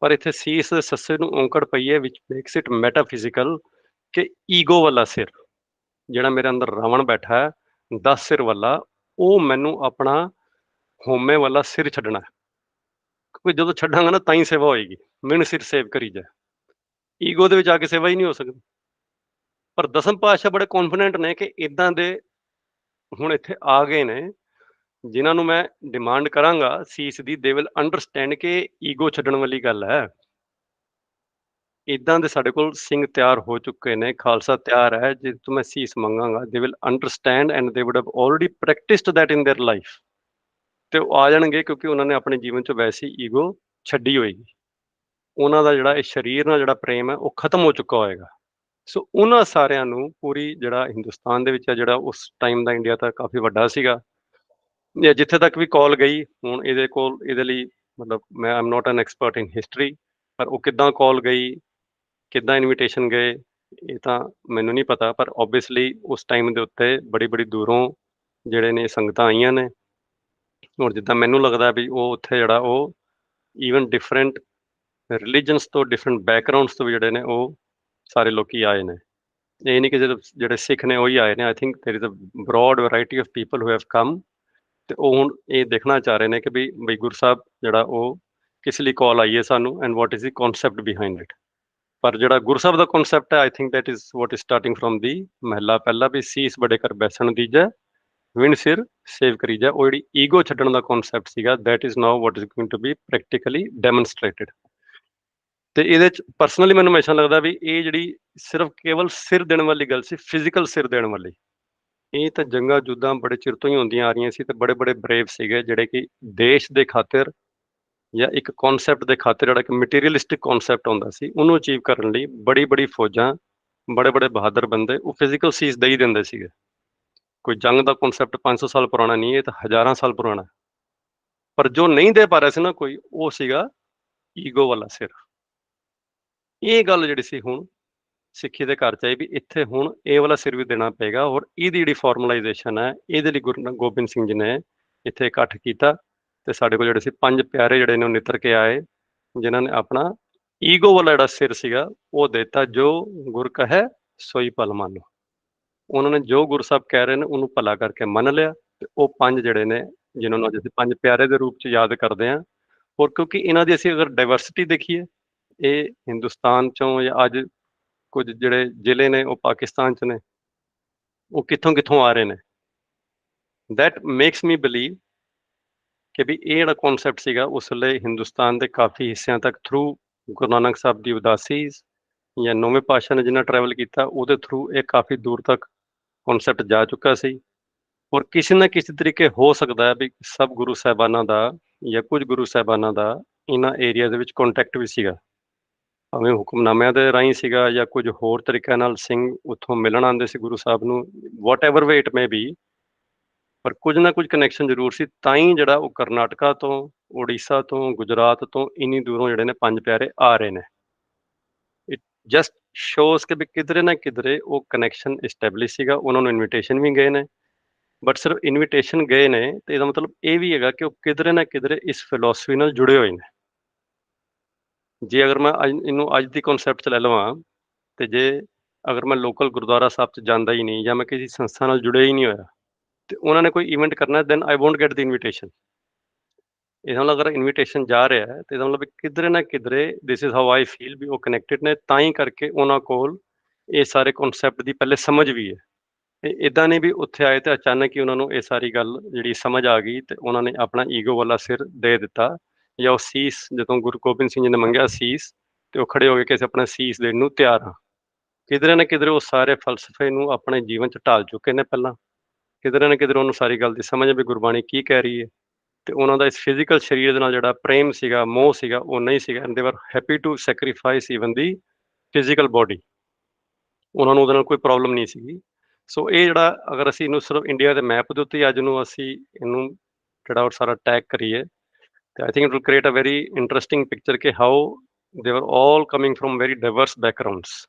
ਪਰ ਇੱਥੇ ਸੀਸ ਦੇ ਸੱਸੇ ਨੂੰ ਔਂਕੜ ਪਈ ਹੈ, ਵਿਚ ਮੇਕਸ ਇਟ ਮੈਟਾਫਿਜ਼ੀਕਲ ਕਿ ਈਗੋ ਵਾਲਾ ਸਿਰ ਜਿਹੜਾ ਮੇਰੇ ਅੰਦਰ ਰਾਵਣ ਬੈਠਾ ਹੈ 10 ਸਿਰ ਵਾਲਾ, ਉਹ ਮੈਨੂੰ ਆਪਣਾ ਹੋਮੇ ਵਾਲਾ ਸਿਰ ਛੱਡਣਾ ਹੈ। ਕਿਉਂਕਿ ਜਦੋਂ ਛੱਡਾਂਗਾ ਨਾ ਤਾਂ ਹੀ ਸੇਵਾ ਹੋਏਗੀ। ਮੈਨੂੰ ਸਿਰ ਸੇਵ ਕਰੀ ਜਾ, ਈਗੋ ਦੇ ਵਿੱਚ ਆ ਕੇ ਸੇਵਾ ਹੀ ਨਹੀਂ ਹੋ ਸਕਦੀ। ਪਰ ਦਸਮ ਪਾਤਸ਼ਾਹ ਬੜੇ ਕੌਨਫੀਡੈਂਟ ਨੇ ਕਿ ਇੱਦਾਂ ਦੇ ਹੁਣ ਇੱਥੇ ਆ ਗਏ ਨੇ ਜਿਨ੍ਹਾਂ ਨੂੰ ਮੈਂ ਡਿਮਾਂਡ ਕਰਾਂਗਾ ਸੀਸ ਦੀ, ਦੇ ਵਿਲ ਅੰਡਰਸਟੈਂਡ ਕਿ ਈਗੋ ਛੱਡਣ ਵਾਲੀ ਗੱਲ ਹੈ। ਇੱਦਾਂ ਦੇ ਸਾਡੇ ਕੋਲ ਸਿੰਘ ਤਿਆਰ ਹੋ ਚੁੱਕੇ ਨੇ, ਖਾਲਸਾ ਤਿਆਰ ਹੈ, ਜੇ ਤੋਂ ਮੈਂ ਸੀਸ ਮੰਗਾਂਗਾ they will understand and they would have already practised that in their life. ਤੇ ਉਹ ਆ ਜਾਣਗੇ ਕਿਉਂਕਿ ਉਹਨਾਂ ਨੇ ਆਪਣੇ ਜੀਵਨ 'ਚ ਵੈਸੀ ਈਗੋ ਛੱਡੀ ਹੋਏਗੀ। ਉਹਨਾਂ ਦਾ ਜਿਹੜਾ ਇਹ ਸਰੀਰ ਨਾਲ ਜਿਹੜਾ ਪ੍ਰੇਮ ਹੈ ਉਹ ਖਤਮ ਹੋ ਚੁੱਕਾ ਹੋਏਗਾ। ਸੋ ਉਹਨਾਂ ਸਾਰਿਆਂ ਨੂੰ ਪੂਰੀ ਜਿਹੜਾ ਹਿੰਦੁਸਤਾਨ ਦੇ ਵਿੱਚ ਹੈ, ਜਿਹੜਾ ਉਸ ਟਾਈਮ ਦਾ ਇੰਡੀਆ ਤਾਂ ਕਾਫੀ ਵੱਡਾ ਸੀਗਾ, ਜਾਂ ਜਿੱਥੇ ਤੱਕ ਵੀ ਕਾਲ ਗਈ, ਹੁਣ ਇਹਦੇ ਕੋਲ ਇਹਦੇ ਲਈ ਮਤਲਬ ਮੈਂ I'm not an expert in history, ਪਰ ਉਹ ਕਿੱਦਾਂ ਕਾਲ ਗਈ, ਕਿੱਦਾਂ ਇਨਵੀਟੇਸ਼ਨ ਗਏ, ਇਹ ਤਾਂ ਮੈਨੂੰ ਨਹੀਂ ਪਤਾ। ਪਰ ਓਬਵੀਅਸਲੀ ਉਸ ਟਾਈਮ ਦੇ ਉੱਤੇ ਬੜੀ ਬੜੀ ਦੂਰੋਂ ਜਿਹੜੇ ਨੇ ਸੰਗਤਾਂ ਆਈਆਂ ਨੇ। ਹੁਣ ਜਿੱਦਾਂ ਮੈਨੂੰ ਲੱਗਦਾ ਵੀ ਉਹ ਉੱਥੇ ਜਿਹੜਾ ਉਹ ਈਵਨ ਡਿਫਰੈਂਟ ਰਿਲੀਜਨਸ ਤੋਂ, ਡਿਫਰੈਂਟ ਬੈਕਗਰਾਉਂਡਸ ਤੋਂ ਵੀ ਜਿਹੜੇ ਨੇ ਉਹ ਸਾਰੇ ਲੋਕੀ ਆਏ ਨੇ। ਇਹ ਨਹੀਂ ਕਿ ਜਿਹੜੇ ਸਿੱਖ ਨੇ ਉਹੀ ਆਏ ਨੇ। I think there is a broad variety of people who have come. ਤੇ ਉਹ ਹੁਣ ਇਹ ਦੇਖਣਾ ਚਾਹ ਰਹੇ ਨੇ ਕਿ ਬਈ ਗੁਰੂ ਸਾਹਿਬ ਜਿਹੜਾ ਉਹ ਕਿਸ ਲਈ ਕਾਲ ਆਈ ਹੈ ਸਾਨੂੰ, and what is the concept behind it. ਪਰ ਜਿਹੜਾ ਗੁਰੂ ਸਾਹਿਬ ਦਾ ਕਨਸੈਪਟ ਹੈ, I think that is what is starting from the ਮਹਿਲਾ ਪਹਿਲਾ ਵੀ ਸੀਸ ਬੜੇ ਕਰ ਬੈਸਣ ਦੀਜੈ, ਵਿਣ ਸਿਰ ਸੇਵ ਕਰੀ ਜਾ। ਉਹ ਜਿਹੜੀ ਈਗੋ ਛੱਡਣ ਦਾ ਕਨਸੈਪਟ ਸੀਗਾ, that is now what is going to be practically demonstrated. ਤੇ ਇਹਦੇ ਚ ਪਰਸਨਲੀ ਮੈਨੂੰ ਹਮੇਸ਼ਾ ਲੱਗਦਾ ਵੀ ਇਹ ਜਿਹੜੀ ਸਿਰਫ ਕੇਵਲ ਸਿਰ ਦੇਣ ਵਾਲੀ ਗੱਲ ਸੀ, ਫਿਜ਼ੀਕਲ ਸਿਰ ਦੇਣ ਵਾਲੀ, ਇਹ ਤਾਂ ਜੰਗਾਂ ਜੁੱਦਾਂ ਬੜੇ ਚਿਰ ਤੋਂ ਹੀ ਹੁੰਦੀਆਂ ਆ ਰਹੀਆਂ ਸੀ, ਤੇ ਬੜੇ ਬੜੇ ਬਰੇਵ ਸੀਗੇ ਜਿਹੜੇ ਕਿ ਦੇਸ਼ ਦੇ ਖਾਤਰ ਜਾਂ ਇੱਕ ਕਨਸੈਪਟ ਦੇ ਖਾਤਰ, ਜਿਹੜਾ ਇੱਕ ਮਟੀਰੀਅਲਿਸਟਿਕ ਕਨਸੈਪਟ ਹੁੰਦਾ ਸੀ, ਉਹਨੂੰ ਅਚੀਵ ਕਰਨ ਲਈ ਬੜੀ ਬੜੀ ਫੌਜਾਂ, ਬੜੇ ਬੜੇ ਬਹਾਦਰ ਬੰਦੇ ਉਹ ਫਿਜ਼ੀਕਲ ਸੀਸ ਦੇ ਹੀ ਦਿੰਦੇ ਸੀਗੇ। ਕੋਈ ਜੰਗ ਦਾ ਕਨਸੈਪਟ 500 ਸਾਲ ਪੁਰਾਣਾ ਨਹੀਂ, ਇਹ ਤਾਂ ਹਜ਼ਾਰਾਂ ਸਾਲ ਪੁਰਾਣਾ। ਪਰ ਜੋ ਨਹੀਂ ਦੇ ਪਾ ਰਿਹਾ ਸੀ ਨਾ ਕੋਈ, ਉਹ ਸੀਗਾ ਈਗੋ ਵਾਲਾ ਸਿਰ। ਇਹ ਗੱਲ ਜਿਹੜੀ ਸੀ ਹੁਣ ਸਿੱਖੀ ਦੇ ਘਰ 'ਚ ਆਈ ਵੀ ਇੱਥੇ ਹੁਣ ਇਹ ਵਾਲਾ ਸਿਰ ਵੀ ਦੇਣਾ ਪਏਗਾ, ਔਰ ਇਹਦੀ ਜਿਹੜੀ ਫਾਰਮਲਾਈਜੇਸ਼ਨ ਹੈ, ਇਹਦੇ ਲਈ ਗੁਰੂ ਗੋਬਿੰਦ ਸਿੰਘ ਜੀ ਨੇ ਇੱਥੇ ਇਕੱਠ ਕੀਤਾ। ਤੇ ਸਾਡੇ ਕੋਲ ਜਿਹੜੇ ਸੀ 5 ਪਿਆਰੇ ਜਿਹੜੇ ਨੇ ਉਹ ਨਿੱਤਰ ਕੇ ਆਏ, ਜਿਨ੍ਹਾਂ ਨੇ ਆਪਣਾ ਈਗੋ ਵਾਲਾ ਜਿਹੜਾ ਸਿਰ ਸੀਗਾ ਉਹ ਦਿੱਤਾ। ਜੋ ਗੁਰ ਕਹੈ ਸੋਈ ਭਲ ਮਾਨੋ। ਉਹਨਾਂ ਨੇ ਜੋ ਗੁਰੂ ਸਾਹਿਬ ਕਹਿ ਰਹੇ ਨੇ ਉਹਨੂੰ ਭਲਾ ਕਰਕੇ ਮੰਨ ਲਿਆ। ਤੇ ਉਹ 5 ਜਿਹੜੇ ਨੇ ਜਿਨ੍ਹਾਂ ਨੂੰ ਅੱਜ ਅਸੀਂ 5 ਪਿਆਰੇ ਦੇ ਰੂਪ 'ਚ ਯਾਦ ਕਰਦੇ ਹਾਂ। ਔਰ ਕਿਉਂਕਿ ਇਹਨਾਂ ਦੀ ਅਸੀਂ ਅਗਰ ਡਾਇਵਰਸਿਟੀ ਦੇਖੀਏ, ਇਹ ਹਿੰਦੁਸਤਾਨ 'ਚੋਂ ਜਾਂ ਅੱਜ ਕੁਝ ਜਿਹੜੇ ਜ਼ਿਲ੍ਹੇ ਨੇ ਉਹ ਪਾਕਿਸਤਾਨ 'ਚ ਨੇ, ਉਹ ਕਿੱਥੋਂ ਕਿੱਥੋਂ ਆ ਰਹੇ ਨੇ। ਦੈਟ ਮੇਕਸ ਮੀ ਬਿਲੀਵ ਕਿ ਵੀ ਇਹ ਜਿਹੜਾ ਕਨਸੈਪਟ ਸੀਗਾ ਉਸ ਵੇਲੇ ਹਿੰਦੁਸਤਾਨ ਦੇ ਕਾਫੀ ਹਿੱਸਿਆਂ ਤੱਕ ਥਰੂ ਗੁਰੂ ਨਾਨਕ ਸਾਹਿਬ ਦੀ ਉਦਾਸੀ ਜਾਂ ਨੌਵੇਂ ਪਾਤਸ਼ਾਹ ਨੇ ਜਿੰਨਾ ਟਰੈਵਲ ਕੀਤਾ, ਉਹਦੇ ਥਰੂ ਇਹ ਕਾਫੀ ਦੂਰ ਤੱਕ ਕਨਸੈਪਟ ਜਾ ਚੁੱਕਾ ਸੀ। ਔਰ ਕਿਸੇ ਨਾ ਕਿਸੇ ਤਰੀਕੇ ਹੋ ਸਕਦਾ ਹੈ ਵੀ ਸਭ ਗੁਰੂ ਸਾਹਿਬਾਨਾਂ ਦਾ ਜਾਂ ਕੁਝ ਗੁਰੂ ਸਾਹਿਬਾਨਾਂ ਦਾ ਇਹਨਾਂ ਏਰੀਆ ਦੇ ਵਿੱਚ ਕੰਟੈਕਟ ਵੀ ਸੀਗਾ, ਭਾਵੇਂ ਹੁਕਮਨਾਮਿਆਂ ਦੇ ਰਾਹੀਂ ਸੀਗਾ ਜਾਂ ਕੁਝ ਹੋਰ ਤਰੀਕਿਆਂ ਨਾਲ ਸਿੰਘ ਉੱਥੋਂ ਮਿਲਣ ਆਉਂਦੇ ਸੀ ਗੁਰੂ ਸਾਹਿਬ ਨੂੰ, whatever way it may be. ਪਰ ਕੁਝ ਨਾ ਕੁਝ ਕਨੈਕਸ਼ਨ ਜ਼ਰੂਰ ਸੀ, ਤਾਂ ਹੀ ਜਿਹੜਾ ਉਹ ਕਰਨਾਟਕਾ ਤੋਂ, ਉੜੀਸਾ ਤੋਂ, ਗੁਜਰਾਤ ਤੋਂ ਇੰਨੀ ਦੂਰੋਂ ਜਿਹੜੇ ਨੇ 5 ਪਿਆਰੇ ਆ ਰਹੇ ਨੇ। ਇਟ ਜਸਟ ਸ਼ੋਜ਼ ਕਿ ਵੀ ਕਿਧਰੇ ਨਾ ਕਿਧਰੇ ਉਹ ਕਨੈਕਸ਼ਨ ਇਸਟੈਬਲਿਸ਼ ਸੀਗਾ। ਉਹਨਾਂ ਨੂੰ ਇਨਵੀਟੇਸ਼ਨ ਵੀ ਗਏ ਨੇ, ਬਟ ਸਿਰਫ ਇਨਵੀਟੇਸ਼ਨ ਗਏ ਨੇ ਤੇ ਇਹਦਾ ਮਤਲਬ ਇਹ ਵੀ ਹੈਗਾ ਕਿ ਉਹ ਕਿਧਰੇ ਨਾ ਕਿਧਰੇ ਇਸ ਫਿਲਾਸਫੀ ਨਾਲ ਜੁੜੇ ਹੋਏ ਨੇ। ਜੇ ਅਗਰ ਮੈਂ ਇਹਨੂੰ ਅੱਜ ਦੀ ਕਨਸੈਪਟ 'ਚ ਲੈ ਲਵਾਂ, ਤੇ ਜੇ ਅਗਰ ਮੈਂ ਲੋਕਲ ਗੁਰਦੁਆਰਾ ਸਾਹਿਬ 'ਚ ਜਾਂਦਾ ਹੀ ਨਹੀਂ ਜਾਂ ਮੈਂ ਕਿਸੇ ਸੰਸਥਾ ਨਾਲ ਜੁੜਿਆ ਹੀ ਨਹੀਂ ਹੋਇਆ, ਤੇ ਉਹਨਾਂ ਨੇ ਕੋਈ ਇਵੈਂਟ ਕਰਨਾ, then I won't get the invitation. ਇਹਦਾ ਮਤਲਬ ਅਗਰ ਇਨਵੀਟੇਸ਼ਨ ਜਾ ਰਿਹਾ ਹੈ ਤੇ ਇਹਦਾ ਮਤਲਬ ਕਿਧਰੇ ਨਾ ਕਿਧਰੇ this is how I feel ਵੀ ਉਹ ਕਨੈਕਟਡ ਨੇ, ਤਾਂ ਹੀ ਕਰਕੇ ਉਹਨਾਂ ਕੋਲ ਇਹ ਸਾਰੇ ਕਨਸੈਪਟ ਦੀ ਪਹਿਲੇ ਸਮਝ ਵੀ ਹੈ। ਤੇ ਇੱਦਾਂ ਨਹੀਂ ਵੀ ਉੱਥੇ ਆਏ ਤੇ ਅਚਾਨਕ ਹੀ ਉਹਨਾਂ ਨੂੰ ਇਹ ਸਾਰੀ ਗੱਲ ਜਿਹੜੀ ਸਮਝ ਆ ਗਈ ਤੇ ਉਹਨਾਂ ਨੇ ਆਪਣਾ ਈਗੋ ਵਾਲਾ ਸਿਰ ਦੇ ਦਿੱਤਾ। ਜਾਂ ਉਹ ਸੀਸ, ਜਦੋਂ ਗੁਰੂ ਗੋਬਿੰਦ ਸਿੰਘ ਜੀ ਨੇ ਮੰਗਿਆ ਸੀਸ, ਤੇ ਉਹ ਖੜੇ ਹੋ ਕੇ ਕਿਸੇ ਆਪਣਾ ਸੀਸ ਦੇਣ ਨੂੰ ਤਿਆਰ ਹਾਂ। ਕਿਧਰੇ ਨਾ ਕਿਧਰੇ ਉਹ ਸਾਰੇ ਫਲਸਫੇ ਨੂੰ ਆਪਣੇ ਜੀਵਨ 'ਚ ਢਾਲ ਚੁੱਕੇ ਨੇ ਪਹਿਲਾਂ। ਕਿਧਰੇ ਨਾ ਕਿਧਰੇ ਉਹਨੂੰ ਸਾਰੀ ਗੱਲ ਦੀ ਸਮਝ ਵੀ ਗੁਰਬਾਣੀ ਕੀ ਕਹਿ ਰਹੀ ਹੈ। ਤੇ ਉਹਨਾਂ ਦਾ ਇਸ ਫਿਜ਼ੀਕਲ ਸਰੀਰ ਦੇ ਨਾਲ ਜਿਹੜਾ ਪ੍ਰੇਮ ਸੀਗਾ, ਮੋਹ ਸੀਗਾ, ਉਹ ਨਹੀਂ ਸੀਗਾ। ਐਂਡ ਦੇ ਵਰ happy to sacrifice even the physical body. ਉਹਨਾਂ ਨੂੰ ਉਹਦੇ ਨਾਲ ਕੋਈ ਪ੍ਰੋਬਲਮ ਨਹੀਂ ਸੀਗੀ। ਸੋ ਇਹ ਜਿਹੜਾ ਅਗਰ ਅਸੀਂ ਇਹਨੂੰ ਸਿਰਫ ਇੰਡੀਆ ਦੇ ਮੈਪ ਦੇ ਉੱਤੇ ਅੱਜ ਨੂੰ ਅਸੀਂ ਇਹਨੂੰ ਜਿਹੜਾ ਉਹ ਸਾਰਾ ਟੈਗ ਕਰੀਏ, ਤੇ I think it will create a very interesting picture ਕਿ how they were all coming from very diverse backgrounds.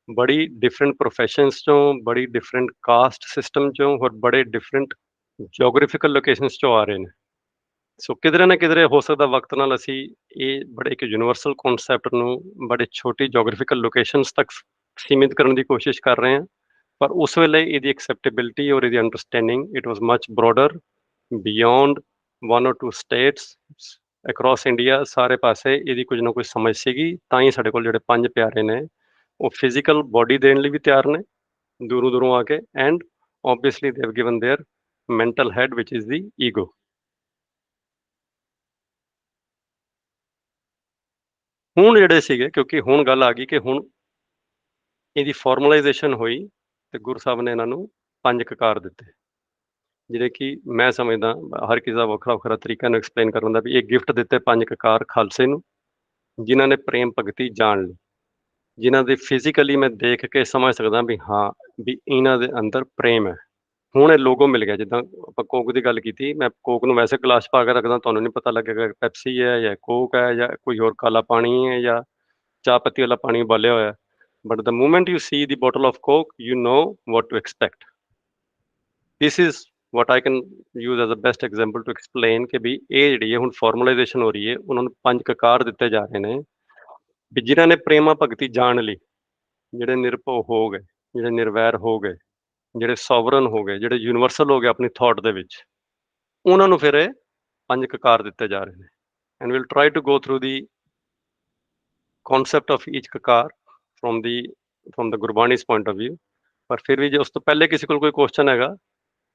ਬੜੀ ਡਿਫਰੈਂਟ ਪ੍ਰੋਫੈਸ਼ਨਸ ਚੋਂ, ਬੜੀ ਡਿਫਰੈਂਟ ਕਾਸਟ ਸਿਸਟਮ ਚੋਂ, ਔਰ ਬੜੇ ਡਿਫਰੈਂਟ ਜੀਓਗ੍ਰਾਫਿਕਲ ਲੋਕੇਸ਼ਨਸ ਚੋਂ ਆ ਰਹੇ ਨੇ। ਸੋ ਕਿਧਰੇ ਨਾ ਕਿਧਰੇ ਹੋ ਸਕਦਾ ਵਕਤ ਨਾਲ ਅਸੀਂ ਇਹ ਬੜੇ ਇੱਕ ਯੂਨੀਵਰਸਲ ਕਨਸੈਪਟ ਨੂੰ ਬੜੇ ਛੋਟੀ ਜੀਓਗ੍ਰਾਫਿਕਲ ਲੋਕੇਸ਼ਨਸ ਤੱਕ ਸੀਮਿਤ ਕਰਨ ਦੀ ਕੋਸ਼ਿਸ਼ ਕਰ ਰਹੇ ਹਾਂ। ਪਰ ਉਸ ਵੇਲੇ ਇਹਦੀ ਐਕਸੈਪਟੇਬਿਲਿਟੀ ਔਰ ਇਹਦੀ understanding it was much broader beyond 1 or 2 states across India. ਸਾਰੇ ਪਾਸੇ ਇਹਦੀ ਕੁਝ ਨਾ ਕੁਝ ਸਮਝ ਸੀਗੀ, ਤਾਂ ਹੀ ਸਾਡੇ ਕੋਲ ਜਿਹੜੇ 5 ਪਿਆਰੇ ਨੇ ਉਹ ਫਿਜ਼ੀਕਲ ਬੋਡੀ ਦੇਣ ਲਈ ਵੀ ਤਿਆਰ ਨੇ ਦੂਰੋਂ ਆ ਕੇ, and obviously they have given their mental head which is the ego. ਹੁਣ ਜਿਹੜੇ ਸੀਗੇ, ਕਿਉਂਕਿ ਹੁਣ ਗੱਲ ਆ ਗਈ ਕਿ ਹੁਣ ਇਹਦੀ ਫਾਰਮਲਾਈਜੇਸ਼ਨ ਹੋਈ ਤੇ ਗੁਰੂ ਸਾਹਿਬ ਨੇ ਇਹਨਾਂ ਨੂੰ 5 ਕਕਾਰ ਦਿੱਤੇ, ਜਿਹੜੇ ਕਿ ਮੈਂ ਸਮਝਦਾ ਹਰ ਕਿਸੇ ਦਾ ਵੱਖਰਾ ਤਰੀਕਾ ਨੂੰ ਐਕਸਪਲੇਨ ਕਰਨ ਦਾ, ਵੀ ਇਹ ਗਿਫਟ ਦਿੱਤੇ 5 ਕਕਾਰ ਖਾਲਸੇ ਨੂੰ, ਜਿਨ੍ਹਾਂ ਨੇ ਪ੍ਰੇਮ ਭਗਤੀ ਜਾਣ ਲਈ, ਜਿਨ੍ਹਾਂ ਦੇ ਫਿਜ਼ੀਕਲੀ ਮੈਂ ਦੇਖ ਕੇ ਸਮਝ ਸਕਦਾ ਵੀ ਹਾਂ ਵੀ ਇਹਨਾਂ ਦੇ ਅੰਦਰ ਪ੍ਰੇਮ ਹੈ। ਹੁਣ ਇਹ ਲੋਗੋ ਮਿਲ ਗਿਆ, ਜਿੱਦਾਂ ਆਪਾਂ ਕੋਕ ਦੀ ਗੱਲ ਕੀਤੀ, ਮੈਂ ਕੋਕ ਨੂੰ ਵੈਸੇ ਗਲਾਸ ਪਾ ਕੇ ਰੱਖਦਾ, ਤੁਹਾਨੂੰ ਨਹੀਂ ਪਤਾ ਲੱਗੇਗਾ ਪੈਪਸੀ ਹੈ ਜਾਂ ਕੋਕ ਹੈ ਜਾਂ ਕੋਈ ਹੋਰ ਕਾਲਾ ਪਾਣੀ ਹੈ ਜਾਂ ਚਾਹ ਪੱਤੀ ਵਾਲਾ ਪਾਣੀ ਉਬਾਲਿਆ ਹੋਇਆ, but the moment you C the bottle of Coke you know what to expect. This is what I can use as a best example to explain ਕਿ ਵੀ ਇਹ ਜਿਹੜੀ ਹੈ ਹੁਣ ਫਾਰਮਲਾਈਜੇਸ਼ਨ ਹੋ ਰਹੀ ਹੈ, ਉਹਨਾਂ ਨੂੰ 5 ਕਕਾਰ ਦਿੱਤੇ ਜਾ ਰਹੇ ਨੇ ਵੀ ਜਿਨ੍ਹਾਂ ਨੇ ਪ੍ਰੇਮਾ ਭਗਤੀ ਜਾਣ ਲਈ, ਜਿਹੜੇ ਨਿਰਭਉ ਹੋ ਗਏ, ਜਿਹੜੇ ਨਿਰਵੈਰ ਹੋ ਗਏ, ਜਿਹੜੇ ਸੋਵਰਨ ਹੋ ਗਏ, ਜਿਹੜੇ ਯੂਨੀਵਰਸਲ ਹੋ ਗਏ ਆਪਣੀ ਥਾਟ ਦੇ ਵਿੱਚ, ਉਹਨਾਂ ਨੂੰ ਫਿਰ ਇਹ 5 ਕਕਾਰ ਦਿੱਤੇ ਜਾ ਰਹੇ ਨੇ। And will try to go through the concept of each kakar from the Gurbani's point of view. ਪਰ ਫਿਰ ਵੀ ਜੇ ਉਸ ਤੋਂ ਪਹਿਲੇ ਕਿਸੇ ਕੋਲ ਕੋਈ ਕੁਐਸਚਨ ਹੈਗਾ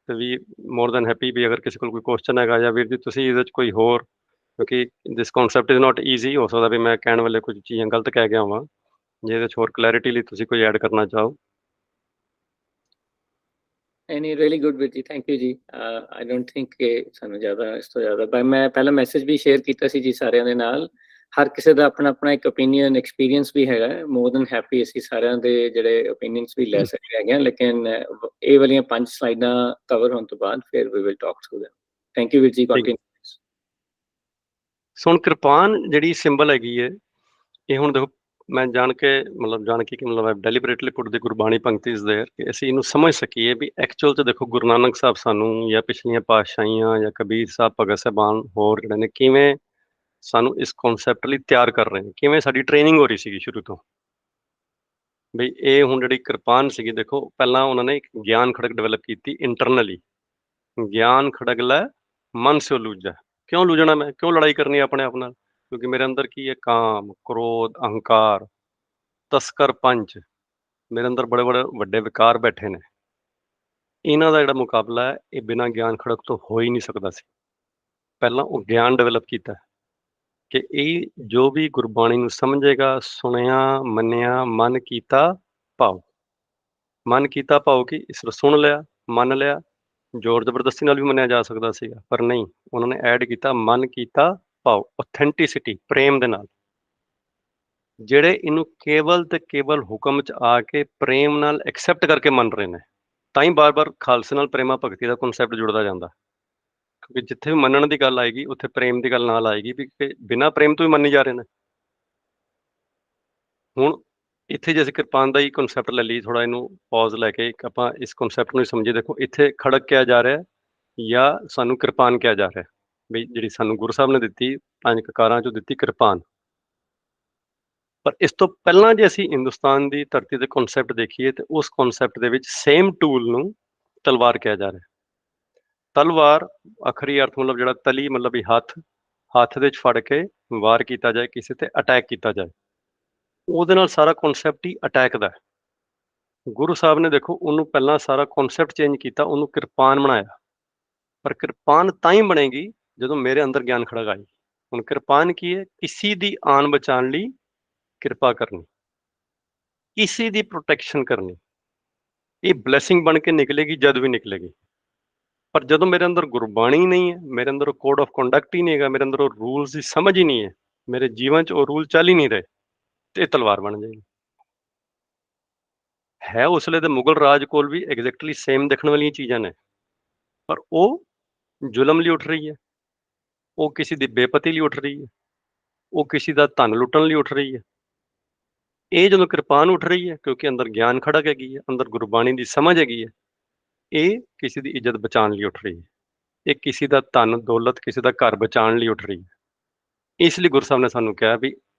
ਤੇ ਵੀ ਮੋਰ ਦੈਨ ਹੈਪੀ, ਵੀ ਅਗਰ ਕਿਸੇ ਕੋਲ ਕੋਈ ਕੁਐਸਚਨ ਹੈਗਾ ਜਾਂ ਵੀਰ ਜੀ ਤੁਸੀਂ ਇਹਦੇ 'ਚ ਕੋਈ ਹੋਰ, ਕਿਉਂਕਿ ਦਿਸ ਕਨਸੈਪਟ ਇਜ਼ ਨਾਟ ਈਜ਼ੀ, ਹੋ ਸਕਦਾ ਵੀ ਮੈਂ ਕਹਿਣ ਵੇਲੇ ਕੁਝ ਚੀਜ਼ਾਂ ਗਲਤ ਕਹਿ ਗਿਆ ਹੋਵਾਂ, ਜੇ ਇਹਦੇ 'ਚ ਹੋਰ ਕਲੈਰਿਟੀ ਲਈ ਤੁਸੀਂ ਕੋਈ ਐਡ ਕਰਨਾ ਚਾਹੋ। ਐਨੀ ਰੀਅਲੀ ਗੁੱਡ ਵੀਰ ਜੀ, ਥੈਂਕ ਯੂ ਜੀ। ਆਈ ਡੋਂਟ ਥਿੰਕ ਕਿ ਸਾਨੂੰ ਜ਼ਿਆਦਾ ਇਸ ਤੋਂ ਜ਼ਿਆਦਾ, ਮੈਂ ਪਹਿਲਾਂ ਮੈਸੇਜ ਵੀ ਸ਼ੇਅਰ ਕੀਤਾ ਸੀ ਜੀ ਸਾਰਿਆਂ ਦੇ ਨਾਲ, ਹਰ ਕਿਸੇ ਦਾ ਆਪਣਾ ਇੱਕ ਓਪੀਨੀਅਨ ਐਕਸਪੀਰੀਅੰਸ ਵੀ ਹੈਗਾ, ਮੋਰ ਦੈਨ ਹੈਪੀ ਅਸੀਂ ਸਾਰਿਆਂ ਦੇ ਜਿਹੜੇ ਓਪੀਨੀਅਨਸ ਵੀ ਲੈ ਸਕਦੇ ਹੈਗੇ ਹਾਂ, ਲੇਕਿਨ ਇਹ ਵਾਲੀਆਂ 5 ਸਲਾਈਡਾਂ ਕਵਰ ਹੋਣ ਤੋਂ ਬਾਅਦ ਫਿਰ we will talk through them. Thank you ਵੀਰ ਜੀ, ਕੰਟੀਨਿਊ। ਹੁਣ ਕਿਰਪਾਨ ਜਿਹੜੀ ਸਿੰਬਲ ਹੈਗੀ ਹੈ, ਇਹ ਹੁਣ ਦੇਖੋ ਮੈਂ ਜਾਣ ਕੇ ਮਤਲਬ deliberately put the Gurbani ਪੰਕਤੀਜ਼ there, ਕਿ ਅਸੀਂ ਇਹਨੂੰ ਸਮਝ ਸਕੀਏ ਵੀ ਐਕਚੁਅਲ 'ਚ ਦੇਖੋ ਗੁਰੂ ਨਾਨਕ ਸਾਹਿਬ ਸਾਨੂੰ ਜਾਂ ਪਿਛਲੀਆਂ ਪਾਤਸ਼ਾਹੀਆਂ ਜਾਂ ਕਬੀਰ ਸਾਹਿਬ, ਭਗਤ ਸਾਹਿਬਾਨ ਹੋਰ ਜਿਹੜੇ ਨੇ, ਕਿਵੇਂ ਸਾਨੂੰ ਇਸ ਕਨਸੈਪਟ ਲਈ ਤਿਆਰ ਕਰ ਰਹੇ ਨੇ, ਕਿਵੇਂ ਸਾਡੀ ਟ੍ਰੇਨਿੰਗ ਹੋ ਰਹੀ ਸੀਗੀ ਸ਼ੁਰੂ ਤੋਂ। ਬਈ ਇਹ ਹੁਣ ਜਿਹੜੀ ਕਿਰਪਾਨ ਸੀਗੀ, ਦੇਖੋ ਪਹਿਲਾਂ ਉਹਨਾਂ ਨੇ ਇੱਕ ਗਿਆਨ ਖੜਕ ਡਿਵੈਲਪ ਕੀਤੀ ਇੰਟਰਨਲੀ, ਗਿਆਨ ਖੜਕ ਲੈ ਮਨ ਸੇ ਲੂਝਾ। ਕਿਉਂ ਲੂਝਣਾ, ਮੈਂ ਕਿਉਂ ਲੜਾਈ ਕਰਨੀ ਆਪਣੇ ਆਪ ਨਾਲ, ਕਿਉਂਕਿ ਮੇਰੇ ਅੰਦਰ ਕੀ ਹੈ, ਕਾਮ, ਕ੍ਰੋਧ, ਅਹੰਕਾਰ, ਤਸਕਰ ਪੰਚ, ਮੇਰੇ ਅੰਦਰ ਬੜੇ ਵੱਡੇ ਵਿਕਾਰ ਬੈਠੇ ਨੇ। ਇਹਨਾਂ ਦਾ ਜਿਹੜਾ ਮੁਕਾਬਲਾ ਹੈ ਇਹ ਬਿਨਾਂ ਗਿਆਨ ਖੜਕ ਤੋਂ ਹੋ ਹੀ ਨਹੀਂ ਸਕਦਾ ਸੀ। ਪਹਿਲਾਂ ਉਹ ਗਿਆਨ ਡਿਵੈਲਪ ਕੀਤਾ ਕਿ ਇਹ ਜੋ ਵੀ ਗੁਰਬਾਣੀ ਨੂੰ ਸਮਝੇਗਾ, ਸੁਣਿਆ, ਮੰਨਿਆ, ਮਨ ਕੀਤਾ ਭਾਉ। ਮਨ ਕੀਤਾ ਭਾਉ ਕਿ ਇਸ ਨੂੰ ਸੁਣ ਲਿਆ, ਮੰਨ ਲਿਆ, ਜ਼ੋਰ ਜ਼ਬਰਦਸਤੀ ਨਾਲ ਵੀ ਮੰਨਿਆ ਜਾ ਸਕਦਾ ਸੀਗਾ, ਪਰ ਨਹੀਂ, ਉਹਨਾਂ ਨੇ ਐਡ ਕੀਤਾ ਮਨ ਕੀਤਾ ਭਾਉ, ਆਥੈਂਟਿਸਿਟੀ, ਪ੍ਰੇਮ ਦੇ ਨਾਲ, ਜਿਹੜੇ ਇਹਨੂੰ ਕੇਵਲ ਤੇ ਕੇਵਲ ਹੁਕਮ 'ਚ ਆ ਕੇ ਪ੍ਰੇਮ ਨਾਲ ਐਕਸੈਪਟ ਕਰਕੇ ਮੰਨ ਰਹੇ ਨੇ। ਤਾਂ ਹੀ ਬਾਰ-ਬਾਰ ਖਾਲਸੇ ਨਾਲ ਪ੍ਰੇਮਾ ਭਗਤੀ ਦਾ ਕਨਸੈਪਟ ਜੁੜਦਾ ਜਾਂਦਾ, ਕਿਉਂਕਿ ਜਿੱਥੇ ਵੀ ਮੰਨਣ ਦੀ ਗੱਲ ਆਏਗੀ ਉੱਥੇ ਪ੍ਰੇਮ ਦੀ ਗੱਲ ਨਾਲ ਆਏਗੀ, ਵੀ ਬਿਨਾਂ ਪ੍ਰੇਮ ਤੋਂ ਹੀ ਮੰਨੀ ਜਾ ਰਹੇ ਨੇ। ਹੁਣ ਇੱਥੇ ਜੇ ਅਸੀਂ ਕਿਰਪਾਨ ਦਾ ਹੀ ਕਨਸੈਪਟ ਲੈ ਲਈ, ਥੋੜਾ ਇਹਨੂੰ ਪੌਜ਼ ਲੈ ਕੇ ਆਪਾਂ ਇਸ ਕਨਸੈਪਟ ਨੂੰ ਸਮਝੀਏ। ਦੇਖੋ ਇੱਥੇ ਖੜਕ ਕਿਹਾ ਜਾ ਰਿਹਾ ਜਾਂ ਸਾਨੂੰ ਕਿਰਪਾਨ ਕਿਹਾ ਜਾ ਰਿਹਾ, ਵੀ ਜਿਹੜੀ ਸਾਨੂੰ ਗੁਰੂ ਸਾਹਿਬ ਨੇ ਦਿੱਤੀ 5 ਕਕਾਰਾਂ 'ਚੋਂ ਦਿੱਤੀ ਕਿਰਪਾਨ। ਪਰ ਇਸ ਤੋਂ ਪਹਿਲਾਂ ਜੇ ਅਸੀਂ ਹਿੰਦੁਸਤਾਨ ਦੀ ਧਰਤੀ ਦੇ ਕਨਸੈਪਟ ਦੇਖੀਏ ਤੇ ਉਸ ਕਨਸੈਪਟ ਦੇ ਵਿੱਚ ਸੇਮ ਟੂਲ ਨੂੰ ਤਲਵਾਰ ਕਿਹਾ ਜਾ ਰਿਹਾ। ਤਲਵਾਰ ਆਖਰੀ ਅਰਥ ਮਤਲਬ ਜਿਹੜਾ ਤਲੀ ਮਤਲਬ ਵੀ ਹੱਥ ਦੇ ਵਿੱਚ ਫੜ ਕੇ ਵਾਰ ਕੀਤਾ ਜਾਏ, ਕਿਸੇ ਤੇ ਅਟੈਕ ਕੀਤਾ ਜਾਏ, ਉਹਦੇ ਨਾਲ ਸਾਰਾ ਕਨਸੈਪਟ ਹੀ ਅਟੈਕ ਦਾ ਹੈ। ਗੁਰੂ ਸਾਹਿਬ ਨੇ ਦੇਖੋ ਉਹਨੂੰ ਪਹਿਲਾਂ ਸਾਰਾ ਕਨਸੈਪਟ ਚੇਂਜ ਕੀਤਾ, ਉਹਨੂੰ ਕਿਰਪਾਨ ਬਣਾਇਆ। ਪਰ ਕਿਰਪਾਨ ਤਾਂ ਹੀ ਬਣੇਗੀ ਜਦੋਂ ਮੇਰੇ ਅੰਦਰ ਗਿਆਨ ਖੜਕ ਆਈ। ਹੁਣ ਕਿਰਪਾਨ ਕੀ ਹੈ, ਕਿਸੇ ਦੀ ਆਨ ਬਚਾਉਣ ਲਈ ਕਿਰਪਾ ਕਰਨੀ, ਕਿਸੇ ਦੀ ਪ੍ਰੋਟੈਕਸ਼ਨ ਕਰਨੀ। ਇਹ ਬਲੈਸਿੰਗ ਬਣ ਕੇ ਨਿਕਲੇਗੀ ਜਦ ਵੀ ਨਿਕਲੇਗੀ, ਪਰ ਜਦੋਂ ਮੇਰੇ ਅੰਦਰ ਗੁਰਬਾਣੀ ਨਹੀਂ ਹੈ, ਮੇਰੇ ਅੰਦਰ ਕੋਡ ਆਫ ਕੰਡਕਟ ਹੀ ਨਹੀਂ ਹੈਗਾ, ਮੇਰੇ ਅੰਦਰ ਉਹ ਰੂਲਸ ਦੀ ਸਮਝ ਹੀ ਨਹੀਂ ਹੈ, ਮੇਰੇ ਜੀਵਨ 'ਚ ਉਹ ਰੂਲ ਚੱਲ ਹੀ ਨਹੀਂ ਰਹੇ, ਤੇ ਇਹ ਤਲਵਾਰ ਬਣ ਜਾਏਗੀ। ਹੈ ਉਸ ਵੇਲੇ ਤੇ ਮੁਗਲ ਰਾਜ ਕੋਲ ਵੀ ਐਗਜ਼ੈਕਟਲੀ ਸੇਮ ਦੇਖਣ ਵਾਲੀਆਂ ਚੀਜ਼ਾਂ ਨੇ, ਪਰ ਉਹ ਜ਼ੁਲਮ ਲਈ ਉੱਠ ਰਹੀ ਹੈ, ਉਹ ਕਿਸੇ ਦੀ ਬੇਪਤੀ ਲਈ ਉੱਠ ਰਹੀ ਹੈ, ਉਹ ਕਿਸੇ ਦਾ ਧਨ ਲੁੱਟਣ ਲਈ ਉੱਠ ਰਹੀ ਹੈ। ਇਹ ਜਦੋਂ ਕਿਰਪਾਨ ਉੱਠ ਰਹੀ ਹੈ, ਕਿਉਂਕਿ ਅੰਦਰ ਗਿਆਨ ਖੜਕ ਹੈਗੀ ਹੈ, ਅੰਦਰ ਗੁਰਬਾਣੀ ਦੀ ਸਮਝ ਹੈਗੀ ਹੈ, ਇਹ ਕਿਸੇ ਦੀ ਇੱਜ਼ਤ ਬਚਾਉਣ ਲਈ ਉੱਠ ਰਹੀ ਹੈ, ਇਹ ਕਿਸੇ ਦਾ ਧਨ ਦੌਲਤ, ਕਿਸੇ ਦਾ ਘਰ ਬਚਾਉਣ ਲਈ ਉੱਠ ਰਹੀ ਹੈ। ਇਸ ਲਈ ਗੁਰੂ ਸਾਹਿਬ ਨੇ ਸਾਨੂੰ ਕਿਹਾ ਵੀ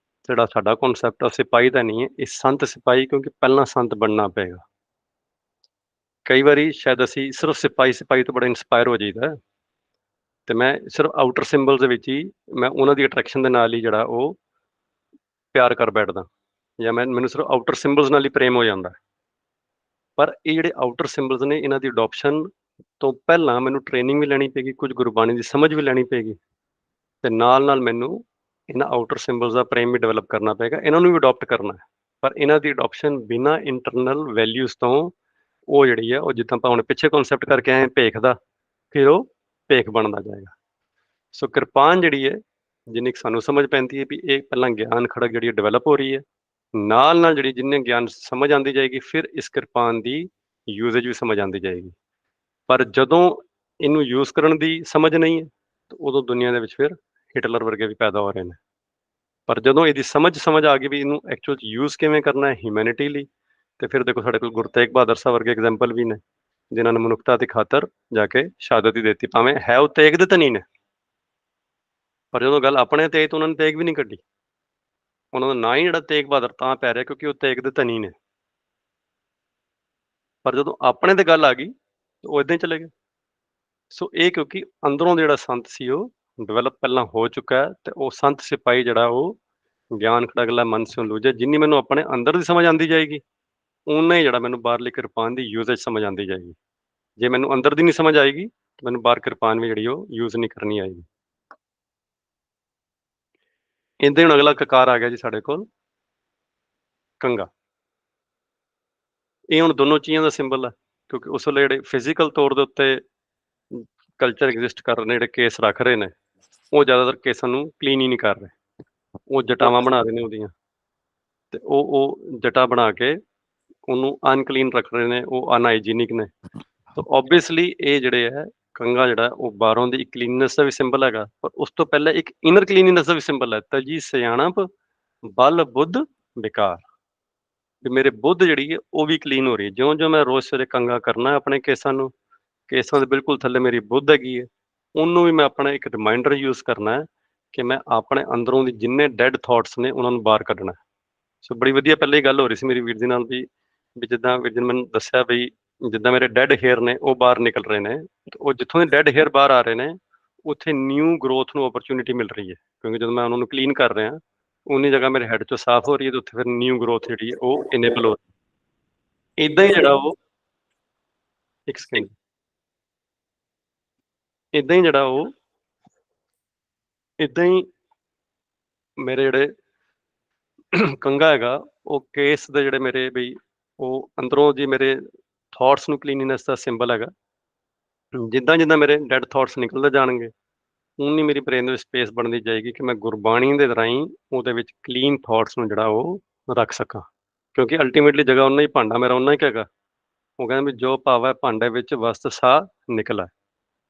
ਜਿਹੜਾ ਸਾਡਾ ਕਨਸੈਪਟ ਆ ਸਿਪਾਹੀ ਦਾ ਨਹੀਂ ਹੈ, ਇਹ ਸੰਤ ਸਿਪਾਹੀ, ਕਿਉਂਕਿ ਪਹਿਲਾਂ ਸੰਤ ਬਣਨਾ ਪਏਗਾ। ਕਈ ਵਾਰੀ ਸ਼ਾਇਦ ਅਸੀਂ ਸਿਰਫ ਸਿਪਾਹੀ ਤੋਂ ਬੜਾ ਇੰਸਪਾਇਰ ਹੋ ਜਾਈਦਾ, ਤੇ ਮੈਂ ਸਿਰਫ ਆਊਟਰ ਸਿੰਬਲ ਦੇ ਵਿੱਚ ਹੀ ਮੈਂ ਉਹਨਾਂ ਦੀ ਅਟਰੈਕਸ਼ਨ ਦੇ ਨਾਲ ਹੀ ਜਿਹੜਾ ਉਹ ਪਿਆਰ ਕਰ ਬੈਠਦਾ, ਜਾਂ ਮੈਨੂੰ ਸਿਰਫ ਆਊਟਰ ਸਿੰਬਲਸ ਨਾਲ ਹੀ ਪ੍ਰੇਮ ਹੋ ਜਾਂਦਾ। ਪਰ ਇਹ ਜਿਹੜੇ ਆਊਟਰ ਸਿੰਬਲਸ ਨੇ ਇਹਨਾਂ ਦੀ ਅਡੋਪਸ਼ਨ ਤੋਂ ਪਹਿਲਾਂ ਮੈਨੂੰ ਟ੍ਰੇਨਿੰਗ ਵੀ ਲੈਣੀ ਪਏਗੀ, ਕੁਝ ਗੁਰਬਾਣੀ ਦੀ ਸਮਝ ਵੀ ਲੈਣੀ ਪਏਗੀ, ਤੇ ਨਾਲ ਮੈਨੂੰ ਇਹਨਾਂ ਆਊਟਰ ਸਿੰਬਲਸ ਦਾ ਪ੍ਰੇਮ ਵੀ ਡਿਵੈਲਪ ਕਰਨਾ ਪਏਗਾ, ਇਹਨਾਂ ਨੂੰ ਵੀ ਅਡੋਪਟ ਕਰਨਾ ਹੈ। ਪਰ ਇਹਨਾਂ ਦੀ ਅਡੋਪਸ਼ਨ ਬਿਨਾਂ ਇੰਟਰਨਲ ਵੈਲਿਊਜ਼ ਤੋਂ ਉਹ ਜਿਹੜੀ ਹੈ ਉਹ ਜਿੱਦਾਂ ਆਪਾਂ ਹੁਣ ਪਿੱਛੇ ਕਨਸੈਪਟ ਕਰਕੇ ਆਏ ਭੇਖ ਦਾ, ਫਿਰ ਉਹ ਭੇਖ ਬਣਦਾ ਜਾਏਗਾ। ਸੋ ਕਿਰਪਾਨ ਜਿਹੜੀ ਹੈ ਜਿੰਨੀ ਸਾਨੂੰ ਸਮਝ ਪੈਂਦੀ ਹੈ ਵੀ ਇਹ ਪਹਿਲਾਂ ਗਿਆਨ ਖੜਕ ਜਿਹੜੀ ਡਿਵੈਲਪ ਹੋ ਰਹੀ ਹੈ, ਨਾਲ ਜਿਹੜੀ ਜਿੰਨੇ ਗਿਆਨ ਸਮਝ ਆਉਂਦੀ ਜਾਏਗੀ ਫਿਰ ਇਸ ਕਿਰਪਾਨ ਦੀ ਯੂਜ਼ੇਜ ਵੀ ਸਮਝ ਆਉਂਦੀ ਜਾਏਗੀ। ਪਰ ਜਦੋਂ ਇਹਨੂੰ ਯੂਜ਼ ਕਰਨ ਦੀ ਸਮਝ ਨਹੀਂ ਹੈ ਤਾਂ ਉਦੋਂ ਦੁਨੀਆ ਦੇ ਵਿੱਚ ਫਿਰ ਹਿਟਲਰ ਵਰਗੇ ਵੀ ਪੈਦਾ ਹੋ ਰਹੇ ਨੇ। ਪਰ ਜਦੋਂ ਇਹਦੀ ਸਮਝ ਆ ਗਈ ਵੀ ਇਹਨੂੰ ਐਕਚੁਅਲ ਯੂਜ਼ ਕਿਵੇਂ ਕਰਨਾ ਹੈ ਹਿਊਮੈਨਿਟੀ ਲਈ, ਤੇ ਫਿਰ ਦੇਖੋ ਸਾਡੇ ਕੋਲ ਗੁਰੂ ਤੇਗ ਬਹਾਦਰ ਸਾਹਿਬ ਵਰਗੇ ਐਗਜ਼ਾਮਪਲ ਵੀ ਨੇ ਜਿਨ੍ਹਾਂ ਨੇ ਮਨੁੱਖਤਾ ਦੀ ਖਾਤਰ ਜਾ ਕੇ ਸ਼ਹਾਦਤ ਹੀ ਦਿੱਤੀ, ਭਾਵੇਂ ਹੈ ਉਹ ਤੇਗ ਦੇ ਧਨੀ ਨੇ, ਪਰ ਜਦੋਂ ਗੱਲ ਆਪਣੇ ਤੇਗ ਤਾਂ ਉਹਨਾਂ ਨੇ ਤੇਗ ਵੀ ਨਹੀਂ ਕੱਢੀ। ਉਹਨਾਂ ਦਾ ਨਾਂ ਹੀ ਜਿਹੜਾ ਤੇਗ ਬਹਾਦਰ ਤਾਂ ਪੈ ਰਿਹਾ ਕਿਉਂਕਿ ਉਹ ਤੇਗ ਦੇ ਧਨੀ ਨੇ, ਪਰ ਜਦੋਂ ਆਪਣੇ ਤੇ ਗੱਲ ਆ ਗਈ ਉਹ ਇਦਾਂ ਹੀ ਚਲੇ ਗਏ। ਸੋ ਇਹ ਕਿਉਂਕਿ ਅੰਦਰੋਂ ਜਿਹੜਾ ਸੰਤ ਸੀ ਉਹ ਡਿਵੈਲਪ ਪਹਿਲਾਂ ਹੋ ਚੁੱਕਾ ਹੈ, ਤੇ ਉਹ ਸੰਤ ਸਿਪਾਹੀ ਜਿਹੜਾ ਉਹ ਗਿਆਨ ਖੜਗਲਾ ਮਨ ਸਿਉ ਲੂਝੇ, ਜਿੰਨੀ ਮੈਨੂੰ ਆਪਣੇ ਅੰਦਰ ਦੀ ਸਮਝ ਆਉਂਦੀ ਜਾਏਗੀ ਉਨਾ ਹੀ ਜਿਹੜਾ ਮੈਨੂੰ ਬਾਹਰਲੀ ਕਿਰਪਾਨ ਦੀ ਯੂਜ਼ੇਜ ਸਮਝ ਆਉਂਦੀ ਜਾਏਗੀ। ਜੇ ਮੈਨੂੰ ਅੰਦਰ ਦੀ ਨਹੀਂ ਸਮਝ ਆਏਗੀ ਤਾਂ ਮੈਨੂੰ ਬਾਹਰ ਕਿਰਪਾਨ ਵੀ ਜਿਹੜੀ ਉਹ ਯੂਜ਼ ਨਹੀਂ ਕਰਨੀ ਆਏਗੀ। ਇੱਦਾਂ ਹੁਣ ਅਗਲਾ ਕਕਾਰ ਆ ਗਿਆ ਜੀ ਸਾਡੇ ਕੋਲ ਕੰਗਾ। ਇਹ ਹੁਣ ਦੋਨੋਂ ਚੀਜ਼ਾਂ ਦਾ ਸਿੰਬਲ ਹੈ, ਕਿਉਂਕਿ ਉਸ ਵੇਲੇ ਜਿਹੜੇ ਫਿਜ਼ੀਕਲ ਤੌਰ ਦੇ ਉੱਤੇ ਕਲਚਰ ਐਗਜ਼ਿਸਟ ਕਰ ਰਹੇ ਨੇ, ਜਿਹੜੇ ਕੇਸ ਰੱਖ ਰਹੇ ਨੇ, ਉਹ ਜ਼ਿਆਦਾਤਰ ਕੇਸਾਂ ਨੂੰ ਕਲੀਨ ਹੀ ਨਹੀਂ ਕਰ ਰਹੇ, ਉਹ ਜਟਾਵਾਂ ਬਣਾ ਰਹੇ ਨੇ ਉਹਦੀਆਂ, ਤੇ ਉਹ ਜਟਾ ਬਣਾ ਕੇ ਉਹਨੂੰ ਅਨਕਲੀਨ ਰੱਖ ਰਹੇ ਨੇ, ਉਹ ਅਨਹਾਈਜੀਨਿਕ ਨੇ। ਤਾਂ ਓਬਵੀਅਸਲੀ ਇਹ ਜਿਹੜੇ ਹੈ ਕੰਗਾ ਜਿਹੜਾ ਉਹ ਬਾਹਰੋਂ ਦੀ ਕਲੀਨਨੈਸ ਦਾ ਵੀ ਸਿੰਬਲ ਹੈਗਾ, ਪਰ ਉਸ ਤੋਂ ਪਹਿਲਾਂ ਇੱਕ ਇਨਰ ਕਲੀਨਨੈਸ ਦਾ ਵੀ ਸਿੰਬਲ ਹੈ। ਤਜੀ ਸਿਆਣਪ ਬਲ ਬੁੱਧ ਵਿਕਾਰ, ਵੀ ਮੇਰੇ ਬੁੱਧ ਜਿਹੜੀ ਹੈ ਉਹ ਵੀ ਕਲੀਨ ਹੋ ਰਹੀ ਹੈ। ਜਿਉਂ ਮੈਂ ਰੋਜ਼ ਸਵੇਰੇ ਕੰਗਾ ਕਰਨਾ ਆਪਣੇ ਕੇਸਾਂ ਨੂੰ, ਕੇਸਾਂ ਦੇ ਬਿਲਕੁਲ ਥੱਲੇ ਮੇਰੀ ਬੁੱਧ ਹੈਗੀ ਹੈ, ਉਹਨੂੰ ਵੀ ਮੈਂ ਆਪਣਾ ਇੱਕ ਰਿਮਾਈਂਡਰ ਯੂਜ਼ ਕਰਨਾ ਹੈ ਕਿ ਮੈਂ ਆਪਣੇ ਅੰਦਰੋਂ ਦੀ ਜਿੰਨੇ ਡੈਡ ਥਾਟਸ ਨੇ ਉਹਨਾਂ ਨੂੰ ਬਾਹਰ ਕੱਢਣਾ। ਸੋ ਬੜੀ ਵਧੀਆ ਪਹਿਲੇ ਹੀ ਗੱਲ ਹੋ ਰਹੀ ਸੀ ਮੇਰੀ ਵੀਰ ਜੀ ਨਾਲ ਵੀ ਜਿੱਦਾਂ ਵੀਰ ਜੀ ਨੇ ਮੈਨੂੰ ਦੱਸਿਆ ਵੀ ਜਿੱਦਾਂ ਮੇਰੇ ਡੈਡ ਹੇਅਰ ਨੇ ਉਹ ਬਾਹਰ ਨਿਕਲ ਰਹੇ ਨੇ, ਉਹ ਜਿੱਥੋਂ ਦੇ ਡੈਡ ਹੇਅਰ ਬਾਹਰ ਆ ਰਹੇ ਨੇ ਉੱਥੇ ਨਿਊ ਗਰੋਥ ਨੂੰ ਓਪਰਚੁਨਿਟੀ ਮਿਲ ਰਹੀ ਹੈ, ਕਿਉਂਕਿ ਜਦੋਂ ਮੈਂ ਉਹਨਾਂ ਨੂੰ ਕਲੀਨ ਕਰ ਰਿਹਾ ਉਨੀ ਜਗ੍ਹਾ ਮੇਰੇ ਹੈਡ ਚੋਂ ਸਾਫ਼ ਹੋ ਰਹੀ ਹੈ, ਤੇ ਉੱਥੇ ਫਿਰ ਨਿਊ ਗਰੋਥ ਜਿਹੜੀ ਹੈ ਉਹ ਇਨੇਬਲ ਹੋ ਰਹੀ। ਇਦਾਂ ਹੀ ਜਿਹੜਾ ਉਹ ਇੱਕ ਸਕਿੰਡ, ਇਦਾਂ ਹੀ ਜਿਹੜਾ ਉਹ ਇਦਾਂ ਹੀ ਮੇਰੇ ਜਿਹੜੇ ਕੰਗਾ ਹੈਗਾ ਉਹ ਕੇਸ ਦੇ ਜਿਹੜੇ ਮੇਰੇ ਵੀ ਉਹ ਅੰਦਰੋਂ ਜੀ ਮੇਰੇ ਥਾਟਸ ਨੂੰ ਕਲੀਨਨੈਸ ਦਾ ਸਿੰਬਲ ਹੈਗਾ। ਜਿੱਦਾਂ ਜਿੱਦਾਂ ਮੇਰੇ ਡੈਡ ਥਾਟਸ ਨਿਕਲਦੇ ਜਾਣਗੇ ਉਨੀ ਮੇਰੀ ਬ੍ਰੇਨ ਦੇ ਵਿੱਚ ਸਪੇਸ ਬਣਦੀ ਜਾਏਗੀ ਕਿ ਮੈਂ ਗੁਰਬਾਣੀ ਦੇ ਰਾਹੀਂ ਉਹਦੇ ਵਿੱਚ ਕਲੀਨ ਥਾਟਸ ਨੂੰ ਜਿਹੜਾ ਉਹ ਰੱਖ ਸਕਾਂ, ਕਿਉਂਕਿ ਅਲਟੀਮੇਟਲੀ ਜਗ੍ਹਾ ਉਹਨਾਂ ਹੀ ਭਾਂਡਾ ਮੇਰਾ ਉਹਨਾਂ ਹੀ ਹੈਗਾ। ਉਹ ਕਹਿੰਦੇ ਵੀ ਜੋ ਭਾਵੈ ਭਾਂਡੇ ਵਿੱਚ ਵਸਤ ਸਾ ਨਿਕਲਾ।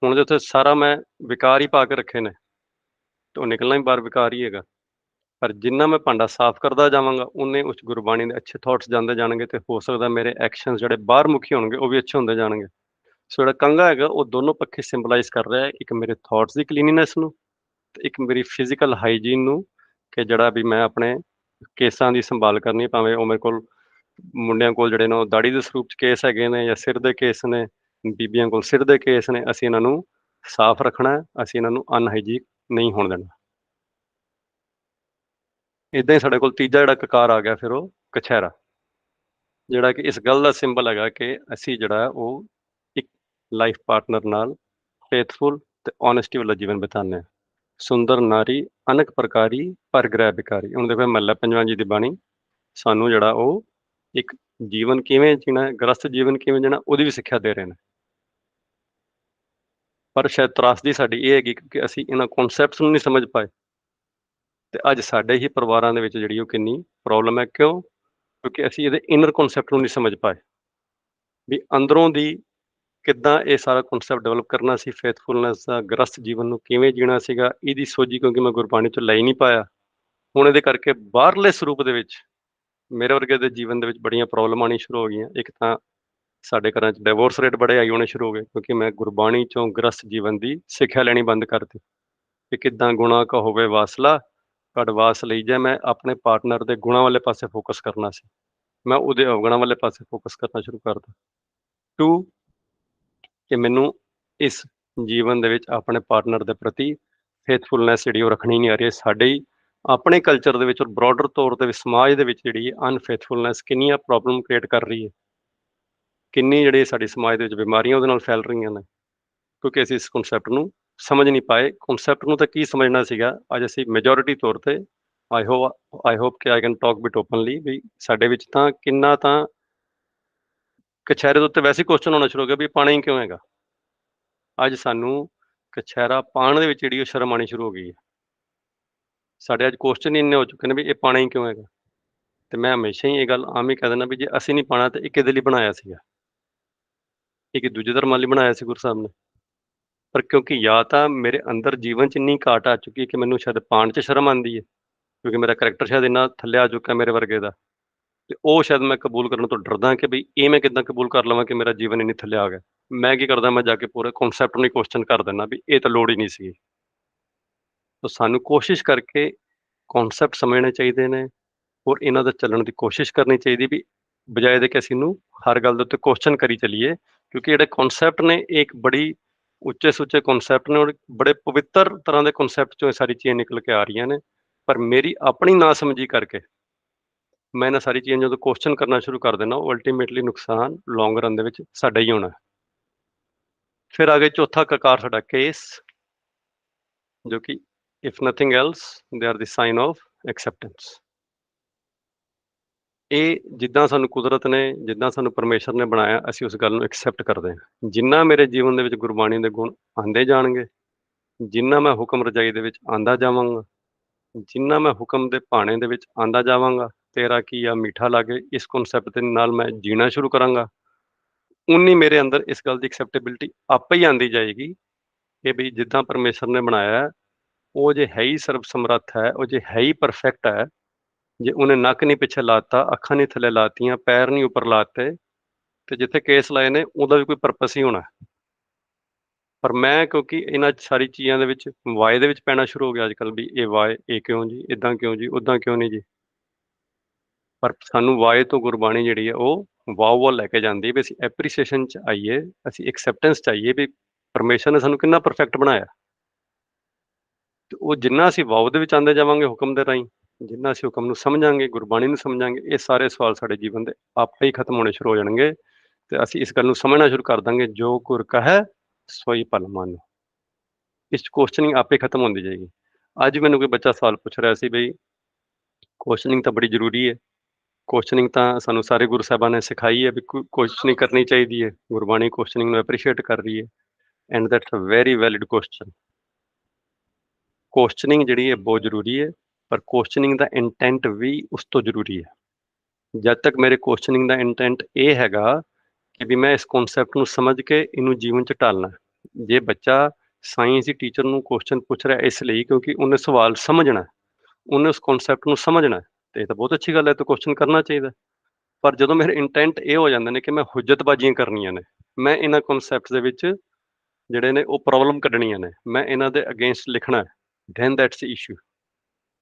ਹੁਣ ਜੇ ਉੱਥੇ ਸਾਰਾ ਮੈਂ ਵਿਕਾਰ ਹੀ ਪਾ ਕੇ ਰੱਖੇ ਨੇ ਤਾਂ ਉਹ ਨਿਕਲਣਾ ਹੀ ਬਾਹਰ ਵਿਕਾਰ ਹੀ ਹੈਗਾ। ਪਰ ਜਿੰਨਾ ਮੈਂ ਭਾਂਡਾ ਸਾਫ਼ ਕਰਦਾ ਜਾਵਾਂਗਾ ਉਨੇ ਉਸ ਗੁਰਬਾਣੀ ਦੇ ਅੱਛੇ ਥਾਟਸ ਜਾਂਦੇ ਜਾਣਗੇ, ਤੇ ਹੋ ਸਕਦਾ ਮੇਰੇ ਐਕਸ਼ਨ ਜਿਹੜੇ ਬਾਹਰ ਮੁਖੀ ਹੋਣਗੇ ਉਹ ਵੀ ਅੱਛੇ ਹੁੰਦੇ ਜਾਣਗੇ। ਸੋ ਜਿਹੜਾ ਕੰਗਾ ਹੈਗਾ ਉਹ ਦੋਨੋਂ ਪੱਖੇ ਸਿੰਬਲਾਈਜ਼ ਕਰ ਰਿਹਾ ਹੈ, ਇੱਕ ਮੇਰੇ ਥਾਟਸ ਦੀ ਕਲੀਨਨੈਸ ਨੂੰ ਤੇ ਇੱਕ ਮੇਰੀ ਫਿਜ਼ੀਕਲ ਹਾਈਜੀਨ ਨੂੰ, ਕਿ ਜਿਹੜਾ ਵੀ ਮੈਂ ਆਪਣੇ ਕੇਸਾਂ ਦੀ ਸੰਭਾਲ ਕਰਨੀ, ਭਾਵੇਂ ਉਹ ਮੇਰੇ ਕੋਲ ਮੁੰਡਿਆਂ ਕੋਲ ਜਿਹੜੇ ਨੇ ਉਹ ਦਾੜੀ ਦੇ ਸਰੂਪ 'ਚ ਕੇਸ ਹੈਗੇ ਨੇ ਜਾਂ ਸਿਰ ਦੇ ਕੇਸ ਨੇ, ਬੀਬੀਆਂ ਕੋਲ ਸਿਰ ਦੇ ਕੇਸ ਨੇ, ਅਸੀਂ ਇਹਨਾਂ ਨੂੰ ਸਾਫ਼ ਰੱਖਣਾ, ਅਸੀਂ ਇਹਨਾਂ ਨੂੰ ਅਨਹਾਈਜੀਨ ਨਹੀਂ ਹੋਣ ਦੇਣਾ। ਇੱਦਾਂ ਹੀ ਸਾਡੇ ਕੋਲ ਤੀਜਾ ਜਿਹੜਾ ਕਕਾਰ ਆ ਗਿਆ ਫਿਰ ਉਹ ਕਛਹਿਰਾ, ਜਿਹੜਾ ਕਿ ਇਸ ਗੱਲ ਦਾ ਸਿੰਬਲ ਹੈਗਾ ਕਿ ਅਸੀਂ ਜਿਹੜਾ ਉਹ ਇੱਕ ਲਾਈਫ ਪਾਰਟਨਰ ਨਾਲ ਫੇਥਫੁਲ ਤੇ ਓਨੈਸਟੀ ਵਾਲਾ ਜੀਵਨ ਬਿਤਾਉਂਦੇ ਹਾਂ। ਸੁੰਦਰ ਨਾਰੀ ਅਨੇਕ ਪ੍ਰਕਾਰੀ ਪਰ ਗ੍ਰਹਿ ਬਿਕਾਰੀ। ਹੁਣ ਦੇਖੋ ਮਹੱਲਾ ਪੰਜਵਾਂ ਜੀ ਦੀ ਬਾਣੀ ਸਾਨੂੰ ਜਿਹੜਾ ਉਹ ਇੱਕ ਜੀਵਨ ਕਿਵੇਂ ਜੀਣਾ, ਗ੍ਰਸਤ ਜੀਵਨ ਕਿਵੇਂ ਜੀਣਾ ਉਹਦੀ ਵੀ ਸਿੱਖਿਆ ਦੇ ਰਹੇ ਨੇ। ਪਰ ਸ਼ਾਇਦ ਤਰਾਸਦੀ ਸਾਡੀ ਇਹ ਹੈਗੀ ਕਿ ਅਸੀਂ ਇਹਨਾਂ ਕਨਸੈਪਟਸ ਨੂੰ ਨਹੀਂ ਸਮਝ ਪਾਏ, ਤੇ ਅੱਜ ਸਾਡੇ ਹੀ ਪਰਿਵਾਰਾਂ ਦੇ ਵਿੱਚ ਜਿਹੜੀ ਉਹ ਕਿੰਨੀ ਪ੍ਰੋਬਲਮ ਹੈ। ਕਿਉਂ? ਕਿਉਂਕਿ ਅਸੀਂ ਇਹਦੇ ਇਨਰ ਕਨਸੈਪਟ ਨੂੰ ਨਹੀਂ ਸਮਝ ਪਾਏ ਵੀ ਅੰਦਰੋਂ ਦੀ ਕਿੱਦਾਂ ਇਹ ਸਾਰਾ ਕਨਸੈਪਟ ਡਿਵੈਲਪ ਕਰਨਾ ਸੀ, ਫੇਥਫੁਲਨੈਸ ਦਾ, ਗ੍ਰਸਤ ਜੀਵਨ ਨੂੰ ਕਿਵੇਂ ਜੀਣਾ ਸੀਗਾ, ਇਹਦੀ ਸੋਝੀ ਕਿਉਂਕਿ ਮੈਂ ਗੁਰਬਾਣੀ ਤੋਂ ਲੈ ਹੀ ਨਹੀਂ ਪਾਇਆ। ਹੁਣ ਇਹਦੇ ਕਰਕੇ ਬਾਹਰਲੇ ਸਰੂਪ ਦੇ ਵਿੱਚ ਮੇਰੇ ਵਰਗੇ ਦੇ ਜੀਵਨ ਦੇ ਵਿੱਚ ਬੜੀਆਂ ਪ੍ਰੋਬਲਮ ਆਉਣੀ ਸ਼ੁਰੂ ਹੋ ਗਈਆਂ। ਇੱਕ ਤਾਂ ਸਾਡੇ ਘਰਾਂ 'ਚ ਡਿਵੋਰਸ ਰੇਟ ਬੜੇ ਹਾਈ ਹੋਣੇ ਸ਼ੁਰੂ ਹੋ ਗਏ, ਕਿਉਂਕਿ ਮੈਂ ਗੁਰਬਾਣੀ 'ਚੋਂ ਗ੍ਰਸਤ ਜੀਵਨ ਦੀ ਸਿੱਖਿਆ ਲੈਣੀ ਬੰਦ ਕਰਤੀ ਕਿ ਕਿੱਦਾਂ ਗੁਣਾ ਕਾ ਹੋਵੇ ਵਾਸਲਾ ਘੜ ਵਾਸ ਲਈ ਜਾਏ। ਮੈਂ ਆਪਣੇ ਪਾਰਟਨਰ ਦੇ ਗੁਣਾਂ ਵਾਲੇ ਪਾਸੇ ਫੋਕਸ ਕਰਨਾ ਸੀ, ਮੈਂ ਉਹਦੇ ਅਵਗੁਣਾਂ ਵਾਲੇ ਪਾਸੇ ਫੋਕਸ ਕਰਨਾ ਸ਼ੁਰੂ ਕਰਤਾ। 2 ਕਿ ਮੈਨੂੰ ਇਸ ਜੀਵਨ ਦੇ ਵਿੱਚ ਆਪਣੇ ਪਾਰਟਨਰ ਦੇ ਪ੍ਰਤੀ ਫੇਥਫੁਲਨੈਸ ਜਿਹੜੀ ਉਹ ਰੱਖਣੀ ਨਹੀਂ ਆ ਰਹੀ। ਸਾਡੇ ਹੀ ਆਪਣੇ ਕਲਚਰ ਦੇ ਵਿੱਚ ਔਰ ਬ੍ਰੌਡਰ ਤੌਰ 'ਤੇ ਵੀ ਸਮਾਜ ਦੇ ਵਿੱਚ ਜਿਹੜੀ ਅਨਫੇਥਫੁਲਨੈਸ ਕਿੰਨੀਆਂ ਪ੍ਰੋਬਲਮ ਕ੍ਰੀਏਟ ਕਰ ਰਹੀ ਹੈ, ਕਿੰਨੀ ਜਿਹੜੀ ਸਾਡੀ ਸਮਾਜ ਦੇ ਵਿੱਚ ਬਿਮਾਰੀਆਂ ਉਹਦੇ ਨਾਲ ਫੈਲ ਰਹੀਆਂ ਨੇ, ਕਿਉਂਕਿ ਅਸੀਂ ਇਸ ਕਨਸੈਪਟ ਨੂੰ ਸਮਝ ਨਹੀਂ ਪਾਏ। ਕਨਸੈਪਟ ਨੂੰ ਤਾਂ ਕੀ ਸਮਝਣਾ ਸੀਗਾ, ਅੱਜ ਅਸੀਂ ਮੈਜੋਰਿਟੀ ਤੌਰ 'ਤੇ ਆਈ ਹੋਪ ਕਿ I can talk bit openly ਵੀ ਸਾਡੇ ਵਿੱਚ ਤਾਂ ਕਿੰਨਾ ਤਾਂ ਕਛਹਿਰੇ ਦੇ ਉੱਤੇ ਵੈਸੇ ਹੀ ਕੁਐਸਚਨ ਆਉਣਾ ਸ਼ੁਰੂ ਹੋ ਗਿਆ ਵੀ ਪਾਣੀ ਹੀ ਕਿਉਂ ਹੈਗਾ। ਅੱਜ ਸਾਨੂੰ ਕਛਹਿਰਾ ਪਾਉਣ ਦੇ ਵਿੱਚ ਜਿਹੜੀ ਉਹ ਸ਼ਰਮ ਆਉਣੀ ਸ਼ੁਰੂ ਹੋ ਗਈ ਹੈ। ਸਾਡੇ ਅੱਜ ਕੁਐਸਚਨ ਹੀ ਇੰਨੇ ਹੋ ਚੁੱਕੇ ਨੇ ਵੀ ਇਹ ਪਾਣੀ ਹੀ ਕਿਉਂ ਹੈਗਾ। ਤੇ ਮੈਂ ਹਮੇਸ਼ਾ ਹੀ ਇਹ ਗੱਲ ਆਮ ਹੀ ਕਹਿ ਦਿੰਦਾ ਵੀ ਜੇ ਅਸੀਂ ਨਹੀਂ ਪਾਣਾ ਤੇ ਇਹ ਕਿਹਦੇ ਲਈ ਬਣਾਇਆ ਸੀਗਾ, ਇਹ ਕਿ ਦੂਜੇ ਧਰਮਾਂ ਲਈ ਬਣਾਇਆ ਸੀ ਗੁਰੂ ਸਾਹਿਬ ਨੇ। ਪਰ ਕਿਉਂਕਿ ਜਾਂ ਤਾਂ ਮੇਰੇ ਅੰਦਰ ਜੀਵਨ 'ਚ ਇੰਨੀ ਘਾਟ ਆ ਚੁੱਕੀ ਹੈ ਕਿ ਮੈਨੂੰ ਸ਼ਾਇਦ ਪਾਉਣ 'ਚ ਸ਼ਰਮ ਆਉਂਦੀ ਹੈ, ਕਿਉਂਕਿ ਮੇਰਾ ਕਰੈਕਟਰ ਸ਼ਾਇਦ ਇੰਨਾ ਥੱਲੇ ਆ ਚੁੱਕਾ ਮੇਰੇ ਵਰਗੇ ਦਾ, ਤੇ ਉਹ ਸ਼ਾਇਦ ਮੈਂ ਕਬੂਲ ਕਰਨ ਤੋਂ ਡਰਦਾ ਕਿ ਬਈ ਇਹ ਮੈਂ ਕਿੱਦਾਂ ਕਬੂਲ ਕਰ ਲਵਾਂ ਕਿ ਮੇਰਾ ਜੀਵਨ ਇੰਨੀ ਥੱਲੇ ਆ ਗਿਆ। ਮੈਂ ਕੀ ਕਰਦਾ, ਮੈਂ ਜਾ ਕੇ ਪੂਰੇ ਕਨਸੈਪਟ ਨੂੰ ਹੀ ਕੁਐਸਚਨ ਕਰ ਦਿੰਦਾ ਵੀ ਇਹ ਤਾਂ ਲੋੜ ਹੀ ਨਹੀਂ ਸੀਗੀ। ਤਾਂ ਸਾਨੂੰ ਕੋਸ਼ਿਸ਼ ਕਰਕੇ ਕਨਸੈਪਟ ਸਮਝਣੇ ਚਾਹੀਦੇ ਨੇ ਔਰ ਇਹਨਾਂ ਦਾ ਚੱਲਣ ਦੀ ਕੋਸ਼ਿਸ਼ ਕਰਨੀ ਚਾਹੀਦੀ ਵੀ ਬਜਾਏ ਦੇ ਕਿ ਅਸੀਂ ਇਹਨੂੰ ਹਰ ਗੱਲ ਦੇ ਉੱਤੇ ਕੁਐਸਚਨ ਕਰੀ ਚੱਲੀਏ, ਕਿਉਂਕਿ ਜਿਹੜੇ ਕਨਸੈਪਟ ਨੇ ਇਹ ਇੱਕ ਬੜੀ ਉੱਚੇ ਸੁੱਚੇ ਕਨਸੈਪਟ ਨੇ ਔਰ ਬੜੇ ਪਵਿੱਤਰ ਤਰ੍ਹਾਂ ਦੇ ਕਨਸੈਪਟ 'ਚੋਂ ਇਹ ਸਾਰੀ ਚੀਜ਼ਾਂ ਨਿਕਲ ਕੇ ਆ ਰਹੀਆਂ ਨੇ। ਪਰ ਮੇਰੀ ਆਪਣੀ ਨਾ ਸਮਝੀ ਕਰਕੇ ਮੈਂ ਇਹਨਾਂ ਸਾਰੀ ਚੀਜ਼ਾਂ ਜਦੋਂ ਕੁਐਸਚਨ ਕਰਨਾ ਸ਼ੁਰੂ ਕਰ ਦੇਣਾ, ਉਹ ਅਲਟੀਮੇਟਲੀ ਨੁਕਸਾਨ ਲੌਂਗ ਰਨ ਦੇ ਵਿੱਚ ਸਾਡਾ ਹੀ ਹੋਣਾ। ਫਿਰ ਆ ਗਿਆ ਚੌਥਾ ਕਕਾਰ ਸਾਡਾ ਕੇਸ, ਜੋ ਕਿ if nothing else they are the sign of acceptance. ਇਹ ਜਿੱਦਾਂ ਸਾਨੂੰ ਕੁਦਰਤ ਨੇ, ਜਿੱਦਾਂ ਸਾਨੂੰ ਪਰਮੇਸ਼ਰ ਨੇ ਬਣਾਇਆ, ਅਸੀਂ ਉਸ ਗੱਲ ਨੂੰ ਐਕਸੈਪਟ ਕਰਦੇ ਹਾਂ। ਜਿੰਨਾ ਮੇਰੇ ਜੀਵਨ ਦੇ ਵਿੱਚ ਗੁਰਬਾਣੀ ਦੇ ਗੁਣ ਆਉਂਦੇ ਜਾਣਗੇ, ਜਿੰਨਾ ਮੈਂ ਹੁਕਮ ਰਜਾਈ ਦੇ ਵਿੱਚ ਆਉਂਦਾ ਜਾਵਾਂਗਾ, ਜਿੰਨਾ ਮੈਂ ਹੁਕਮ ਦੇ ਭਾਣੇ ਦੇ ਵਿੱਚ ਆਉਂਦਾ ਜਾਵਾਂਗਾ, ਤੇਰਾ ਕੀ ਆ ਮਿੱਠਾ ਲਾਗੇ, ਇਸ ਕਨਸੈਪਟ ਦੇ ਨਾਲ ਮੈਂ ਜੀਣਾ ਸ਼ੁਰੂ ਕਰਾਂਗਾ, ਉਨੀ ਮੇਰੇ ਅੰਦਰ ਇਸ ਗੱਲ ਦੀ ਐਕਸੈਪਟੇਬਿਲਿਟੀ ਆਪੇ ਹੀ ਆਉਂਦੀ ਜਾਏਗੀ ਕਿ ਵੀ ਜਿੱਦਾਂ ਪਰਮੇਸ਼ਰ ਨੇ ਬਣਾਇਆ ਉਹ ਜੇ ਹੈ ਹੀ ਸਰਬ ਸਮਰੱਥ ਹੈ, ਉਹ ਜੇ ਹੈ ਹੀ ਪਰਫੈਕਟ ਹੈ, ਜੇ ਉਹਨੇ ਨੱਕ ਨਹੀਂ ਪਿੱਛੇ ਲਾਤਾ, ਅੱਖਾਂ ਨਹੀਂ ਥੱਲੇ ਲਾਤੀਆਂ, ਪੈਰ ਨਹੀਂ ਉੱਪਰ ਲਾਤੇ, ਤੇ ਜਿੱਥੇ ਕੇਸ ਲਾਏ ਨੇ ਉਹਦਾ ਵੀ ਕੋਈ ਪਰਪਸ ਹੀ ਹੋਣਾ। ਪਰ ਮੈਂ ਕਿਉਂਕਿ ਇਹਨਾਂ ਸਾਰੀ ਚੀਜ਼ਾਂ ਦੇ ਵਿੱਚ ਵਾਏ ਦੇ ਵਿੱਚ ਪੈਣਾ ਸ਼ੁਰੂ ਹੋ ਗਿਆ ਅੱਜ ਕੱਲ੍ਹ, ਵੀ ਇਹ ਵਾਏ ਇਹ ਕਿਉਂ ਜੀ, ਇੱਦਾਂ ਕਿਉਂ ਜੀ, ਉੱਦਾਂ ਕਿਉਂ ਨਹੀਂ ਜੀ। ਪਰ ਸਾਨੂੰ ਵਾਏ ਤੋਂ ਗੁਰਬਾਣੀ ਜਿਹੜੀ ਹੈ ਉਹ ਵਾਓ ਵੱਲ ਲੈ ਕੇ ਜਾਂਦੀ ਹੈ ਵੀ ਅਸੀਂ ਐਪਰੀਸੀਏਸ਼ਨ 'ਚ ਆਈਏ, ਅਸੀਂ ਐਕਸੈਪਟੈਂਸ 'ਚ ਆਈਏ ਵੀ ਪਰਮੇਸ਼ਰ ਨੇ ਸਾਨੂੰ ਕਿੰਨਾ ਪਰਫੈਕਟ ਬਣਾਇਆ। ਤੇ ਉਹ ਜਿੰਨਾ ਅਸੀਂ ਵਾਓ ਦੇ ਵਿੱਚ ਆਉਂਦੇ ਜਾਵਾਂਗੇ ਹੁਕਮ ਦੇ ਰਾਹੀਂ, ਜਿੰਨਾ ਅਸੀਂ ਹੁਕਮ ਨੂੰ ਸਮਝਾਂਗੇ, ਗੁਰਬਾਣੀ ਨੂੰ ਸਮਝਾਂਗੇ, ਇਹ ਸਾਰੇ ਸਵਾਲ ਸਾਡੇ ਜੀਵਨ ਦੇ ਆਪੇ ਹੀ ਖਤਮ ਹੋਣੇ ਸ਼ੁਰੂ ਹੋ ਜਾਣਗੇ। ਤੇ ਅਸੀਂ ਇਸ ਗੱਲ ਨੂੰ ਸਮਝਣਾ ਸ਼ੁਰੂ ਕਰ ਦਾਂਗੇ, ਜੋ ਗੁਰ ਕਹੈ ਸੋਈ ਭਲ ਮਾਨੋ। ਇਸ 'ਚ ਕੁਐਸਚਨਿੰਗ ਆਪੇ ਖਤਮ ਹੁੰਦੀ ਜਾਏਗੀ। ਅੱਜ ਮੈਨੂੰ ਕੋਈ ਬੱਚਾ ਸਵਾਲ ਪੁੱਛ ਰਿਹਾ ਸੀ ਬਈ ਕੁਐਸਚਨਿੰਗ ਤਾਂ ਬੜੀ ਜ਼ਰੂਰੀ ਹੈ, ਕੁਐਸਚਨਿੰਗ ਤਾਂ ਸਾਨੂੰ ਸਾਰੇ ਗੁਰੂ ਸਾਹਿਬਾਨ ਨੇ ਸਿਖਾਈ ਹੈ ਵੀ ਕੁਐਸਚਨਿੰਗ ਕਰਨੀ ਚਾਹੀਦੀ ਹੈ, ਗੁਰਬਾਣੀ ਕੁਐਸਚਨਿੰਗ ਨੂੰ ਐਪਰੀਸ਼ੀਏਟ ਕਰ ਰਹੀ ਹੈ, and that's a very valid question. Questioning ਜਿਹੜੀ ਹੈ ਬਹੁਤ ਜ਼ਰੂਰੀ ਹੈ, ਪਰ ਕੁਐਸਚਨਿੰਗ ਦਾ ਇੰਟੈਂਟ ਵੀ ਉਸ ਤੋਂ ਜ਼ਰੂਰੀ ਹੈ। ਜਦ ਤੱਕ ਮੇਰੇ ਕੁਐਸਚਨਿੰਗ ਦਾ ਇੰਟੈਂਟ ਇਹ ਹੈਗਾ ਕਿ ਵੀ ਮੈਂ ਇਸ ਕਨਸੈਪਟ ਨੂੰ ਸਮਝ ਕੇ ਇਹਨੂੰ ਜੀਵਨ 'ਚ ਢਾਲਣਾ। ਜੇ ਬੱਚਾ ਸਾਇੰਸ ਦੀ ਟੀਚਰ ਨੂੰ ਕੁਐਸਚਨ ਪੁੱਛ ਰਿਹਾ ਇਸ ਲਈ ਕਿਉਂਕਿ ਉਹਨੇ ਸਵਾਲ ਸਮਝਣਾ, ਉਹਨੇ ਉਸ ਕਨਸੈਪਟ ਨੂੰ ਸਮਝਣਾ, ਤੇ ਇਹ ਤਾਂ ਬਹੁਤ ਅੱਛੀ ਗੱਲ ਹੈ, ਤਾਂ ਕੁਐਸਚਨ ਕਰਨਾ ਚਾਹੀਦਾ। ਪਰ ਜਦੋਂ ਮੇਰੇ ਇੰਟੈਂਟ ਇਹ ਹੋ ਜਾਂਦੇ ਨੇ ਕਿ ਮੈਂ ਹੁਜਤਬਾਜ਼ੀਆਂ ਕਰਨੀਆਂ ਨੇ, ਮੈਂ ਇਹਨਾਂ ਕਨਸੈਪਟਸ ਦੇ ਵਿੱਚ ਜਿਹੜੇ ਨੇ ਉਹ ਪ੍ਰੋਬਲਮ ਕੱਢਣੀਆਂ ਨੇ, ਮੈਂ ਇਹਨਾਂ ਦੇ ਅਗੇਂਸਟ ਲਿਖਣਾ, ਦੈਨ ਦੈਟਸ ਇਸ਼ੂ।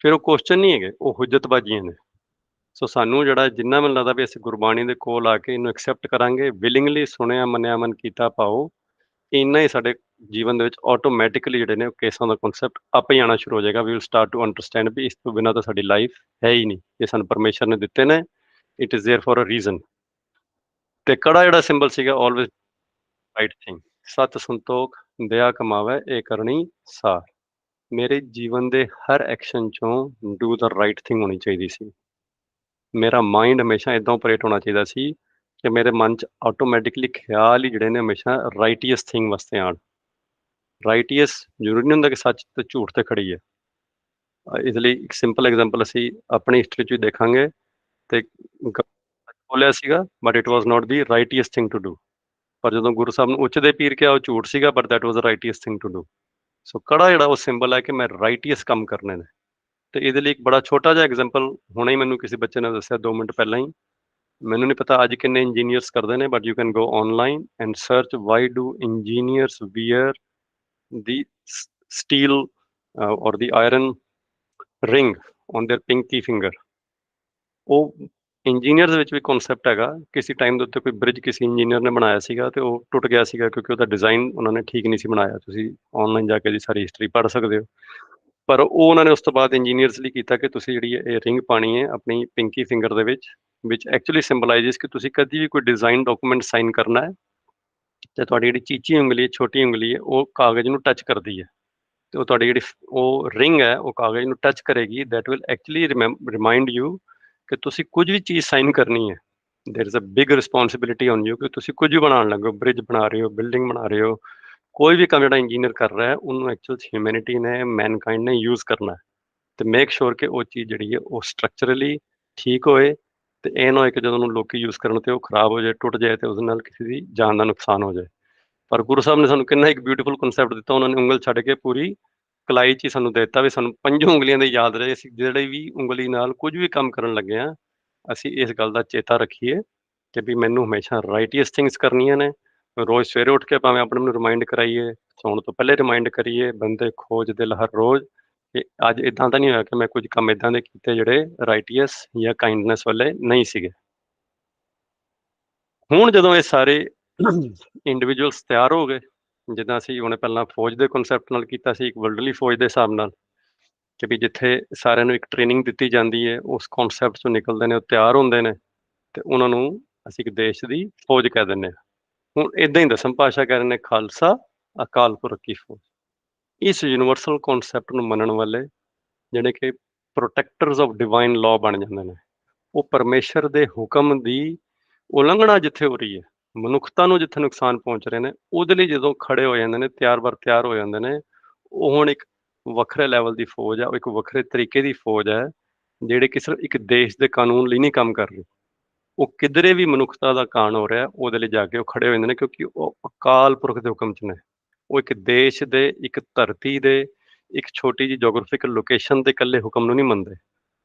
ਫਿਰ ਉਹ ਕੁਐਸਚਨ ਨਹੀਂ ਹੈਗੇ, ਉਹ ਹੁਜਤਬਾਜ਼ੀਆਂ ਨੇ। ਸੋ ਸਾਨੂੰ ਜਿਹੜਾ ਜਿੰਨਾ ਮੈਨੂੰ ਲੱਗਦਾ ਵੀ ਅਸੀਂ ਗੁਰਬਾਣੀ ਦੇ ਕੋਲ ਆ ਕੇ ਇਹਨੂੰ ਐਕਸੈਪਟ ਕਰਾਂਗੇ, ਵਿਲਿੰਗਲੀ ਸੁਣਿਆ ਮੰਨਿਆ ਮਨ ਕੀਤਾ ਪਾਓ, ਇੰਨਾ ਹੀ ਸਾਡੇ ਜੀਵਨ ਦੇ ਵਿੱਚ ਆਟੋਮੈਟਿਕਲੀ ਜਿਹੜੇ ਨੇ ਉਹ ਕੇਸਾਂ ਦਾ ਕਨਸੈਪਟ ਆਪੇ ਹੀ ਆਉਣਾ ਸ਼ੁਰੂ ਹੋ ਜਾਏਗਾ। We will start to understand ਵੀ ਇਸ ਤੋਂ ਬਿਨਾਂ ਤਾਂ ਸਾਡੀ ਲਾਈਫ ਹੈ ਹੀ ਨਹੀਂ, ਇਹ ਸਾਨੂੰ ਪਰਮੇਸ਼ਰ ਨੇ ਦਿੱਤੇ ਨੇ, it is there for a reason. ਤੇ ਕੜਾ ਜਿਹੜਾ ਸਿੰਬਲ ਸੀਗਾ ਆਲਵੇਜ਼ ਰਾਈਟ ਥਿੰਗ, ਸਤ ਸੰਤੋਖ ਦਇਆ ਕਮਾਵੇ ਇਹ ਕਰਨੀ ਸਾਰ। ਮੇਰੇ ਜੀਵਨ ਦੇ ਹਰ ਐਕਸ਼ਨ ਚੋਂ ਡੂ ਦਾ ਰਾਈਟ ਥਿੰਗ ਹੋਣੀ ਚਾਹੀਦੀ ਸੀ। ਮੇਰਾ ਮਾਈਂਡ ਹਮੇਸ਼ਾ ਇੱਦਾਂ ਆਪਰੇਟ ਹੋਣਾ ਚਾਹੀਦਾ ਸੀ ਕਿ ਮੇਰੇ ਮਨ 'ਚ ਆਟੋਮੈਟਿਕਲੀ ਖਿਆਲ ਹੀ ਜਿਹੜੇ ਨੇ ਹਮੇਸ਼ਾ ਰਾਈਟੀਅਸ ਥਿੰਗ ਵਾਸਤੇ ਆਉਣ। ਰਾਈਟੀਅਸ ਜ਼ਰੂਰੀ ਨਹੀਂ ਹੁੰਦਾ ਕਿ ਸੱਚ ਤੇ ਝੂਠ ਤੇ ਖੜੀ ਹੈ। ਇਸ ਲਈ ਇੱਕ ਸਿੰਪਲ ਐਗਜ਼ਾਮਪਲ ਅਸੀਂ ਆਪਣੀ ਹਿਸਟਰੀ 'ਚ ਵੀ ਦੇਖਾਂਗੇ, ਤੇ ਬੋਲਿਆ ਸੀਗਾ but it was not the ਰਾਈਟੀਅਸ thing to do. ਪਰ ਜਦੋਂ ਗੁਰੂ ਸਾਹਿਬ ਨੂੰ ਉੱਚ ਦੇ ਪੀਰ ਕਿਹਾ ਉਹ ਝੂਠ ਸੀਗਾ, but that was a righteous thing to do. So ਕੜਾ ਜਿਹੜਾ ਉਹ ਸਿੰਬਲ ਹੈ ਕਿ ਮੈਂ ਰਾਈਟੀਅਸ ਕੰਮ ਕਰਨੇ ਨੇ। ਤੇ ਇਹਦੇ ਲਈ ਇੱਕ ਬੜਾ ਛੋਟਾ ਜਿਹਾ ਐਗਜ਼ਾਮਪਲ ਹੁਣੇ ਹੀ ਮੈਨੂੰ ਕਿਸੇ ਬੱਚੇ ਨੇ ਦੱਸਿਆ 2 ਮਿੰਟ ਪਹਿਲਾਂ ਹੀ। ਮੈਨੂੰ ਨਹੀਂ ਪਤਾ ਅੱਜ ਕਿੰਨੇ ਇੰਜੀਨੀਅਰਸ ਕਰਦੇ ਨੇ, but you can go online and search why do engineers wear the steel or the iron ring on their pinky finger. ਉਹ ਇੰਜੀਨੀਅਰ ਦੇ ਵਿੱਚ ਵੀ ਕਨਸੈਪਟ ਹੈਗਾ। ਕਿਸੇ ਟਾਈਮ ਦੇ ਉੱਤੇ ਕੋਈ ਬ੍ਰਿਜ ਕਿਸੇ ਇੰਜੀਨੀਅਰ ਨੇ ਬਣਾਇਆ ਸੀਗਾ ਤੇ ਉਹ ਟੁੱਟ ਗਿਆ ਸੀਗਾ ਕਿਉਂਕਿ ਉਹਦਾ ਡਿਜ਼ਾਈਨ ਉਹਨਾਂ ਨੇ ਠੀਕ ਨਹੀਂ ਸੀ ਬਣਾਇਆ। ਤੁਸੀਂ ਆਨਲਾਈਨ ਜਾ ਕੇ ਇਹਦੀ ਸਾਰੀ ਹਿਸਟਰੀ ਪੜ੍ਹ ਸਕਦੇ ਹੋ। ਪਰ ਉਹ ਉਹਨਾਂ ਨੇ ਉਸ ਤੋਂ ਬਾਅਦ ਇੰਜੀਨੀਅਰਸ ਲਈ ਕੀਤਾ ਕਿ ਤੁਸੀਂ ਜਿਹੜੀ ਇਹ ਰਿੰਗ ਪਾਣੀ ਹੈ ਆਪਣੀ ਪਿੰਕੀ ਫਿੰਗਰ ਦੇ ਵਿੱਚ ਐਕਚੁਅਲੀ ਸਿੰਬਲਾਈਜ਼ਸ ਕਿ ਤੁਸੀਂ ਕਦੀ ਵੀ ਕੋਈ ਡਿਜ਼ਾਈਨ ਡਾਕੂਮੈਂਟ ਸਾਈਨ ਕਰਨਾ ਹੈ ਤੇ ਤੁਹਾਡੀ ਜਿਹੜੀ ਚੀਚੀ ਉਂਗਲੀ ਹੈ, ਛੋਟੀ ਉਂਗਲੀ ਹੈ, ਉਹ ਕਾਗਜ਼ ਨੂੰ ਟੱਚ ਕਰਦੀ ਹੈ ਤੇ ਉਹ ਤੁਹਾਡੀ ਜਿਹੜੀ ਉਹ ਰਿੰਗ ਹੈ ਉਹ ਕਾਗਜ਼ ਨੂੰ ਟੱਚ ਕਰੇਗੀ। That will actually remind you ਕਿ ਤੁਸੀਂ ਕੁਝ ਵੀ ਚੀਜ਼ ਸਾਈਨ ਕਰਨੀ ਹੈ, there is a big responsibility on you ਕਿ ਤੁਸੀਂ ਕੁਝ ਵੀ ਬਣਾਉਣ ਲੱਗੇ ਹੋ, ਬ੍ਰਿਜ ਬਣਾ ਰਹੇ ਹੋ, ਬਿਲਡਿੰਗ ਬਣਾ ਰਹੇ ਹੋ, ਕੋਈ ਵੀ ਕੰਮ ਜਿਹੜਾ ਇੰਜੀਨੀਅਰ ਕਰ ਰਿਹਾ ਹੈ ਉਹਨੂੰ ਐਕਚੁਅਲ ਹਿਊਮੈਨਿਟੀ ਨੇ, ਮੈਨਕਾਈਂਡ ਨੇ ਯੂਜ਼ ਕਰਨਾ ਹੈ ਤੇ ਮੇਕ ਸ਼ੋਰ ਕਿ ਉਹ ਚੀਜ਼ ਜਿਹੜੀ ਹੈ ਉਹ ਸਟਰਕਚਰਲੀ ਠੀਕ ਹੋਏ ਤੇ ਇਹ ਨਾ ਹੋਏ ਕਿ ਜਦੋਂ ਉਹਨੂੰ ਲੋਕੀ ਯੂਜ਼ ਕਰਨ ਤੇ ਉਹ ਖਰਾਬ ਹੋ ਜਾਏ, ਟੁੱਟ ਜਾਏ ਤੇ ਉਸ ਨਾਲ ਕਿਸੇ ਦੀ ਜਾਨ ਦਾ ਨੁਕਸਾਨ ਹੋ ਜਾਏ। ਪਰ ਗੁਰੂ ਸਾਹਿਬ ਨੇ ਸਾਨੂੰ ਕਿੰਨਾ ਇੱਕ ਬਿਊਟੀਫੁਲ ਕਨਸੈਪਟ ਦਿੱਤਾ, ਉਹਨਾਂ ਨੇ ਉਂਗਲ ਛੱਡ ਕੇ ਪੂਰੀ ਕਲਾਈ 'ਚ ਹੀ ਸਾਨੂੰ ਦੇ ਦਿੱਤਾ ਵੀ ਸਾਨੂੰ ਪੰਜੋਂ ਉਂਗਲੀਆਂ ਦੇ ਯਾਦ ਰਹੇ, ਅਸੀਂ ਜਿਹੜੇ ਵੀ ਉਂਗਲੀ ਨਾਲ ਕੁਝ ਵੀ ਕੰਮ ਕਰਨ ਲੱਗੇ ਹਾਂ ਅਸੀਂ ਇਸ ਗੱਲ ਦਾ ਚੇਤਾ ਰੱਖੀਏ ਕਿ ਵੀ ਮੈਨੂੰ ਹਮੇਸ਼ਾ ਰਾਈਟੀਅਸ ਥਿੰਗਸ ਕਰਨੀਆਂ ਨੇ। ਰੋਜ਼ ਸਵੇਰੇ ਉੱਠ ਕੇ ਭਾਵੇਂ ਆਪਣੇ ਨੂੰ ਰਿਮਾਈਂਡ ਕਰਾਈਏ, ਸੌਣ ਤੋਂ ਪਹਿਲੇ ਰਿਮਾਈਂਡ ਕਰੀਏ, ਬੰਦੇ ਖੋਜ ਦਿਲ ਹਰ ਰੋਜ਼ ਕਿ ਅੱਜ ਇਦਾਂ ਤਾਂ ਨਹੀਂ ਹੋਇਆ ਕਿ ਮੈਂ ਕੁਝ ਕੰਮ ਇਦਾਂ ਦੇ ਕੀਤੇ ਜਿਹੜੇ ਰਾਈਟੀਅਸ ਜਾਂ ਕਾਈਂਡਨੈਸ ਵਾਲੇ ਨਹੀਂ ਸੀਗੇ। ਹੁਣ ਜਦੋਂ ਇਹ ਸਾਰੇ ਇੰਡੀਵਿਜੂਅਲਸ ਤਿਆਰ ਹੋ ਗਏ, ਜਿੱਦਾਂ ਅਸੀਂ ਉਹਨੇ ਪਹਿਲਾਂ ਫੌਜ ਦੇ ਕਨਸੈਪਟ ਨਾਲ ਕੀਤਾ ਸੀ, ਇੱਕ ਵਰਲਡਲੀ ਫੌਜ ਦੇ ਹਿਸਾਬ ਨਾਲ ਕਿ ਵੀ ਜਿੱਥੇ ਸਾਰਿਆਂ ਨੂੰ ਇੱਕ ਟ੍ਰੇਨਿੰਗ ਦਿੱਤੀ ਜਾਂਦੀ ਹੈ, ਉਸ ਕਨਸੈਪਟ ਚੋਂ ਨਿਕਲਦੇ ਨੇ, ਉਹ ਤਿਆਰ ਹੁੰਦੇ ਨੇ ਤੇ ਉਹਨਾਂ ਨੂੰ ਅਸੀਂ ਇੱਕ ਦੇਸ਼ ਦੀ ਫੌਜ ਕਹਿ ਦਿੰਦੇ ਹਾਂ। ਹੁਣ ਇਦਾਂ ਹੀ ਦਸਮ ਪਾਤਸ਼ਾਹ ਕਹਿ ਰਹੇ ਨੇ ਖਾਲਸਾ ਅਕਾਲ ਪੁਰਖ ਕੀ ਫੌਜ। ਇਸ ਯੂਨੀਵਰਸਲ ਕਨਸੈਪਟ ਨੂੰ ਮੰਨਣ ਵਾਲੇ ਜਿਹੜੇ ਕਿ ਪ੍ਰੋਟੈਕਟਰਸ ਆਫ ਡਿਵਾਈਨ ਲਾਅ ਬਣ ਜਾਂਦੇ ਨੇ, ਉਹ ਪਰਮੇਸ਼ਰ ਦੇ ਹੁਕਮ ਦੀ ਉਲੰਘਣਾ ਜਿੱਥੇ ਹੋ ਰਹੀ ਹੈ, ਮਨੁੱਖਤਾ ਨੂੰ ਜਿੱਥੇ ਨੁਕਸਾਨ ਪਹੁੰਚ ਰਹੇ ਨੇ, ਉਹਦੇ ਲਈ ਜਦੋਂ ਖੜੇ ਹੋ ਜਾਂਦੇ ਨੇ, ਤਿਆਰ ਹੋ ਜਾਂਦੇ ਨੇ, ਉਹ ਹੁਣ ਇੱਕ ਵੱਖਰੇ ਲੈਵਲ ਦੀ ਫੌਜ ਹੈ, ਉਹ ਇੱਕ ਵੱਖਰੇ ਤਰੀਕੇ ਦੀ ਫੌਜ ਹੈ ਜਿਹੜੇ ਕਿ ਸਿਰਫ ਇੱਕ ਦੇਸ਼ ਦੇ ਕਾਨੂੰਨ ਲਈ ਨਹੀਂ ਕੰਮ ਕਰ ਰਹੀ, ਉਹ ਕਿਧਰੇ ਵੀ ਮਨੁੱਖਤਾ ਦਾ ਕਾਣ ਹੋ ਰਿਹਾ ਉਹਦੇ ਲਈ ਜਾ ਕੇ ਉਹ ਖੜੇ ਹੋ ਜਾਂਦੇ ਨੇ ਕਿਉਂਕਿ ਉਹ ਅਕਾਲ ਪੁਰਖ ਦੇ ਹੁਕਮ 'ਚ ਨੇ। ਉਹ ਇੱਕ ਦੇਸ਼ ਦੇ, ਇੱਕ ਧਰਤੀ ਦੇ, ਇੱਕ ਛੋਟੀ ਜਿਹੀ ਜੋਗ੍ਰਾਫਿਕਲ ਲੋਕੇਸ਼ਨ ਦੇ ਇਕੱਲੇ ਹੁਕਮ ਨੂੰ ਨਹੀਂ ਮੰਨਦੇ।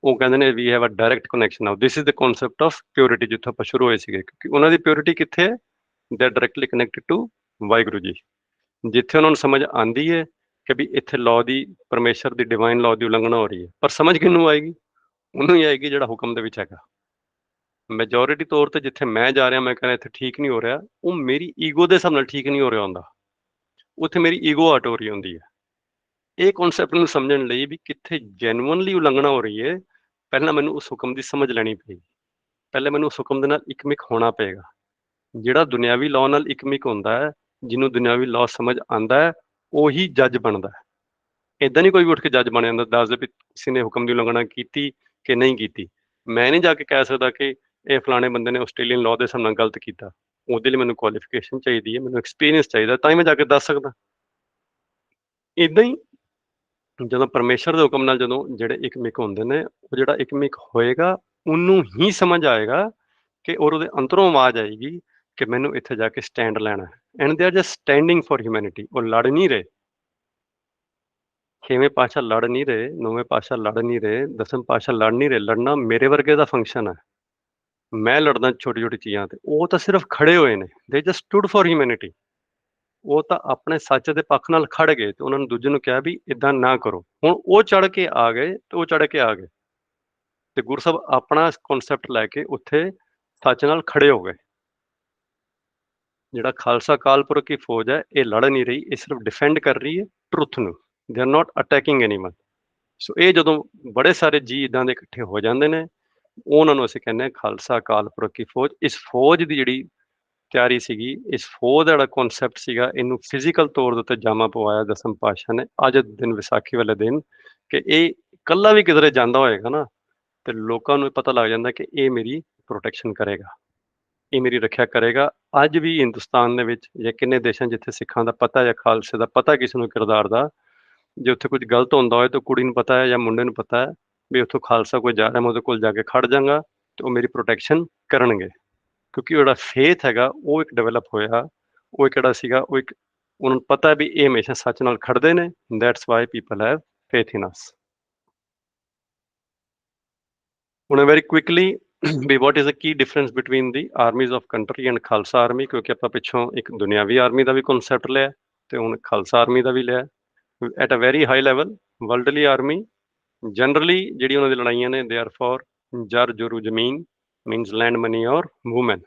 ਉਹ ਕਹਿੰਦੇ ਨੇ we have a direct connection now, this is the concept of purity, ਜਿੱਥੋਂ ਆਪਾਂ ਸ਼ੁਰੂ ਹੋਏ ਸੀਗੇ ਕਿਉਂਕਿ ਉਹਨਾਂ ਦੀ ਪਿਓਰਿਟੀ ਕਿੱਥੇ ਹੈ, they are directly connected to Waheguru ji. ਜਿੱਥੇ ਉਹਨਾਂ ਨੂੰ ਸਮਝ ਆਉਂਦੀ ਹੈ ਕਿ ਵੀ ਇੱਥੇ ਲਾਅ ਦੀ, ਪਰਮੇਸ਼ਰ ਦੀ ਡਿਵਾਈਨ ਲਾਅ ਦੀ ਉਲੰਘਣਾ ਹੋ ਰਹੀ ਹੈ, ਪਰ ਸਮਝ ਕਿਹਨੂੰ ਆਏਗੀ? ਉਹਨੂੰ ਹੀ ਆਏਗੀ ਜਿਹੜਾ ਹੁਕਮ ਦੇ ਵਿੱਚ ਹੈਗਾ। ਮੈਜੋਰਿਟੀ ਤੌਰ ਤੇ ਜਿੱਥੇ ਮੈਂ ਜਾ ਰਿਹਾ, ਮੈਂ ਕਹਿੰਦਾ ਇੱਥੇ ਠੀਕ ਨਹੀਂ ਹੋ ਰਿਹਾ, ਉਹ ਮੇਰੀ ਈਗੋ ਦੇ ਹਿਸਾਬ ਨਾਲ ਠੀਕ ਨਹੀਂ ਹੋ ਰਿਹਾ ਹੁੰਦਾ, ਉੱਥੇ ਮੇਰੀ ਈਗੋ ਆਊਟ ਹੋ ਰਹੀ ਹੁੰਦੀ ਹੈ। ਇਹ ਕਨਸੈਪਟ ਨੂੰ ਸਮਝਣ ਲਈ ਵੀ ਕਿੱਥੇ ਜੈਨੂਅਨਲੀ ਉਲੰਘਣਾ ਹੋ ਰਹੀ ਹੈ, ਪਹਿਲਾਂ ਮੈਨੂੰ ਉਸ ਹੁਕਮ ਦੀ ਸਮਝ ਲੈਣੀ ਪਏਗੀ, ਪਹਿਲੇ ਮੈਨੂੰ ਉਸ ਹੁਕਮ ਦੇ ਨਾਲ ਇਕਮਿਕ ਹੋਣਾ ਪਏਗਾ। ਜਿਹੜਾ ਦੁਨਿਆਵੀ ਲਾਅ ਨਾਲ ਇਕਮਿਕ ਹੁੰਦਾ ਹੈ, ਜਿਹਨੂੰ ਦੁਨਿਆਵੀ ਲਾਅ ਸਮਝ ਆਉਂਦਾ ਹੈ, ਉਹੀ ਜੱਜ ਬਣਦਾ ਹੈ। ਇਦਾਂ ਨਹੀਂ ਕੋਈ ਵੀ ਉੱਠ ਕੇ ਜੱਜ ਬਣ ਜਾਂਦਾ, ਦੱਸਦੇ ਵੀ ਕਿਸੇ ਨੇ ਹੁਕਮ ਦੀ ਉਲੰਘਣਾ ਕੀਤੀ ਕਿ ਨਹੀਂ ਕੀਤੀ। ਮੈਂ ਨਹੀਂ ਜਾ ਕੇ ਕਹਿ ਸਕਦਾ ਕਿ ਇਹ ਫਲਾਣੇ ਬੰਦੇ ਨੇ ਆਸਟ੍ਰੇਲੀਅਨ ਲਾਅ ਦੇ ਹਿਸਾਬ ਨਾਲ ਗਲਤ ਕੀਤਾ, ਉਹਦੇ ਲਈ ਮੈਨੂੰ ਕੁਆਲੀਫਿਕੇਸ਼ਨ ਚਾਹੀਦੀ ਹੈ, ਮੈਨੂੰ ਐਕਸਪੀਰੀਅੰਸ ਚਾਹੀਦਾ, ਤਾਂ ਹੀ ਮੈਂ ਜਾ ਕੇ ਦੱਸ ਸਕਦਾ। ਇਦਾਂ ਹੀ ਜਦੋਂ ਪਰਮੇਸ਼ਰ ਦੇ ਹੁਕਮ ਨਾਲ ਜਦੋਂ ਜਿਹੜੇ ਇਕਮਿਕ ਹੁੰਦੇ ਨੇ, ਉਹ ਜਿਹੜਾ ਇਕਮਿਕ ਹੋਏਗਾ ਉਹਨੂੰ ਹੀ ਸਮਝ ਆਏਗਾ ਕਿ ਉਹਦੇ ਅੰਦਰੋਂ ਆਵਾਜ਼ ਆਏਗੀ ਕਿ ਮੈਨੂੰ ਇੱਥੇ ਜਾ ਕੇ ਸਟੈਂਡ ਲੈਣਾ ਹੈ। And they are just standing for humanity. ਉਹ ਲੜ ਨਹੀਂ ਰਹੇ, 6ਵੇਂ ਪਾਤਸ਼ਾਹ ਲੜ ਨਹੀਂ ਰਹੇ, 9ਵੇਂ ਪਾਤਸ਼ਾਹ ਲੜ ਨਹੀਂ ਰਹੇ, 10ਵੇਂ ਪਾਤਸ਼ਾਹ ਲੜ ਨਹੀਂ ਰਹੇ। ਲੜਨਾ ਮੇਰੇ ਵਰਗੇ ਦਾ ਫੰਕਸ਼ਨ ਹੈ, ਮੈਂ ਲੜਦਾ ਛੋਟੀ ਛੋਟੀ ਚੀਜ਼ਾਂ ਤੇ, ਉਹ ਤਾਂ ਸਿਰਫ ਖੜੇ ਹੋਏ ਨੇ, ਦੇ ਜਸਟ ਸਟੂਡ ਫॉर ਹਿਊਮੈਨਿਟੀ। ਉਹ ਤਾਂ ਆਪਣੇ ਸੱਚ ਦੇ ਪੱਖ ਨਾਲ ਖੜ ਗਏ ਤੇ ਉਹਨਾਂ ਨੂੰ ਦੂਜੇ ਨੂੰ ਕਿਹਾ ਵੀ ਇਦਾਂ ਨਾ ਕਰੋ। ਹੁਣ ਉਹ ਚੜ ਕੇ ਆ ਗਏ ਤੇ ਉਹ ਚੜ ਕੇ ਆ ਗਏ ਤੇ ਗੁਰੂ ਸਾਹਿਬ ਆਪਣਾ ਕਨਸੈਪਟ ਲੈ ਕੇ ਉੱਥੇ ਸੱਚ ਨਾਲ ਖੜੇ ਹੋ ਗਏ। ਜਿਹੜਾ ਖਾਲਸਾ ਅਕਾਲ ਪੁਰਖ ਦੀ ਫੌਜ ਹੈ, ਇਹ ਲੜ ਨਹੀਂ ਰਹੀ, ਇਹ ਸਿਰਫ ਡਿਫੈਂਡ ਕਰ ਰਹੀ ਹੈ ਟਰੁੱਥ ਨੂੰ। They are not attacking anyone. So ਇਹ ਜਦੋਂ ਬੜੇ ਸਾਰੇ ਜੀ ਇਦਾਂ ਦੇ ਇਕੱਠੇ ਹੋ ਜਾਂਦੇ ਨੇ, ਉਹਨਾਂ ਨੂੰ ਅਸੀਂ ਕਹਿੰਦੇ ਹਾਂ ਖਾਲਸਾ ਅਕਾਲ ਪੁਰਖ ਦੀ ਫੌਜ। ਇਸ ਫੌਜ ਦੀ ਜਿਹੜੀ ਤਿਆਰੀ ਸੀਗੀ, ਇਸ ਫੌਜ ਦਾ ਜਿਹੜਾ ਕਨਸੈਪਟ ਸੀਗਾ, ਇਹਨੂੰ ਫਿਜ਼ੀਕਲ ਤੌਰ ਦੇ ਉੱਤੇ ਜਾਮਾ ਪਵਾਇਆ ਦਸਮ ਪਾਤਸ਼ਾਹ ਨੇ ਅੱਜ ਦੇ ਦਿਨ, ਵਿਸਾਖੀ ਵਾਲੇ ਦਿਨ, ਕਿ ਇਹ ਇਕੱਲਾ ਵੀ ਕਿਧਰੇ ਜਾਂਦਾ ਹੋਏਗਾ ਨਾ ਤੇ ਲੋਕਾਂ ਨੂੰ ਪਤਾ ਲੱਗ ਜਾਂਦਾ ਕਿ ਇਹ ਮੇਰੀ ਪ੍ਰੋਟੈਕਸ਼ਨ ਕਰੇਗਾ, ਇਹ ਮੇਰੀ ਰੱਖਿਆ ਕਰੇਗਾ। ਅੱਜ ਵੀ ਹਿੰਦੁਸਤਾਨ ਦੇ ਵਿੱਚ ਜਾਂ ਕਿੰਨੇ ਦੇਸ਼ਾਂ ਜਿੱਥੇ ਸਿੱਖਾਂ ਦਾ ਪਤਾ ਜਾਂ ਖਾਲਸੇ ਦਾ ਪਤਾ ਕਿਸੇ ਨੂੰ ਕਿਰਦਾਰ ਦਾ, ਜੇ ਉੱਥੇ ਕੁਝ ਗਲਤ ਹੁੰਦਾ ਹੋਏ ਤਾਂ ਕੁੜੀ ਨੂੰ ਪਤਾ ਹੈ ਜਾਂ ਮੁੰਡੇ ਨੂੰ ਪਤਾ ਹੈ ਵੀ ਉੱਥੋਂ ਖਾਲਸਾ ਕੋਈ ਜਾ ਰਿਹਾ, ਮੈਂ ਉਹਦੇ ਕੋਲ ਜਾ ਕੇ ਖੜ ਜਾਂਗਾ ਤੇ ਉਹ ਮੇਰੀ ਪ੍ਰੋਟੈਕਸ਼ਨ ਕਰਨਗੇ। ਕਿਉਂਕਿ ਜਿਹੜਾ ਫੇਥ ਹੈਗਾ ਉਹ ਇੱਕ ਡਿਵੈਲਪ ਹੋਇਆ, ਉਹ ਇੱਕ ਜਿਹੜਾ ਸੀਗਾ, ਉਹ ਇੱਕ ਉਹਨਾਂ ਨੂੰ ਪਤਾ ਵੀ ਇਹ ਹਮੇਸ਼ਾ ਸੱਚ ਨਾਲ ਖੜਦੇ ਨੇ। That's why people have faith in us. ਹੁਣ ਵੈਰੀ ਕੁਇਕਲੀ ਵੀ what is the key difference between the armies of country and Khalsa army, ਕਿਉਂਕਿ ਆਪਾਂ ਪਿੱਛੋਂ ਇੱਕ ਦੁਨਿਆਵੀ ਆਰਮੀ ਦਾ ਵੀ ਕਨਸੈਪਟ ਲਿਆ ਤੇ ਹੁਣ ਖਾਲਸਾ ਆਰਮੀ ਦਾ ਵੀ ਲਿਆ at a very high level. Worldly army generally ਜਿਹੜੀ ਉਹਨਾਂ ਦੀ ਲੜਾਈਆਂ ਨੇ, ਦੇ ਆਰ ਫॉर ਜਰ ਜੁਰੂ ਜ਼ਮੀਨ, ਮੀਨਸ ਲੈਂਡ, ਮਨੀ ਔਰ woman.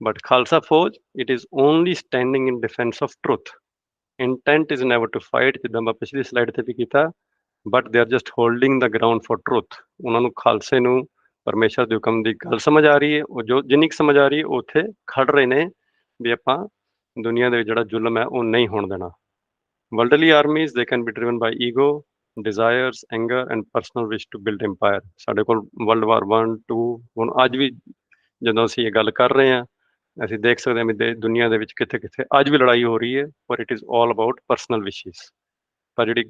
But Khalsa Fauj, it is only standing in defense of truth. Intent is never to fight, ਜਿੱਦਾਂ ਮੈਂ ਪਿਛਲੀ ਸਲਾਈਡ ਤੇ ਵੀ ਕੀਤਾ but they are just holding the ground for truth. ਉਹਨਾਂ ਨੂੰ ਖਾਲਸੇ ਨੂੰ ਪਰਮੇਸ਼ਰ ਦੇ ਹੁਕਮ ਦੀ ਗੱਲ ਸਮਝ ਆ ਰਹੀ ਹੈ, ਉਹ ਜੋ ਜਿੰਨੀ ਕੁ ਸਮਝ ਆ ਰਹੀ ਹੈ ਉਹ ਉੱਥੇ ਖੜ ਰਹੇ ਨੇ ਵੀ ਆਪਾਂ ਦੁਨੀਆ ਦੇ ਵਿੱਚ ਜਿਹੜਾ ਜ਼ੁਲਮ ਹੈ ਉਹ ਨਹੀਂ ਹੋਣ ਦੇਣਾ। Worldly armies they can be driven by ego, desires, anger and personal wish to build empire. ਸਾਡੇ ਕੋਲ ਵਰਲਡ ਵਾਰ 1 2 ਹੁਣ ਅੱਜ ਵੀ ਜਦੋਂ ਅਸੀਂ ਇਹ ਗੱਲ ਕਰ ਰਹੇ ਹਾਂ ਅਸੀਂ ਦੇਖ ਸਕਦੇ ਹਾਂ ਵੀ ਦੁਨੀਆ ਦੇ ਵਿੱਚ ਕਿੱਥੇ ਕਿੱਥੇ ਅੱਜ ਵੀ ਲੜਾਈ ਹੋ ਰਹੀ ਹੈ, ਪਰ it is all about personal wishes. ਪਰ ਜਿਹੜੀ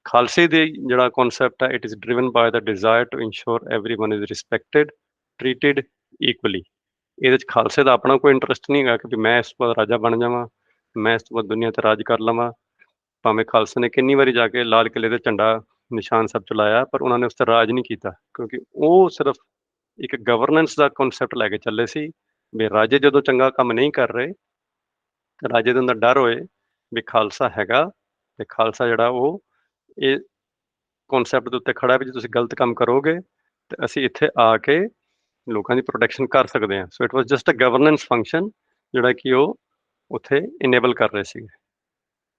ਖਾਲਸੇ ਦੇ ਜਿਹੜਾ ਕਨਸੈਪਟ ਹੈ it is driven by the desire to ensure everyone is respected, treated equally. ਇਹਦੇ 'ਚ ਖਾਲਸੇ ਦਾ ਆਪਣਾ ਕੋਈ ਇੰਟਰਸਟ ਨਹੀਂ ਹੈਗਾ ਕਿ ਮੈਂ ਇਸ ਤੋਂ ਬਾਅਦ ਰਾਜਾ ਬਣ ਜਾਵਾਂ, ਮੈਂ ਇਸ ਤੋਂ ਬਾਅਦ ਦੁਨੀਆ 'ਤੇ ਰਾਜ ਕਰ ਲਵਾਂ। ਭਾਵੇਂ ਖਾਲਸੇ ਨੇ ਕਿੰਨੀ ਵਾਰੀ ਜਾ ਕੇ ਲਾਲ ਕਿਲ੍ਹੇ 'ਤੇ ਝੰਡਾ ਨਿਸ਼ਾਨ ਸਾਹਿਬ ਚਲਾਇਆ, ਪਰ ਉਹਨਾਂ ਨੇ ਉਸ 'ਤੇ ਰਾਜ ਨਹੀਂ ਕੀਤਾ, ਕਿਉਂਕਿ ਉਹ ਸਿਰਫ ਇੱਕ ਗਵਰਨੈਂਸ ਦਾ ਕਨਸੈਪਟ ਲੈ ਕੇ ਚੱਲੇ ਸੀ ਵੀ ਰਾਜੇ ਜਦੋਂ ਚੰਗਾ ਕੰਮ ਨਹੀਂ ਕਰ ਰਹੇ ਤਾਂ ਰਾਜੇ ਦੇ ਅੰਦਰ ਡਰ ਹੋਏ ਵੀ ਖਾਲਸਾ ਹੈਗਾ ਤੇ ਖਾਲਸਾ ਜਿਹੜਾ ਉਹ ਇਹ ਕਨਸੈਪਟ ਦੇ ਉੱਤੇ ਖੜਾ ਵੀ ਜੇ ਤੁਸੀਂ ਗਲਤ ਕੰਮ ਕਰੋਗੇ ਤੇ ਅਸੀਂ ਇੱਥੇ ਆ ਕੇ ਲੋਕਾਂ ਦੀ ਪ੍ਰੋਟੈਕਸ਼ਨ ਕਰ ਸਕਦੇ ਹਾਂ। So it was just a governance function ਜਿਹੜਾ ਕਿ ਉਹ ਉੱਥੇ ਇਨੇਬਲ ਕਰ ਰਹੇ ਸੀਗੇ।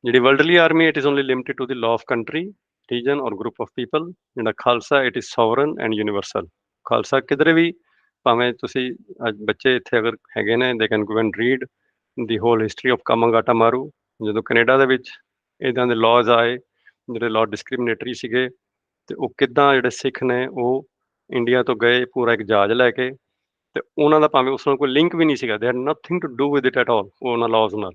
ਜਿਹੜੀ worldly army it is only limited to the law of country, region or group of people. ਜਿਹੜਾ Khalsa it is sovereign and universal. Khalsa ਕਿਧਰੇ ਵੀ ਭਾਵੇਂ ਤੁਸੀਂ ਅੱਜ ਬੱਚੇ ਇੱਥੇ ਅਗਰ ਹੈਗੇ ਨੇ they can go and read the hole history of Komagata ਮਾਰੂ। ਜਦੋਂ ਕੈਨੇਡਾ ਦੇ ਵਿੱਚ ਇੱਦਾਂ ਦੇ ਲਾਜ਼ ਆਏ ਜਿਹੜੇ ਲਾਅ ਡਿਸਕ੍ਰਿਮੀਨੇਟਰੀ ਸੀਗੇ ਤੇ ਉਹ ਕਿੱਦਾਂ ਜਿਹੜੇ ਸਿੱਖ ਨੇ ਉਹ ਇੰਡੀਆ ਤੋਂ ਗਏ ਪੂਰਾ ਇੱਕ ਜਹਾਜ਼ ਲੈ ਕੇ ਤੇ ਉਹਨਾਂ ਦਾ ਭਾਵੇਂ ਉਸ ਨਾਲ ਕੋਈ ਲਿੰਕ ਵੀ ਨਹੀਂ ਸੀਗਾ, they had nothing to do with it at all. ਉਹਨਾਂ ਲਾਜ਼ ਨਾਲ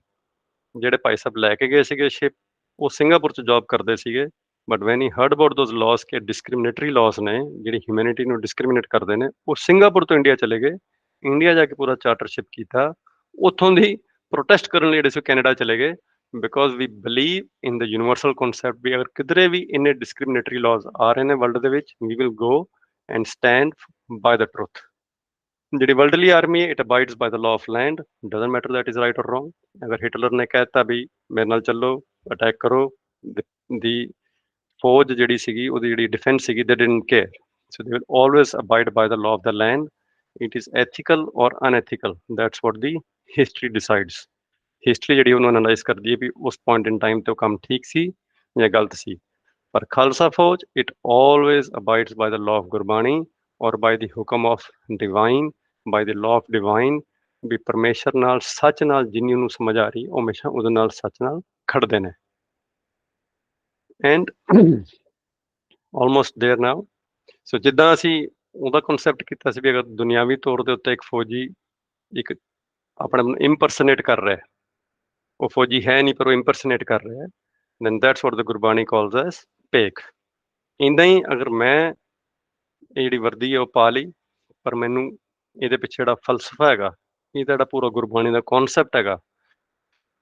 ਜਿਹੜੇ ਭਾਈ ਸਾਹਿਬ ਲੈ ਕੇ ਗਏ ਸੀਗੇ ਸ਼ਿਪ ਉਹ ਸਿੰਗਾਪੁਰ 'ਚ ਜੌਬ ਕਰਦੇ ਸੀਗੇ, but van he heard about those ਲਾਜ਼ ਕਿ ਡਿਸਕ੍ਰਿਮੀਨੇਟਰੀ ਲਾਜ਼ ਨੇ ਜਿਹੜੀ ਹਿਊਮੈਨਿਟੀ ਨੂੰ ਡਿਸਕ੍ਰਿਮੀਨੇਟ ਕਰਦੇ ਨੇ, ਉਹ ਸਿੰਗਾਪੁਰ ਤੋਂ ਇੰਡੀਆ ਚਲੇ ਗਏ, ਇੰਡੀਆ ਜਾ ਕੇ ਪੂਰਾ ਚਾਰਟਰਸ਼ਿਪ ਕੀਤਾ, ਉੱਥੋਂ ਦੀ ਪ੍ਰੋਟੈਸਟ ਕਰਨ ਲਈ ਜਿਹੜੇ ਸੀ ਕੈਨੇਡਾ ਚਲੇ ਗਏ because we believe in the universal concept ਵੀ ਅਗਰ ਕਿਧਰੇ ਵੀ ਇੰਨੇ ਡਿਸਕ੍ਰਿਮੀਨੇਟਰੀ ਲਾਜ਼ ਆ ਰਹੇ ਨੇ ਵਰਲਡ ਦੇ ਵਿੱਚ we will go and stand by the truth. ਜਿਹੜੀ worldly army it abides by the law of land, doesn't matter that is right or wrong. ਅਗਰ ਹਿਟਲਰ ਨੇ ਕਹਿ ਦਿੱਤਾ ਵੀ ਮੇਰੇ ਨਾਲ ਚੱਲੋ ਅਟੈਕ ਕਰੋ, ਦੀ ਫੌਜ ਜਿਹੜੀ ਸੀਗੀ ਉਹਦੀ ਜਿਹੜੀ ਡਿਫੈਂਸ ਸੀਗੀ ਦੇ didn't care. So they will always abide by the law of the land. It is ethical or unethical, that's what the history decides. History ਜਿਹੜੀ ਉਹਨੂੰ ਐਨਾਲਾਈਜ਼ ਕਰਦੀ ਹੈ ਵੀ ਉਸ ਪੁਆਇੰਟ ਇਨ ਟਾਈਮ ਤੇ ਉਹ ਕੰਮ ਠੀਕ ਸੀ ਜਾਂ ਗਲਤ ਸੀ। ਪਰ ਖਾਲਸਾ ਫੌਜ it always abides by the law of Gurbani or by the ਹੁਕਮ of divine, by the law of divine ਵੀ ਪਰਮੇਸ਼ਰ ਨਾਲ ਸੱਚ ਨਾਲ ਜਿੰਨੀ ਉਹਨੂੰ ਸਮਝ ਆ ਰਹੀ ਉਹ ਹਮੇਸ਼ਾ ਉਹਦੇ ਨਾਲ ਸੱਚ ਨਾਲ ਖੜਦੇ ਨੇ। ਐਂਡ ਆਲਮੋਸਟ ਦੇਅਰ ਨਾਓ। ਸੋ ਜਿੱਦਾਂ ਅਸੀਂ ਉਹਦਾ ਕਨਸੈਪਟ ਕੀਤਾ ਸੀ ਵੀ ਅਗਰ ਦੁਨਿਆਵੀ ਤੌਰ ਦੇ ਉੱਤੇ ਇੱਕ ਫੌਜੀ ਇੱਕ ਆਪਣੇ ਨੂੰ ਇੰਪਰਸਨੇਟ ਕਰ ਰਿਹਾ, ਉਹ ਫੌਜੀ ਹੈ ਨਹੀਂ ਪਰ ਉਹ ਇੰਪਰਸਨੇਟ ਕਰ ਰਿਹਾ, then that's what the Gurbani calls as ਭੇਖ। ਇੱਦਾਂ ਹੀ ਅਗਰ ਮੈਂ ਇਹ ਜਿਹੜੀ ਵਰਦੀ ਹੈ ਉਹ ਪਾ ਲਈ ਪਰ ਮੈਨੂੰ ਇਹਦੇ ਪਿੱਛੇ ਜਿਹੜਾ ਫਲਸਫਾ ਹੈਗਾ, ਇਹਦਾ ਜਿਹੜਾ ਪੂਰਾ ਗੁਰਬਾਣੀ ਦਾ ਕਨਸੈਪਟ ਹੈਗਾ,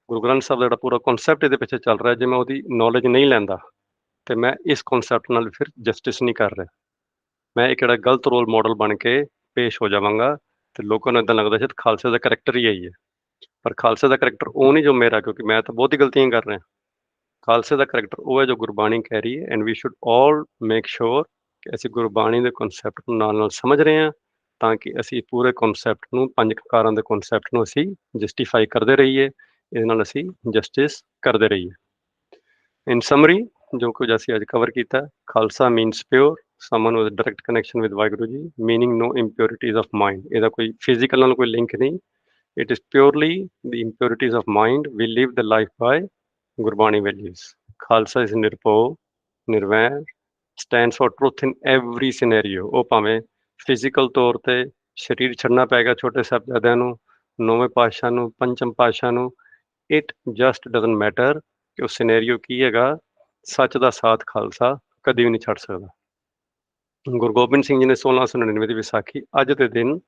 ਗੁਰੂ ਗ੍ਰੰਥ ਸਾਹਿਬ ਦਾ ਜਿਹੜਾ ਪੂਰਾ ਕਨਸੈਪਟ ਇਹਦੇ ਪਿੱਛੇ ਚੱਲ ਰਿਹਾ, ਜੇ ਮੈਂ ਉਹਦੀ ਨੌਲੇਜ ਨਹੀਂ ਲੈਂਦਾ ਤੇ ਮੈਂ ਇਸ ਕਨਸੈਪਟ ਨਾਲ ਫਿਰ ਜਸਟਿਸ ਨਹੀਂ ਕਰ ਰਿਹਾ। ਮੈਂ ਇੱਕ ਜਿਹੜਾ ਗਲਤ ਰੋਲ ਮਾਡਲ ਬਣ ਕੇ ਪੇਸ਼ ਹੋ ਜਾਵਾਂਗਾ ਤੇ ਲੋਕਾਂ ਨੂੰ ਇਦਾਂ ਲੱਗਦਾ ਸ਼ਾਇਦ ਖਾਲਸੇ ਦਾ ਕਰੈਕਟਰ ਹੀ ਇਹੀ ਹੈ, ਪਰ ਖਾਲਸੇ ਦਾ ਕਰੈਕਟਰ ਉਹ ਨਹੀਂ ਜੋ ਮੇਰਾ, ਕਿਉਂਕਿ ਮੈਂ ਤਾਂ ਬਹੁਤ ਹੀ ਗਲਤੀਆਂ ਕਰ ਰਿਹਾ। ਖਾਲਸੇ ਦਾ ਕਰੈਕਟਰ ਉਹ ਹੈ ਜੋ ਗੁਰਬਾਣੀ ਕਹਿ ਰਹੀ ਹੈ, and we should all make sure ਕਿ ਅਸੀਂ ਗੁਰਬਾਣੀ ਦੇ ਕਨਸੈਪਟ ਨੂੰ ਨਾਲ ਨਾਲ ਸਮਝ ਰਹੇ ਹਾਂ ਤਾਂ ਕਿ ਅਸੀਂ ਪੂਰੇ ਕਨਸੈਪਟ ਨੂੰ, ਪੰਜ ਕਕਾਰਾਂ ਦੇ ਕਨਸੈਪਟ ਨੂੰ ਅਸੀਂ ਜਸਟੀਫਾਈ ਕਰਦੇ ਰਹੀਏ, ਇਹਦੇ ਨਾਲ ਅਸੀਂ ਜਸਟਿਸ ਕਰਦੇ ਰਹੀਏ। ਇਨ ਸਮਰੀ ਜੋ ਕੁਝ ਅਸੀਂ ਅੱਜ ਕਵਰ ਕੀਤਾ, Khalsa means pure, someone with direct connection with Waheguru ji, meaning no impurities of mind. ਇਹਦਾ ਕੋਈ ਫਿਜ਼ੀਕਲ ਨਾਲ ਕੋਈ ਲਿੰਕ ਨਹੀਂ, it is purely the impurities of mind. We live the life by Gurbani values. Khalsa is ਨਿਰਭਉ, ਨਿਰਵੈਰ, stands for truth in every scenario. ਉਹ ਭਾਵੇਂ physical ਤੌਰ ਤੇ ਸਰੀਰ ਛੱਡਣਾ ਪੈ ਗਿਆ ਛੋਟੇ ਸਾਹਿਬਜ਼ਾਦਿਆਂ ਨੂੰ, ਨੌਵੇਂ ਪਾਤਸ਼ਾਹ ਨੂੰ, ਪੰਚਮ ਪਾਤਸ਼ਾਹ ਨੂੰ, ਇਟ ਜਸਟ ਡਜ਼ਨਟ ਮੈਟਰ ਕਿ ਉਹ ਸਿਨੈਰੀਓ ਕੀ ਹੈਗਾ, ਸੱਚ ਦਾ ਸਾਥ ਖਾਲਸਾ ਕਦੀ ਵੀ ਨਹੀਂ ਛੱਡ ਸਕਦਾ। ਗੁਰੂ ਗੋਬਿੰਦ ਸਿੰਘ ਜੀ ਨੇ 1699 ਦੀ ਵਿਸਾਖੀ ਅੱਜ ਦੇ ਦਿਨ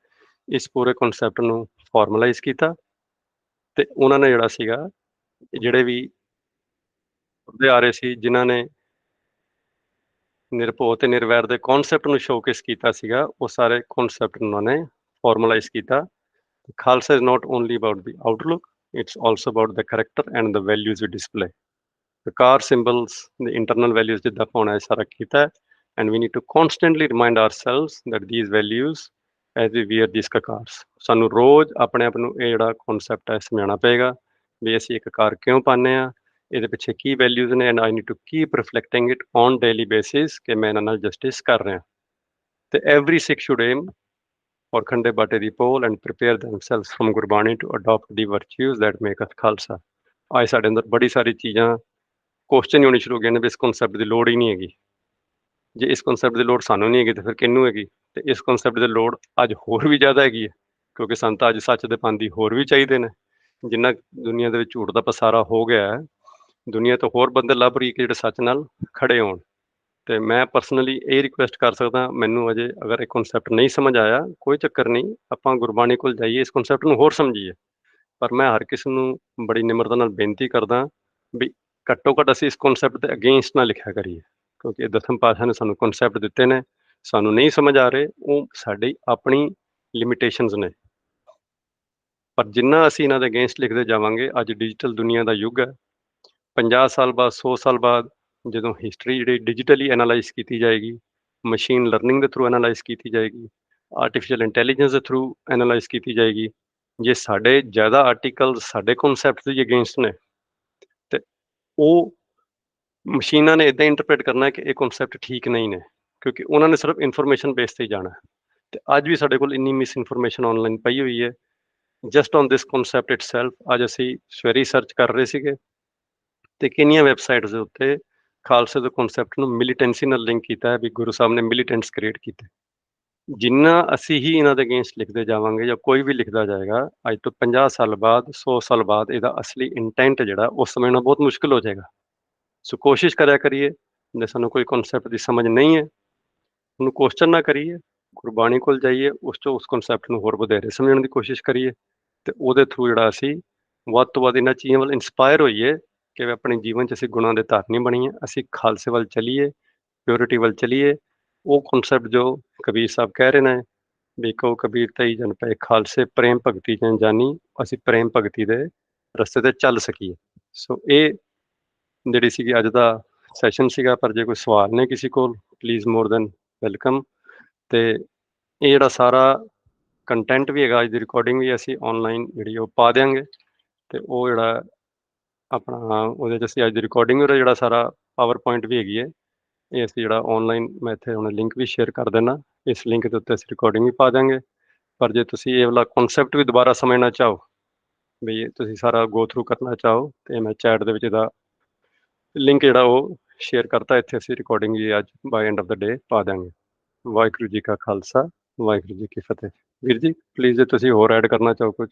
ਇਸ ਪੂਰੇ ਕਨਸੈਪਟ ਨੂੰ ਫਾਰਮਲਾਈਜ਼ ਕੀਤਾ ਤੇ ਉਹਨਾਂ ਨੇ ਜਿਹੜਾ ਸੀਗਾ ਜਿਹੜੇ ਵੀ ਆ ਰਹੇ ਸੀ ਜਿਨ੍ਹਾਂ ਨੇ ਨਿਰਭਉ ਤੇ ਨਿਰਵੈਰ ਦੇ ਕਨਸੈਪਟ ਨੂੰ ਸ਼ੋਕੇਸ ਕੀਤਾ ਸੀਗਾ, ਉਹ ਸਾਰੇ ਕਨਸੈਪਟ ਉਹਨਾਂ ਨੇ ਫਾਰਮਲਾਈਜ਼ ਕੀਤਾ। Khalsa is not only about the outlook, it's also about the character and the values we display. The car symbols, the internal values ਜਿੱਦਾਂ ਪਾਉਣਾ ਹੈ ਸਾਰਾ ਕੀਤਾ, and we need to constantly remind ourselves that these values as we wear these kakars। ਸਾਨੂੰ ਰੋਜ਼ ਆਪਣੇ ਆਪ ਨੂੰ ਇਹ ਜਿਹੜਾ ਕਨਸੈਪਟ ਹੈ ਸਮਝਾਉਣਾ ਪਏਗਾ ਵੀ ਅਸੀਂ ਇੱਕ ਕਾਰ ਕਿਉਂ ਪਾਉਂਦੇ ਹਾਂ, ਇਹਦੇ ਪਿੱਛੇ ਕੀ ਵੈਲਿਊਜ਼ ਨੇ, and I need to keep reflecting it on daily basis ਕਿ ਮੈਂ ਇਹਨਾਂ ਨਾਲ ਜਸਟਿਸ ਕਰ ਰਿਹਾ। ਤੇ ਐਵਰੀ ਸਿੱਖ ਸ਼ੁਡ ਏਮ ਔਰ ਖੰਡੇ ਬਾਟੇ ਦੀ ਪੋਲ and prepare themselves from Gurbani to adapt the virtues that make us Khalsa. ਅੱਜ ਸਾਡੇ ਅੰਦਰ ਬੜੀ ਸਾਰੀ ਚੀਜ਼ਾਂ ਕੁਐਸਚਨ ਹੀ ਹੋਣੀ ਸ਼ੁਰੂ ਹੋ ਗਏ ਨੇ ਵੀ ਇਸ ਕਨਸੈਪਟ ਦੀ ਲੋੜ ਹੀ ਨਹੀਂ ਹੈਗੀ। ਜੇ ਇਸ ਕਨਸੈਪਟ ਦੀ ਲੋੜ ਸਾਨੂੰ ਨਹੀਂ ਹੈਗੀ ਤਾਂ ਫਿਰ ਕਿਹਨੂੰ ਹੈਗੀ? ਤੇ ਇਸ ਕਨਸੈਪਟ ਦੀ ਲੋੜ ਅੱਜ ਹੋਰ ਵੀ ਜ਼ਿਆਦਾ ਹੈਗੀ ਹੈ, ਕਿਉਂਕਿ ਸਾਨੂੰ ਤਾਂ ਅੱਜ ਸੱਚ ਦੇ ਪਾਂਦੀ ਹੋਰ ਵੀ ਚਾਹੀਦੇ ਨੇ। ਜਿੰਨਾ ਦੁਨੀਆ ਦੇ ਵਿੱਚ ਝੂਠ ਦਾ ਪਸਾਰਾ ਹੋ ਗਿਆ ਹੈ, ਦੁਨੀਆ ਤੋਂ ਹੋਰ ਬੰਦੇ ਲੱਭ ਰਹੀ ਕਿ ਜਿਹੜੇ ਸੱਚ ਨਾਲ ਖੜੇ ਹੋਣ। ਤੇ ਮੈਂ ਪਰਸਨਲੀ ਇਹ ਰਿਕੁਐਸਟ ਕਰ ਸਕਦਾ, ਮੈਨੂੰ ਅਜੇ ਅਗਰ ਇਹ ਕਨਸੈਪਟ ਨਹੀਂ ਸਮਝ ਆਇਆ ਕੋਈ ਚੱਕਰ ਨਹੀਂ, ਆਪਾਂ ਗੁਰਬਾਣੀ ਕੋਲ ਜਾਈਏ, ਇਸ ਕਨਸੈਪਟ ਨੂੰ ਹੋਰ ਸਮਝੀਏ। ਪਰ ਮੈਂ ਹਰ ਕਿਸੇ ਨੂੰ ਬੜੀ ਨਿਮਰਤਾ ਨਾਲ ਬੇਨਤੀ ਕਰਦਾ ਵੀ ਘੱਟੋ ਘੱਟ ਅਸੀਂ ਇਸ ਕਨਸੈਪਟ ਦੇ ਅਗੇਂਸਟ ਨਾ ਲਿਖਿਆ ਕਰੀਏ, ਕਿਉਂਕਿ ਇਹ ਦਸਮ ਪਾਤਸ਼ਾਹ ਨੇ ਸਾਨੂੰ ਕਨਸੈਪਟ ਦਿੱਤੇ ਨੇ, ਸਾਨੂੰ ਨਹੀਂ ਸਮਝ ਆ ਰਹੇ, ਉਹ ਸਾਡੀ ਆਪਣੀ ਲਿਮਿਟੇਸ਼ਨਸ ਨੇ। ਪਰ ਜਿੰਨਾ ਅਸੀਂ ਇਹਨਾਂ ਦੇ ਅਗੇਂਸਟ ਲਿਖਦੇ ਜਾਵਾਂਗੇ, ਅੱਜ ਡਿਜੀਟਲ ਦੁਨੀਆ ਦਾ ਯੁੱਗ ਹੈ, 50 ਸਾਲ ਬਾਅਦ 100 ਸਾਲ ਬਾਅਦ ਜਦੋਂ ਹਿਸਟਰੀ ਜਿਹੜੀ ਡਿਜੀਟਲੀ ਐਨਾਲਾਈਜ਼ ਕੀਤੀ ਜਾਏਗੀ, ਮਸ਼ੀਨ ਲਰਨਿੰਗ ਦੇ ਥਰੂ ਐਨਾਲਾਈਜ਼ ਕੀਤੀ ਜਾਏਗੀ, ਆਰਟੀਫਿਸ਼ੀਅਲ ਇੰਟੈਲੀਜੈਂਸ ਦੇ ਥਰੂ ਐਨਾਲਾਈਜ਼ ਕੀਤੀ ਜਾਏਗੀ, ਜੇ ਸਾਡੇ ਜ਼ਿਆਦਾ ਆਰਟੀਕਲ ਸਾਡੇ ਕਨਸੈਪਟ ਦੇ ਅਗੇਂਸਟ ਨੇ ਤੇ ਉਹ ਮਸ਼ੀਨਾਂ ਨੇ ਇੱਦਾਂ ਇੰਟਰਪ੍ਰੇਟ ਕਰਨਾ ਕਿ ਇਹ ਕਨਸੈਪਟ ਠੀਕ ਨਹੀਂ ਨੇ, ਕਿਉਂਕਿ ਉਹਨਾਂ ਨੇ ਸਿਰਫ ਇਨਫੋਰਮੇਸ਼ਨ ਬੇਸ ਤੇ ਜਾਣਾ। ਤੇ ਅੱਜ ਵੀ ਸਾਡੇ ਕੋਲ ਇੰਨੀ ਮਿਸ ਇਨਫੋਰਮੇਸ਼ਨ ਆਨਲਾਈਨ ਪਈ ਹੋਈ ਹੈ, just on this concept itself. ਅੱਜ ਅਸੀਂ ਸਵੇਰੇ ਸਰਚ ਕਰ ਰਹੇ ਸੀਗੇ ਤੇ ਕਿੰਨੀਆਂ ਵੈਬਸਾਈਟਸ ਦੇ ਉੱਤੇ ਖਾਲਸੇ ਦੇ ਕਨਸੈਪਟ ਨੂੰ ਮਿਲੀਟੈਂਸੀ ਨਾਲ ਲਿੰਕ ਕੀਤਾ ਹੈ ਵੀ ਗੁਰੂ ਸਾਹਿਬ ਨੇ ਮਿਲੀਟੈਂਟਸ ਕ੍ਰੀਏਟ ਕੀਤੇ। ਜਿੰਨਾ ਅਸੀਂ ਹੀ ਇਹਨਾਂ ਦੇ ਅਗੇਂਸਟ ਲਿਖਦੇ ਜਾਵਾਂਗੇ ਜਾਂ ਕੋਈ ਵੀ ਲਿਖਦਾ ਜਾਏਗਾ, ਅੱਜ ਤੋਂ 50 ਸਾਲ ਬਾਅਦ 100 ਸਾਲ ਬਾਅਦ ਇਹਦਾ ਅਸਲੀ ਇੰਟੈਂਟ ਜਿਹੜਾ ਉਸ ਸਮਝਣਾ ਬਹੁਤ ਮੁਸ਼ਕਿਲ ਹੋ ਜਾਏਗਾ। ਸੋ ਕੋਸ਼ਿਸ਼ ਕਰਿਆ ਕਰੀਏ, ਜੇ ਸਾਨੂੰ ਕੋਈ ਕਨਸੈਪਟ ਦੀ ਸਮਝ ਨਹੀਂ ਹੈ ਉਹਨੂੰ ਕੁਐਸਚਨ ਨਾ ਕਰੀਏ, ਗੁਰਬਾਣੀ ਕੋਲ ਜਾਈਏ, ਉਸ ਤੋਂ ਉਸ ਕਨਸੈਪਟ ਨੂੰ ਹੋਰ ਵਧੇਰੇ ਸਮਝਣ ਦੀ ਕੋਸ਼ਿਸ਼ ਕਰੀਏ ਤੇ ਉਹਦੇ ਥਰੂ ਜਿਹੜਾ ਅਸੀਂ ਵੱਧ ਤੋਂ ਵੱਧ ਇਹਨਾਂ ਚੀਜ਼ਾਂ ਵੱਲ ਇੰਸਪਾਇਰ ਹੋਈਏ ਕਿ ਆਪਣੇ ਜੀਵਨ 'ਚ ਅਸੀਂ ਗੁਣਾਂ ਦੇ ਧਾਰਨੀ ਬਣੀਏ, ਅਸੀਂ ਖਾਲਸੇ ਵੱਲ ਚੱਲੀਏ, ਪਿਓਰਿਟੀ ਵੱਲ ਚੱਲੀਏ। ਉਹ ਕਨਸੈਪਟ ਜੋ ਕਬੀਰ ਸਾਹਿਬ ਕਹਿ ਰਹੇ ਨੇ ਵੀ ਕਹੋ ਕਬੀਰ ਤਈ ਜਨ ਪਏ ਖਾਲਸੇ ਪ੍ਰੇਮ ਭਗਤੀ ਜਨ ਜਾਨੀ, ਅਸੀਂ ਪ੍ਰੇਮ ਭਗਤੀ ਦੇ ਰਸਤੇ ਤੇ ਚੱਲ ਸਕੀਏ। ਸੋ ਇਹ ਜਿਹੜੀ ਸੀਗੀ ਅੱਜ ਦਾ ਸੈਸ਼ਨ ਸੀਗਾ, ਪਰ ਜੇ ਕੋਈ ਸਵਾਲ ਨੇ ਕਿਸੇ ਕੋਲ ਪਲੀਜ਼ ਮੋਰ ਦੈਨ ਵੈਲਕਮ। ਤੇ ਇਹ ਜਿਹੜਾ ਸਾਰਾ ਕੰਟੈਂਟ ਵੀ ਹੈਗਾ, ਅੱਜ ਦੀ ਰਿਕਾਰਡਿੰਗ ਵੀ ਅਸੀਂ ਆਨਲਾਈਨ ਜਿਹੜੀ ਉਹ ਪਾ ਦਿਆਂਗੇ ਤੇ ਉਹ ਜਿਹੜਾ ਆਪਣਾ ਉਹਦੇ 'ਚ ਅਸੀਂ ਅੱਜ ਦੀ ਰਿਕਾਰਡਿੰਗ ਉਹਦਾ ਜਿਹੜਾ ਸਾਰਾ ਪਾਵਰ ਪੁਆਇੰਟ ਵੀ ਹੈਗੀ ਹੈ, ਇਹ ਅਸੀਂ ਜਿਹੜਾ ਆਨਲਾਈਨ ਮੈਂ ਇੱਥੇ ਹੁਣ ਲਿੰਕ ਵੀ ਸ਼ੇਅਰ ਕਰ ਦਿੰਦਾ, ਇਸ ਲਿੰਕ ਦੇ ਉੱਤੇ ਅਸੀਂ ਰਿਕਾਰਡਿੰਗ ਵੀ ਪਾ ਦਿਆਂਗੇ। ਪਰ ਜੇ ਤੁਸੀਂ ਇਹ ਵਾਲਾ ਕਨਸੈਪਟ ਵੀ ਦੁਬਾਰਾ ਸਮਝਣਾ ਚਾਹੋ, ਵੀ ਤੁਸੀਂ ਸਾਰਾ ਗੋ ਥਰੂ ਕਰਨਾ ਚਾਹੋ, ਤੇ ਮੈਂ ਚੈਟ ਦੇ ਵਿੱਚ ਇਹਦਾ ਲਿੰਕ ਜਿਹੜਾ ਉਹ ਸ਼ੇਅਰ ਕਰਤਾ, ਇੱਥੇ ਅਸੀਂ ਰਿਕਾਰਡਿੰਗ ਜੀ ਅੱਜ ਬਾਈ ਐਂਡ ਆਫ ਦਾ ਡੇ ਪਾ ਦਿਆਂਗੇ। ਵਾਹਿਗੁਰੂ ਜੀ ਕਾ ਖਾਲਸਾ, ਵਾਹਿਗੁਰੂ ਜੀ ਕੀ ਫਤਿਹ। ਵੀਰ ਜੀ ਪਲੀਜ਼ ਜੇ ਤੁਸੀਂ ਹੋਰ ਐਡ ਕਰਨਾ ਚਾਹੋ ਕੁਝ।